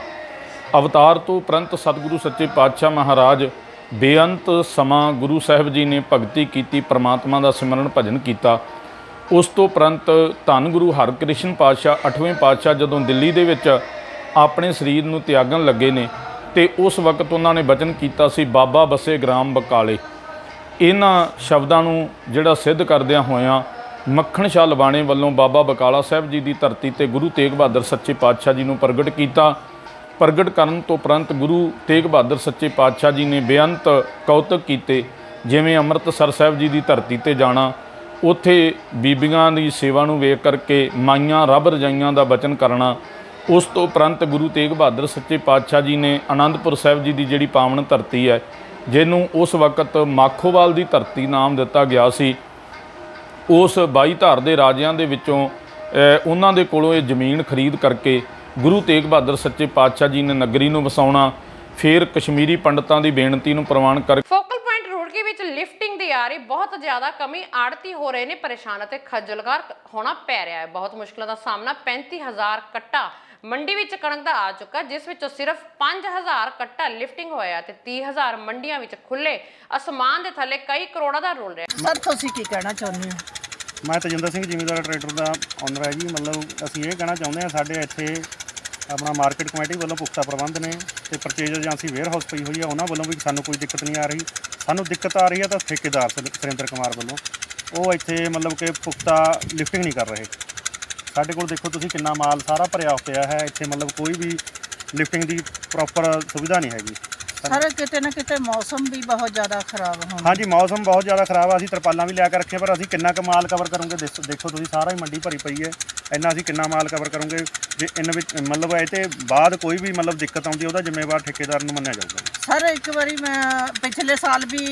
ਅਵਤਾਰ ਤੋਂ ਉਪਰੰਤ ਸਤਿਗੁਰੂ ਸੱਚੇ ਪਾਤਸ਼ਾਹ ਮਹਾਰਾਜ ਬੇਅੰਤ ਸਮਾਂ ਗੁਰੂ ਸਾਹਿਬ ਜੀ ਨੇ ਭਗਤੀ ਕੀਤੀ, ਪਰਮਾਤਮਾ ਦਾ ਸਿਮਰਨ ਭਜਨ ਕੀਤਾ। ਉਸ ਤੋਂ ਉਪਰੰਤ ਧੰਨ ਗੁਰੂ ਹਰਕ੍ਰਿਸ਼ਨ ਪਾਤਸ਼ਾਹ 8ਵੇਂ ਪਾਤਸ਼ਾਹ ਜਦੋਂ ਦਿੱਲੀ ਦੇ ਵਿੱਚ ਆਪਣੇ ਸਰੀਰ ਨੂੰ ਤਿਆਗਣ ਲੱਗੇ ਨੇ ਤੇ ਉਸ ਵਕਤ ਉਹਨਾਂ ਨੇ ਬਚਨ ਕੀਤਾ ਸੀ, ਬਾਬਾ ਬਸੇ ਗ੍ਰਾਮ ਬਕਾਲੇ। ਇਹਨਾਂ ਸ਼ਬਦਾਂ ਨੂੰ ਜਿਹੜਾ ਸਿੱਧ ਕਰਦਿਆਂ ਹੋਇਆਂ ਮੱਖਣ ਸ਼ਾਹ ਲਵਾਣੇ ਵੱਲੋਂ ਬਾਬਾ ਬਕਾਲਾ ਸਾਹਿਬ ਜੀ ਦੀ ਧਰਤੀ ਤੇ ਗੁਰੂ ਤੇਗ ਬਹਾਦਰ ਸੱਚੇ ਪਾਤਸ਼ਾਹ ਜੀ ਨੂੰ ਪ੍ਰਗਟ ਕੀਤਾ। ਪ੍ਰਗਟ ਕਰਨ ਤੋਂ ਉਪਰੰਤ ਗੁਰੂ ਤੇਗ ਬਹਾਦਰ ਸੱਚੇ ਪਾਤਸ਼ਾਹ ਜੀ ਨੇ ਬੇਅੰਤ ਕੌਤਕ ਕੀਤੇ, ਜਿਵੇਂ ਅੰਮ੍ਰਿਤਸਰ ਸਾਹਿਬ ਜੀ ਦੀ ਧਰਤੀ ਤੇ ਜਾਣਾ, ਉੱਥੇ ਬੀਬੀਆਂ ਦੀ ਸੇਵਾ ਨੂੰ ਵੇਖ ਕਰਕੇ ਮਾਈਆਂ ਰੱਬ ਰਜਾਈਆਂ ਦਾ ਬਚਨ ਕਰਨਾ। ਉਸ ਤੋਂ ਉਪਰੰਤ ਗੁਰੂ ਤੇਗ ਬਹਾਦਰ ਸੱਚੇ ਪਾਤਸ਼ਾਹ ਜੀ ਨੇ ਅਨੰਦਪੁਰ ਸਾਹਿਬ ਜੀ ਦੀ ਜਿਹੜੀ ਪਾਵਨ ਧਰਤੀ ਹੈ, ਜਿਹਨੂੰ ਉਸ ਵਕਤ ਮਾਖੋਵਾਲ ਦੀ ਧਰਤੀ ਨਾਮ ਦਿੱਤਾ ਗਿਆ ਸੀ, ਉਸ 22 ਧਾਰ ਦੇ ਰਾਜਿਆਂ ਦੇ ਵਿੱਚੋਂ ਉਹਨਾਂ ਦੇ ਕੋਲੋਂ ਇਹ ਜ਼ਮੀਨ ਖਰੀਦ ਕਰਕੇ ਗੁਰੂ ਤੇਗ ਬਹਾਦਰ ਸੱਚੇ ਪਾਤਸ਼ਾਹ ਜੀ ਨੇ ਨਗਰੀ ਨੂੰ ਵਸਾਉਣਾ। ਫਿਰ ਕਸ਼ਮੀਰੀ ਪੰਡਤਾਂ ਦੀ ਬੇਨਤੀ ਨੂੰ ਪ੍ਰਵਾਨ ਕਰ ਫੋਕਲ ਪੁਆਇੰਟ ਰੁੜਕੀ ਵਿੱਚ ਲਿਫਟਿੰਗ ਦੀ ਆ ਰਹੀ ਬਹੁਤ ਜ਼ਿਆਦਾ ਕਮੀ, ਆੜਤੀ ਹੋ ਰਹੇ ਨੇ ਪਰੇਸ਼ਾਨ ਅਤੇ ਖੱਜਲਕਾਰ ਹੋਣਾ ਪੈ ਰਿਹਾ ਹੈ। ਬਹੁਤ ਮੁਸ਼ਕਲਾਂ ਦਾ ਸਾਹਮਣਾ 35,000 ਕੱਟਾ ਮੰਡੀ ਵਿੱਚ ਕਣਕ ਦਾ ਆ ਚੁੱਕਾ, ਜਿਸ ਵਿੱਚੋਂ ਸਿਰਫ 5,000 ਕੱਟਾ ਲਿਫਟਿੰਗ ਹੋਇਆ ਤੇ 30,000 ਮੰਡੀਆਂ ਵਿੱਚ ਖੁੱਲੇ ਅਸਮਾਨ ਦੇ ਥੱਲੇ ਕਈ ਕਰੋੜਾਂ ਦਾ ਰੋਲ ਰਿਹਾ। ਸਰ ਤੁਸੀਂ ਕੀ ਕਹਿਣਾ ਚਾਹੁੰਦੇ ਹੋ? ਮੈਂ ਤਜਿੰਦਰ ਸਿੰਘ ਜ਼ਿਮੀਂਦਾਰ ਟਰੈਕਟਰ ਦਾ ਓਨਰ ਹੈ ਜੀ। ਮਤਲਬ ਅਸੀਂ ਇਹ ਕਹਿਣਾ ਚਾਹੁੰਦੇ ਹਾਂ, ਸਾਡੇ ਇੱਥੇ ਆਪਣਾ ਮਾਰਕੀਟ ਕਮੇਟੀ ਵੱਲੋਂ ਪੁਖਤਾ ਪ੍ਰਬੰਧ ਨੇ ਤੇ ਪਰਚੇਜ ਏਜੰਸੀ ਵੇਅਰ ਹਾਊਸ ਪਈ ਹੋਈ ਹੈ, ਉਹਨਾਂ ਵੱਲੋਂ ਵੀ ਸਾਨੂੰ ਕੋਈ ਦਿੱਕਤ ਨਹੀਂ ਆ ਰਹੀ। ਸਾਨੂੰ ਦਿੱਕਤ ਆ ਰਹੀ ਹੈ ਤਾਂ ਠੇਕੇਦਾਰ ਸੁਰਿੰਦਰ ਕੁਮਾਰ ਵੱਲੋਂ, ਉਹ ਇੱਥੇ ਮਤਲਬ ਕਿ ਪੁਖਤਾ ਲਿਫਟਿੰਗ ਨਹੀਂ ਕਰ ਰਹੇ। ਸਾਡੇ ਕੋਲ ਦੇਖੋ ਤੁਸੀਂ ਕਿੰਨਾ ਮਾਲ ਸਾਰਾ ਭਰਿਆ ਪਿਆ ਹੈ, ਇੱਥੇ ਮਤਲਬ ਕੋਈ ਵੀ ਲਿਫਟਿੰਗ ਦੀ ਪ੍ਰੋਪਰ ਸੁਵਿਧਾ ਨਹੀਂ ਹੈਗੀ। ਸਰ ਕਿਤੇ ਨਾ ਕਿਤੇ ਮੌਸਮ ਵੀ ਬਹੁਤ ਜ਼ਿਆਦਾ ਖਰਾਬ ਹੋਣਾ। ਹਾਂਜੀ ਮੌਸਮ ਬਹੁਤ ਜ਼ਿਆਦਾ ਖਰਾਬ ਆ। ਅਸੀਂ ਤਰਪਾਲਾਂ ਵੀ ਲਿਆ ਕੇ ਰੱਖੀਆਂ, ਪਰ ਅਸੀਂ ਕਿੰਨਾ ਕੁ ਮਾਲ ਕਵਰ ਕਰੂੰਗੇ? ਦੇਖੋ ਤੁਸੀਂ ਸਾਰਾ ਹੀ ਮੰਡੀ ਭਰੀ ਪਈ ਹੈ, ਇੰਨਾ ਅਸੀਂ ਕਿੰਨਾ ਮਾਲ ਕਵਰ ਕਰੂੰਗੇ? ਜੇ ਇਹਨਾਂ ਵਿੱਚ ਮਤਲਬ ਇਹ ਤੇ ਬਾਅਦ ਕੋਈ ਵੀ ਮਤਲਬ ਦਿੱਕਤ ਆਉਂਦੀ ਉਹਦਾ ਜ਼ਿੰਮੇਵਾਰ ਠੇਕੇਦਾਰ ਨੂੰ ਮੰਨਿਆ ਜਾਊਗਾ। ਸਰ ਇੱਕ ਵਾਰੀ ਮੈਂ ਪਿਛਲੇ ਸਾਲ ਵੀ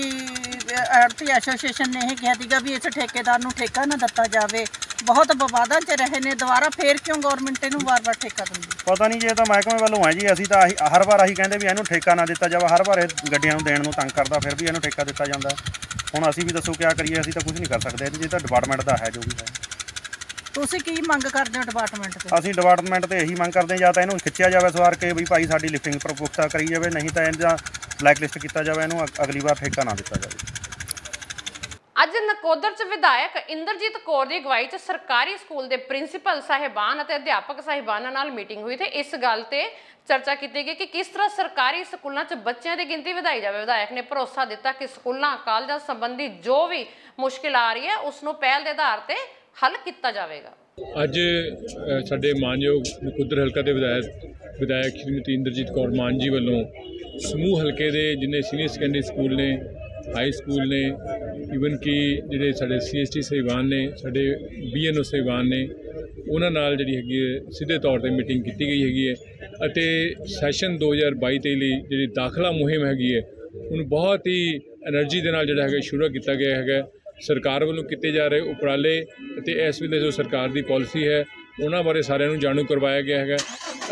ਆੜਤੀ ਐਸੋਸੀਏਸ਼ਨ ਨੇ ਇਹ ਕਿਹਾ ਸੀਗਾ ਵੀ ਇਸ ਠੇਕੇਦਾਰ ਨੂੰ ਠੇਕਾ ਨਾ ਦਿੱਤਾ ਜਾਵੇ, ਬਹੁਤ ਵਿਵਾਦਾਂ 'ਚ ਰਹੇ ਨੇ, ਦੁਬਾਰਾ ਫੇਰ ਕਿਉਂ ਗਵਰਨਮੈਂਟ ਇਹਨੂੰ ਵਾਰ-ਵਾਰ ਠੇਕਾ ਦਿੰਦੀ? ਪਤਾ ਨਹੀਂ ਜੀ, ਇਹ ਤਾਂ ਮਹਿਕਮੇ ਵੱਲੋਂ ਹੈ ਜੀ। ਅਸੀਂ ਤਾਂ ਹਰ ਵਾਰ ਆਹੀ ਕਹਿੰਦੇ ਵੀ ਇਹਨੂੰ ਠੇਕਾ ਨਾ ਦਿੱਤਾ ਜਾਵੇ, ਹਰ ਵਾਰ ਇਹ ਗੱਡੀਆਂ ਨੂੰ ਦੇਣ ਨੂੰ ਤੰਗ ਕਰਦਾ, ਫਿਰ ਵੀ ਇਹਨੂੰ ਠੇਕਾ ਦਿੱਤਾ ਜਾਂਦਾ। ਹੁਣ ਅਸੀਂ ਵੀ ਦੱਸੋ ਕਿਆ ਕਰੀਏ? ਅਸੀਂ ਤਾਂ ਕੁਝ ਨਹੀਂ ਕਰ ਸਕਦੇ ਇਹਦੇ, ਜੇ ਤਾਂ ਡਿਪਾਰਟਮੈਂਟ ਦਾ ਹੈ ਜੋ ਵੀ ਹੈ। ਤੁਸੀਂ ਕੀ ਮੰਗ ਕਰਦੇ ਹੋ ਡਿਪਾਰਟਮੈਂਟ ਤੋਂ? ਅਸੀਂ ਡਿਪਾਰਟਮੈਂਟ ਤੇ ਇਹੀ ਮੰਗ ਕਰਦੇ ਹਾਂ, ਜਾਂ ਤਾਂ ਇਹਨੂੰ ਖਿੱਚਿਆ ਜਾਵੇ ਸਵਾਰ ਕੇ ਵੀ ਭਾਈ ਸਾਡੀ ਲਿਫਟਿੰਗ ਪੁਖਤਾ ਕਰੀ ਜਾਵੇ, ਨਹੀਂ ਤਾਂ ਇਹਦਾ ਬਲੈਕ ਲਿਸਟ ਕੀਤਾ ਜਾਵੇ, ਇਹਨੂੰ ਅਗਲੀ ਵਾਰ ਠੇਕਾ ਨਾ ਦਿੱਤਾ ਜਾਵੇ। ਅੱਜ ਨਕੋਦਰ 'ਚ ਵਿਧਾਇਕ ਇੰਦਰਜੀਤ ਕੌਰ ਦੀ ਅਗਵਾਈ 'ਚ ਸਰਕਾਰੀ ਸਕੂਲ ਦੇ ਪ੍ਰਿੰਸੀਪਲ ਸਾਹਿਬਾਨ ਅਤੇ ਅਧਿਆਪਕ ਸਾਹਿਬਾਨਾਂ ਨਾਲ ਮੀਟਿੰਗ ਹੋਈ ਤੇ ਇਸ ਗੱਲ ਤੇ ਚਰਚਾ ਕੀਤੀ ਗਈ ਕਿ ਕਿਸ ਤਰ੍ਹਾਂ ਸਰਕਾਰੀ ਸਕੂਲਾਂ 'ਚ ਬੱਚਿਆਂ ਦੀ ਗਿਣਤੀ ਵਧਾਈ ਜਾਵੇ। ਵਿਧਾਇਕ ਨੇ ਭਰੋਸਾ ਦਿੱਤਾ ਕਿ ਸਕੂਲਾਂ ਕਾਲਜਾਂ ਸੰਬੰਧੀ ਜੋ ਵੀ ਮੁਸ਼ਕਿਲ ਆ ਰਹੀ ਹੈ ਉਸ ਨੂੰ ਪਹਿਲ ਦੇ ਆਧਾਰ ਤੇ ਹੱਲ ਕੀਤਾ ਜਾਵੇਗਾ। ਅੱਜ ਸਾਡੇ ਮਾਨਯੋਗ ਨਕੋਦਰ ਹਲਕਾ ਦੇ ਵਿਧਾਇਕ ਸ਼੍ਰੀਮਤੀ ਇੰਦਰਜੀਤ ਕੌਰ ਮਾਨ ਜੀ ਵੱਲੋਂ ਸਮੂਹ ਹਲਕੇ ਦੇ ਜਿੰਨੇ ਸੀਨੀਅਰ ਸੈਕੰਡਰੀ ਸਕੂਲ ਨੇ, ਹਾਈ ਸਕੂਲ ਨੇ, ਈਵਨ ਕਿ ਜਿਹੜੇ ਸਾਡੇ CST ਸਾਹਿਬਾਨ ਨੇ, ਸਾਡੇ BNO ਸਾਹਿਬਾਨ ਨੇ, ਉਹਨਾਂ ਨਾਲ ਜਿਹੜੀ ਹੈਗੀ ਹੈ ਸਿੱਧੇ ਤੌਰ ਤੇ ਮੀਟਿੰਗ ਕੀਤੀ ਗਈ ਹੈਗੀ ਹੈ ਅਤੇ ਸੈਸ਼ਨ 2022-23 ਲਈ ਜਿਹੜੀ ਦਾਖਲਾ ਮੁਹਿੰਮ ਹੈਗੀ ਹੈ ਉਹਨੂੰ ਬਹੁਤ ਹੀ ਐਨਰਜੀ ਦੇ ਨਾਲ ਜਿਹੜਾ ਹੈਗਾ ਸ਼ੁਰੂ ਕੀਤਾ ਗਿਆ ਹੈਗਾ। ਸਰਕਾਰ ਵੱਲੋਂ ਕੀਤੇ ਜਾ ਰਹੇ ਉਪਰਾਲੇ ਅਤੇ ਇਸ ਵੇਲੇ ਜੋ ਸਰਕਾਰ ਦੀ ਪਾਲਿਸੀ ਹੈ ਉਹਨਾਂ ਬਾਰੇ ਸਾਰਿਆਂ ਨੂੰ ਜਾਣੂ ਕਰਵਾਇਆ ਗਿਆ ਹੈਗਾ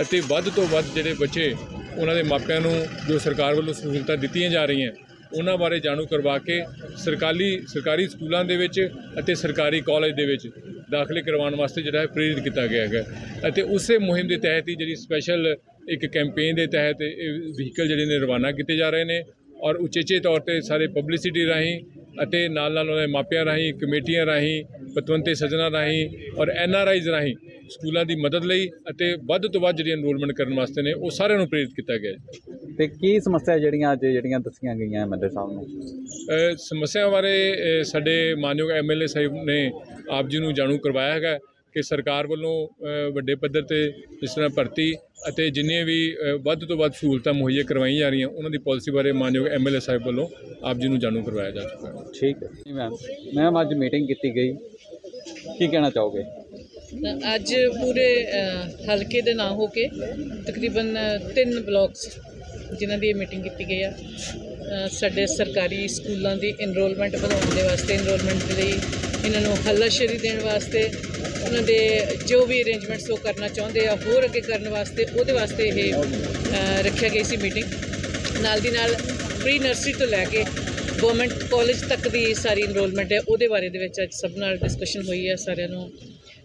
ਅਤੇ ਵੱਧ ਤੋਂ ਵੱਧ ਜਿਹੜੇ ਬੱਚੇ ਉਹਨਾਂ ਦੇ ਮਾਪਿਆਂ ਨੂੰ ਜੋ ਸਰਕਾਰ ਵੱਲੋਂ ਸਹੂਲਤਾਂ ਦਿੱਤੀਆਂ ਜਾ ਰਹੀਆਂ ਉਹਨਾਂ ਬਾਰੇ ਜਾਣੂ ਕਰਵਾ ਕੇ ਸਰਕਾਰੀ ਸਕੂਲਾਂ ਦੇ ਵਿੱਚ ਅਤੇ ਸਰਕਾਰੀ ਕਾਲਜ ਦੇ ਵਿੱਚ ਦਾਖਲੇ ਕਰਵਾਉਣ ਵਾਸਤੇ ਜਿਹੜਾ ਹੈ ਪ੍ਰੇਰਿਤ ਕੀਤਾ ਗਿਆ ਹੈਗਾ ਅਤੇ ਉਸੇ ਮੁਹਿੰਮ ਦੇ ਤਹਿਤ ਹੀ ਜਿਹੜੀ ਸਪੈਸ਼ਲ ਇੱਕ ਕੈਂਪੇਨ ਦੇ ਤਹਿਤ ਇਹ ਵਹੀਕਲ ਜਿਹੜੇ ਨੇ ਰਵਾਨਾ ਕੀਤੇ ਜਾ ਰਹੇ ਨੇ ਔਰ ਉਚੇਚੇ ਤੌਰ ਤੇ ਸਾਰੇ ਪਬਲਿਸਿਟੀ ਰਾਹੀਂ ਅਤੇ ਨਾਲ ਉਹਨਾਂ ਦੇ ਮਾਪਿਆਂ ਰਾਹੀਂ, ਕਮੇਟੀਆਂ ਰਾਹੀਂ, ਪਤਵੰਤੇ ਸੱਜਣਾਂ ਰਾਹੀਂ ਔਰ NRIs ਰਾਹੀਂ ਸਕੂਲਾਂ ਦੀ ਮਦਦ ਲਈ ਅਤੇ ਵੱਧ ਤੋਂ ਵੱਧ ਜਿਹੜੀ ਐਨਰੋਲਮੈਂਟ ਕਰਨ ਵਾਸਤੇ ਨੇ ਉਹ ਸਾਰਿਆਂ ਨੂੰ ਪ੍ਰੇਰਿਤ ਕੀਤਾ ਗਿਆ। ਤੇ ਕੀ ਸਮੱਸਿਆ ਜਿਹੜੀਆਂ ਦੱਸੀਆਂ ਗਈਆਂ ਐਮਐਲਏ ਸਾਹਿਬ ਨੂੰ? ਸਮੱਸਿਆ ਬਾਰੇ ਸਾਡੇ ਮਾਨਯੋਗ MLA ਸਾਹਿਬ ਨੇ ਆਪ ਜੀ ਨੂੰ ਜਾਣੂ ਕਰਵਾਇਆ ਹੈਗਾ ਕਿ ਸਰਕਾਰ ਵੱਲੋਂ ਵੱਡੇ ਪੱਧਰ 'ਤੇ ਜਿਸ ਤਰ੍ਹਾਂ ਭਰਤੀ ਅਤੇ ਜਿੰਨੀਆਂ ਵੀ ਵੱਧ ਤੋਂ ਵੱਧ ਸਹੂਲਤਾਂ ਮੁਹੱਈਆ ਕਰਵਾਈਆਂ ਜਾ ਰਹੀਆਂ ਉਹਨਾਂ ਦੀ ਪਾਲਿਸੀ ਬਾਰੇ ਮਾਨਯੋਗ MLA ਸਾਹਿਬ ਵੱਲੋਂ ਆਪ ਜੀ ਨੂੰ ਜਾਣੂ ਕਰਵਾਇਆ ਜਾ ਚੁੱਕਾ ਹੈ। ਠੀਕ ਹੈ ਜੀ ਮੈਮ ਅੱਜ ਮੀਟਿੰਗ ਕੀਤੀ ਗਈ, ਕੀ ਕਹਿਣਾ ਚਾਹੋਗੇ? ਅੱਜ ਪੂਰੇ ਹਲਕੇ ਦੇ ਨਾਂ ਹੋ ਕੇ ਤਕਰੀਬਨ 3 ਬਲਾਕਸ ਜਿਨ੍ਹਾਂ ਦੀ ਮੀਟਿੰਗ ਕੀਤੀ ਗਈ ਆ ਸਾਡੇ ਸਰਕਾਰੀ ਸਕੂਲਾਂ ਦੀ ਇਨਰੋਲਮੈਂਟ ਵਧਾਉਣ ਦੇ ਵਾਸਤੇ, ਇਨਰੋਲਮੈਂਟ ਦੇ ਲਈ ਇਹਨਾਂ ਨੂੰ ਹੱਲਾਸ਼ੇਰੀ ਦੇਣ ਵਾਸਤੇ, ਉਹਨਾਂ ਦੇ ਜੋ ਵੀ ਅਰੇਂਜਮੈਂਟਸ ਉਹ ਕਰਨਾ ਚਾਹੁੰਦੇ ਆ ਹੋਰ ਅੱਗੇ ਕਰਨ ਵਾਸਤੇ, ਉਹਦੇ ਵਾਸਤੇ ਇਹ ਰੱਖਿਆ ਗਈ ਸੀ ਮੀਟਿੰਗ। ਨਾਲ ਦੀ ਨਾਲ ਪ੍ਰੀ ਨਰਸਰੀ ਤੋਂ ਲੈ ਕੇ ਗਵਰਨਮੈਂਟ ਕਾਲਜ ਤੱਕ ਦੀ ਸਾਰੀ ਇਨਰੋਲਮੈਂਟ ਹੈ ਉਹਦੇ ਬਾਰੇ ਦੇ ਵਿੱਚ ਅੱਜ ਸਭ ਨਾਲ ਡਿਸਕਸ਼ਨ ਹੋਈ ਹੈ। ਸਾਰਿਆਂ ਨੂੰ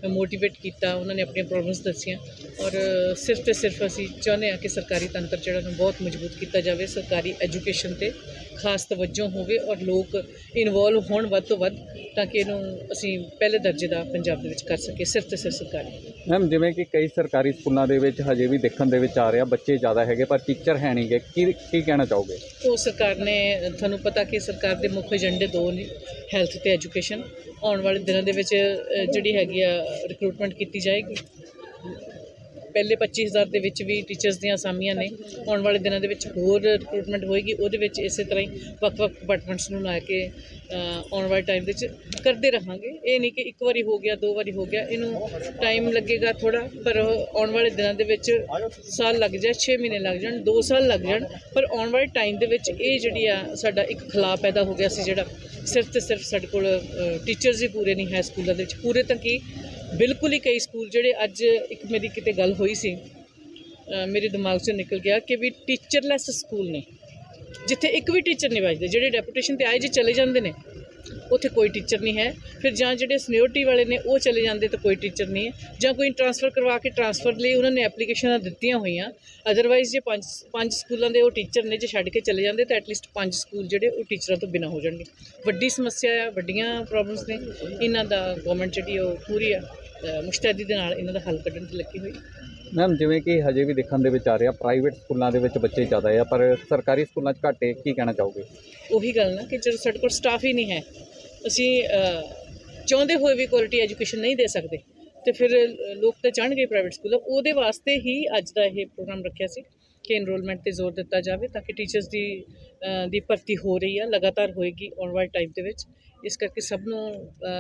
ਮੋਟੀਵੇਟ ਕੀਤਾ, ਉਹਨਾਂ ਨੇ ਆਪਣੀਆਂ ਪ੍ਰੋਬਲਮਸ ਦੱਸੀਆਂ ਔਰ ਸਿਰਫ ਤੇ ਸਿਰਫ ਅਸੀਂ ਚਾਹੁੰਦੇ ਹਾਂ ਕਿ ਸਰਕਾਰੀ ਤੰਤਰ ਜਿਹੜਾ ਨੂੰ ਬਹੁਤ ਮਜ਼ਬੂਤ ਕੀਤਾ ਜਾਵੇ, ਸਰਕਾਰੀ ਐਜੂਕੇਸ਼ਨ 'ਤੇ ਖਾਸ ਤਵੱਜੋ ਹੋਵੇ ਔਰ ਲੋਕ ਇਨਵੋਲਵ ਹੋਣ ਵੱਧ ਤੋਂ ਵੱਧ ਤਾਂ ਕਿ ਇਹਨੂੰ ਅਸੀਂ ਪਹਿਲੇ ਦਰਜੇ ਦਾ ਪੰਜਾਬ ਦੇ ਵਿੱਚ ਕਰ ਸਕੀਏ, ਸਿਰਫ ਤੇ ਸਿਰਫ ਸਰਕਾਰੀ। ਮੈਮ ਜਿਵੇਂ ਕਿ ਕਈ ਸਰਕਾਰੀ ਸਕੂਲਾਂ ਦੇ ਵਿੱਚ ਹਜੇ ਵੀ ਦੇਖਣ ਦੇ ਵਿੱਚ ਆ ਰਿਹਾ ਬੱਚੇ ਜ਼ਿਆਦਾ ਹੈਗੇ ਪਰ ਟੀਚਰ ਹੈ ਨਹੀਂ ਗੇ, ਕੀ ਕਹਿਣਾ ਚਾਹੋਗੇ? ਉਹ ਸਰਕਾਰ ਨੇ, ਤੁਹਾਨੂੰ ਪਤਾ ਕਿ ਸਰਕਾਰ ਦੇ ਮੁੱਖ ਏਜੰਡੇ 2 ਨੇ, ਹੈਲਥ ਤੇ ਐਜੂਕੇਸ਼ਨ। ਆਉਣ ਵਾਲੇ ਦਿਨਾਂ ਦੇ ਵਿੱਚ ਜਿਹੜੀ ਹੈਗੀ ਆ ਰਿਕਰੂਟਮੈਂਟ ਕੀਤੀ ਜਾਏਗੀ। ਪਹਿਲੇ 25,000 ਦੇ ਵਿੱਚ ਵੀ ਟੀਚਰਸ ਦੀਆਂ ਅਸਾਮੀਆਂ ਨੇ, ਆਉਣ ਵਾਲੇ ਦਿਨਾਂ ਦੇ ਵਿੱਚ ਹੋਰ ਰਿਕਰੂਟਮੈਂਟ ਹੋਏਗੀ। ਉਹਦੇ ਵਿੱਚ ਇਸੇ ਤਰ੍ਹਾਂ ਹੀ ਵੱਖ-ਵੱਖ ਡਿਪਾਰਟਮੈਂਟਸ ਨੂੰ ਲਾ ਕੇ ਆਉਣ ਵਾਲੇ ਟਾਈਮ ਵਿੱਚ ਕਰਦੇ ਰਹਾਂਗੇ। ਇਹ ਨਹੀਂ ਕਿ ਇੱਕ ਵਾਰੀ ਹੋ ਗਿਆ, 2 ਵਾਰੀ ਹੋ ਗਿਆ, ਇਹਨੂੰ ਟਾਈਮ ਲੱਗੇਗਾ ਥੋੜ੍ਹਾ, ਪਰ ਆਉਣ ਵਾਲੇ ਦਿਨਾਂ ਦੇ ਵਿੱਚ ਸਾਲ ਲੱਗ ਜਾਏ, 6 ਮਹੀਨੇ ਲੱਗ ਜਾਣ, 2 ਸਾਲ ਲੱਗ ਜਾਣ, ਪਰ ਆਉਣ ਵਾਲੇ ਟਾਈਮ ਦੇ ਵਿੱਚ ਇਹ ਜਿਹੜੀ ਆ ਸਾਡਾ ਇੱਕ ਖਲਾਅ ਪੈਦਾ ਹੋ ਗਿਆ ਸੀ ਜਿਹੜਾ ਸਿਰਫ ਤੇ ਸਿਰਫ ਸਾਡੇ ਕੋਲ ਟੀਚਰਸ ਹੀ ਪੂਰੇ ਨਹੀਂ ਹੈ ਸਕੂਲਾਂ ਦੇ ਵਿੱਚ। ਪੂਰੇ ਤਾਂ ਕੀ ਬਿਲਕੁਲ ਹੀ ਕਈ ਸਕੂਲ ਜਿਹੜੇ ਅੱਜ ਇੱਕ ਮੇਰੀ ਕਿਤੇ ਗੱਲ ਹੋਈ ਸੀ ਮੇਰੇ ਦਿਮਾਗ 'ਚੋਂ ਨਿਕਲ ਗਿਆ ਕਿ ਵੀ ਟੀਚਰਲੈਸ ਸਕੂਲ ਨੇ, ਜਿੱਥੇ ਇੱਕ ਵੀ ਟੀਚਰ ਨਹੀਂ ਵੱਜਦੇ। ਜਿਹੜੇ ਡੈਪੂਟੇਸ਼ਨ 'ਤੇ ਆਏ ਜੇ ਚਲੇ ਜਾਂਦੇ ਨੇ ਉੱਥੇ ਕੋਈ ਟੀਚਰ ਨਹੀਂ ਹੈ। ਫਿਰ ਜਾਂ ਜਿਹੜੇ ਸੀਨੀਅਰਟੀ ਵਾਲੇ ਨੇ ਉਹ ਚਲੇ ਜਾਂਦੇ ਤਾਂ ਕੋਈ ਟੀਚਰ ਨਹੀਂ ਹੈ, ਜਾਂ ਕੋਈ ਟਰਾਂਸਫਰ ਕਰਵਾ ਕੇ ਟਰਾਂਸਫਰ ਲਈ ਉਹਨਾਂ ਨੇ ਐਪਲੀਕੇਸ਼ਨਾਂ ਦਿੱਤੀਆਂ ਹੋਈਆਂ। ਅਦਰਵਾਈਜ਼ ਜੇ ਪੰਜ ਸਕੂਲਾਂ ਦੇ ਉਹ ਟੀਚਰ ਨੇ ਜੇ ਛੱਡ ਕੇ ਚਲੇ ਜਾਂਦੇ ਤਾਂ ਐਟਲੀਸਟ 5 ਸਕੂਲ ਜਿਹੜੇ ਉਹ ਟੀਚਰਾਂ ਤੋਂ ਬਿਨਾਂ ਹੋ ਜਾਣਗੇ। ਵੱਡੀ ਸਮੱਸਿਆ ਆ, ਵੱਡੀਆਂ ਪ੍ਰੋਬਲਮਸ ਨੇ, ਇਹਨਾਂ ਦਾ ਗਵਰਨਮੈਂਟ ਜਿਹੜੀ ਉਹ ਪੂਰੀ ਆ ਮੁਸ਼ਤੈਦੀ ਦੇ ਨਾਲ ਇਹਨਾਂ ਦਾ ਹੱਲ ਕੱਢਣ 'ਤੇ ਲੱਗੀ ਹੋਈ। ਮੈਮ ਜਿਵੇਂ ਕਿ ਹਜੇ ਵੀ ਦੇਖਣ ਦੇ ਵਿੱਚ ਆ ਰਿਹਾ ਪ੍ਰਾਈਵੇਟ ਸਕੂਲਾਂ ਦੇ ਵਿੱਚ ਬੱਚੇ ਜ਼ਿਆਦਾ ਆ ਪਰ ਸਰਕਾਰੀ ਸਕੂਲਾਂ 'ਚ ਘੱਟ ਹੈ, ਕੀ ਕਹਿਣਾ ਚਾਹੋਗੇ? ਉਹੀ ਗੱਲ ਨਾ ਕਿ ਜਦੋਂ ਸਾਡੇ ਕੋਲ ਸਟਾਫ ਹੀ ਨਹੀਂ ਹੈ, ਅਸੀਂ ਚਾਹੁੰਦੇ ਹੋਏ ਵੀ ਕੁਆਲਿਟੀ ਐਜੂਕੇਸ਼ਨ ਨਹੀਂ ਦੇ ਸਕਦੇ ਤੇ ਫਿਰ ਲੋਕ ਤਾਂ ਚਾਹਣਗੇ ਪ੍ਰਾਈਵੇਟ ਸਕੂਲ। ਉਹਦੇ ਵਾਸਤੇ ਹੀ ਅੱਜ ਦਾ ਇਹ ਪ੍ਰੋਗਰਾਮ ਰੱਖਿਆ ਸੀ ਕਿ ਇਨਰੋਲਮੈਂਟ 'ਤੇ ਜ਼ੋਰ ਦਿੱਤਾ ਜਾਵੇ ਤਾਂ ਕਿ ਟੀਚਰਸ ਦੀ ਭਰਤੀ ਹੋ ਰਹੀ ਆ, ਲਗਾਤਾਰ ਹੋਏਗੀ ਆਉਣ ਵਾਲੇ ਟਾਈਮ ਦੇ ਵਿੱਚ। ਇਸ ਕਰਕੇ ਸਭ ਨੂੰ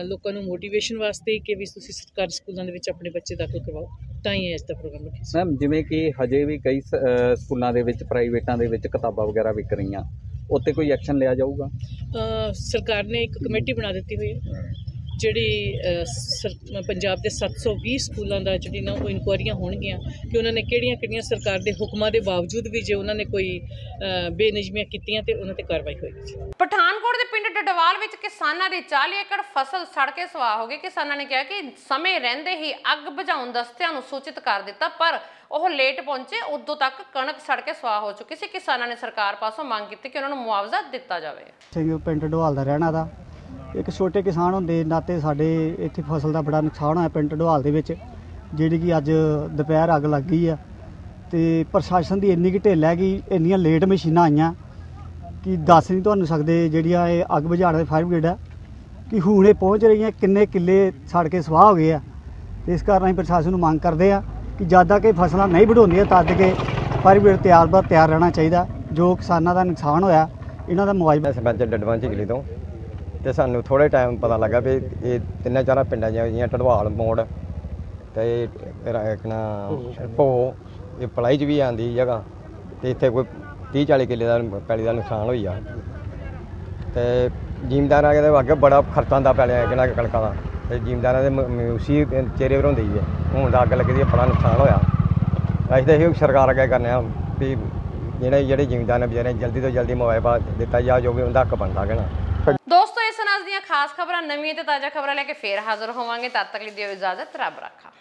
ਲੋਕਾਂ ਨੂੰ ਮੋਟੀਵੇਸ਼ਨ ਵਾਸਤੇ ਕਿ ਵੀ ਤੁਸੀਂ ਸਰਕਾਰੀ ਸਕੂਲਾਂ ਦੇ ਵਿੱਚ ਆਪਣੇ ਬੱਚੇ ਦਾਖਲ ਕਰਵਾਓ, ਤਾਂ ਹੀ ਇਸ ਦਾ ਪ੍ਰੋਗਰਾਮ ਰੱਖਿਆ ਸੀ। ਮੈਮ ਜਿਵੇਂ ਕਿ ਹਜੇ ਵੀ ਕਈ ਸਕੂਲਾਂ ਦੇ ਵਿੱਚ ਪ੍ਰਾਈਵੇਟਾਂ ਦੇ ਵਿੱਚ ਕਿਤਾਬਾਂ ਵਗੈਰਾ ਵਿਕ ਰਹੀਆਂ, ਉੱਤੇ ਕੋਈ ਐਕਸ਼ਨ ਲਿਆ ਜਾਊਗਾ? ਸਰਕਾਰ ਨੇ ਇੱਕ ਕਮੇਟੀ ਬਣਾ ਦਿੱਤੀ ਹੋਈ ਹੈ ਜਿਹੜੀ ਪੰਜਾਬ ਦੇ 720 ਸਕੂਲਾਂ ਦਾ ਜਿਹੜੀ ਨਾ ਉਹ ਇਨਕੁਆਇਰੀਆਂ ਹੋਣਗੀਆਂ ਕਿ ਉਹਨਾਂ ਨੇ ਕਿਹੜੀਆਂ ਸਰਕਾਰ ਦੇ ਹੁਕਮਾਂ ਦੇ ਬਾਵਜੂਦ ਵੀ ਜੇ ਉਹਨਾਂ ਨੇ ਕੋਈ ਬੇਨਿਯਮੀਆਂ ਕੀਤੀਆਂ ਤੇ ਉਹਨਾਂ ਤੇ ਕਾਰਵਾਈ ਹੋਏਗੀ। ਪਠਾਨਕੋਟ ਦੇ ਪਿੰਡ ਡਡਵਾਲ ਵਿੱਚ ਕਿਸਾਨਾਂ ਦੀ 40 ਏਕੜ ਫਸਲ ਸੜ ਕੇ ਸੁਆਹ ਹੋ ਗਈ। ਕਿਸਾਨਾਂ ਨੇ ਕਿਹਾ ਕਿ ਸਮੇਂ ਰਹਿੰਦੇ ਹੀ ਅੱਗ ਬੁਝਾਉਣ ਦਸਤਿਆਂ ਨੂੰ ਸੂਚਿਤ ਕਰ ਦਿੱਤਾ ਪਰ ਉਹ ਲੇਟ ਪਹੁੰਚੇ, ਉਦੋਂ ਤੱਕ ਕਣਕ ਸੜ ਕੇ ਸੁਆਹ ਹੋ ਚੁੱਕੀ ਸੀ। ਕਿਸਾਨਾਂ ਨੇ ਸਰਕਾਰ ਪਾਸੋਂ ਮੰਗ ਕੀਤੀ ਕਿ ਉਹਨਾਂ ਨੂੰ ਮੁਆਵਜ਼ਾ ਦਿੱਤਾ ਜਾਵੇ। ਸਿੰਘ ਪਿੰਡ ਡਡਵਾਲ ਦਾ ਰਹਿਣਾ ਦਾ ਇੱਕ ਛੋਟੇ ਕਿਸਾਨ ਹੁੰਦੇ ਨਾਤੇ ਸਾਡੇ ਇੱਥੇ ਫਸਲ ਦਾ ਬੜਾ ਨੁਕਸਾਨ ਹੋਇਆ ਪਿੰਡ ਡਡਵਾਲ ਦੇ ਵਿੱਚ, ਜਿਹੜੀ ਕਿ ਅੱਜ ਦੁਪਹਿਰ ਅੱਗ ਲੱਗ ਗਈ ਆ ਤੇ ਪ੍ਰਸ਼ਾਸਨ ਦੀ ਇੰਨੀ ਕਿ ਢਿੱਲ ਹੈ ਕਿ ਇੰਨੀਆਂ ਲੇਟ ਮਸ਼ੀਨਾਂ ਆਈਆਂ ਕਿ ਦੱਸ ਨਹੀਂ ਤੁਹਾਨੂੰ ਸਕਦੇ। ਜਿਹੜੀਆਂ ਇਹ ਅੱਗ ਬੁਝਾਉਣ ਦੇ ਫਾਇਰ ਬ੍ਰਿਗੇਡ ਆ ਕਿ ਹੁਣ ਇਹ ਪਹੁੰਚ ਰਹੀਆਂ, ਕਿੰਨੇ ਕਿੱਲੇ ਸੜ ਕੇ ਸਵਾਹ ਹੋ ਗਏ ਆ। ਇਸ ਕਾਰਨ ਅਸੀਂ ਪ੍ਰਸ਼ਾਸਨ ਨੂੰ ਮੰਗ ਕਰਦੇ ਆ ਕਿ ਜਦ ਤੱਕ ਇਹ ਫਸਲਾਂ ਨਹੀਂ ਵਢਾਉਂਦੀਆਂ ਤਦ ਕਿ ਫਾਇਰ ਬ੍ਰਿਗੇਡ ਤਿਆਰ ਰਹਿਣਾ ਚਾਹੀਦਾ। ਜੋ ਕਿਸਾਨਾਂ ਦਾ ਨੁਕਸਾਨ ਹੋਇਆ ਇਹਨਾਂ ਦਾ ਮੁਆਵਜ਼ਾ। ਸਰਪੰਚ ਡਡਵਾਲ ਝਿਗਲੀ ਤੋਂ ਤੇ ਸਾਨੂੰ ਥੋੜ੍ਹੇ ਟਾਈਮ ਪਤਾ ਲੱਗਾ ਵੀ ਇਹ 3-4 ਪਿੰਡਾਂ ਜਿਹੀਆਂ ਢਡਵਾਲ ਮੋੜ ਤੇ ਆਪਣਾ ਭੋ ਇਹ ਪਲਾਈ 'ਚ ਵੀ ਆਉਂਦੀ ਜਗ੍ਹਾ ਤੇ ਇੱਥੇ ਕੋਈ 30-40 ਕਿੱਲੇ ਦਾ ਪੈਲੀ ਦਾ ਨੁਕਸਾਨ ਹੋਈ ਆ ਤੇ ਜ਼ਿਮੀਂਦਾਰਾਂ ਦੇ ਅੱਗੇ ਬੜਾ ਖਰਚਾ ਆਉਂਦਾ ਪੈਲਿਆ ਕਿਹਨਾਂ ਕਣਕਾਂ ਦਾ ਤੇ ਜ਼ਿਮੀਂਦਾਰਾਂ ਦੇ ਮੂਸੀ ਚਿਹਰੇ ਵਰਾਉਂਦੀ ਹੈ। ਹੁਣ ਦਾ ਅੱਗ ਲੱਗੀ ਦੀ ਬੜਾ ਨੁਕਸਾਨ ਹੋਇਆ। ਅਸੀਂ ਤਾਂ ਇਹੋ ਸਰਕਾਰ ਅੱਗੇ ਕਰਨੇ ਆ ਵੀ ਜਿਹੜੇ ਜ਼ਿਮੀਂਦਾਰ ਨੇ ਵਿਚਾਰੇ ਜਲਦੀ ਤੋਂ ਜਲਦੀ ਮੁਆਵਜ਼ਾ ਦਿੱਤਾ ਜਾ ਜੋ ਵੀ ਉਹਦਾ ਹੱਕ ਬਣਦਾ ਹੈਗਾ ਨਾ। ਦੋਸਤੋ ਇਸ ਨਾਲ ਦੀਆਂ ਖਾਸ ਖਬਰਾਂ, ਨਵੀਆਂ ਤੇ ਤਾਜ਼ਾ ਖਬਰਾਂ ਲੈ ਕੇ ਫੇਰ ਹਾਜ਼ਰ ਹੋਵਾਂਗੇ। ਤਦ ਤੱਕ ਲਈ ਦਿਓ ਇਜਾਜ਼ਤ, ਰੱਬ ਰਾਖਾ।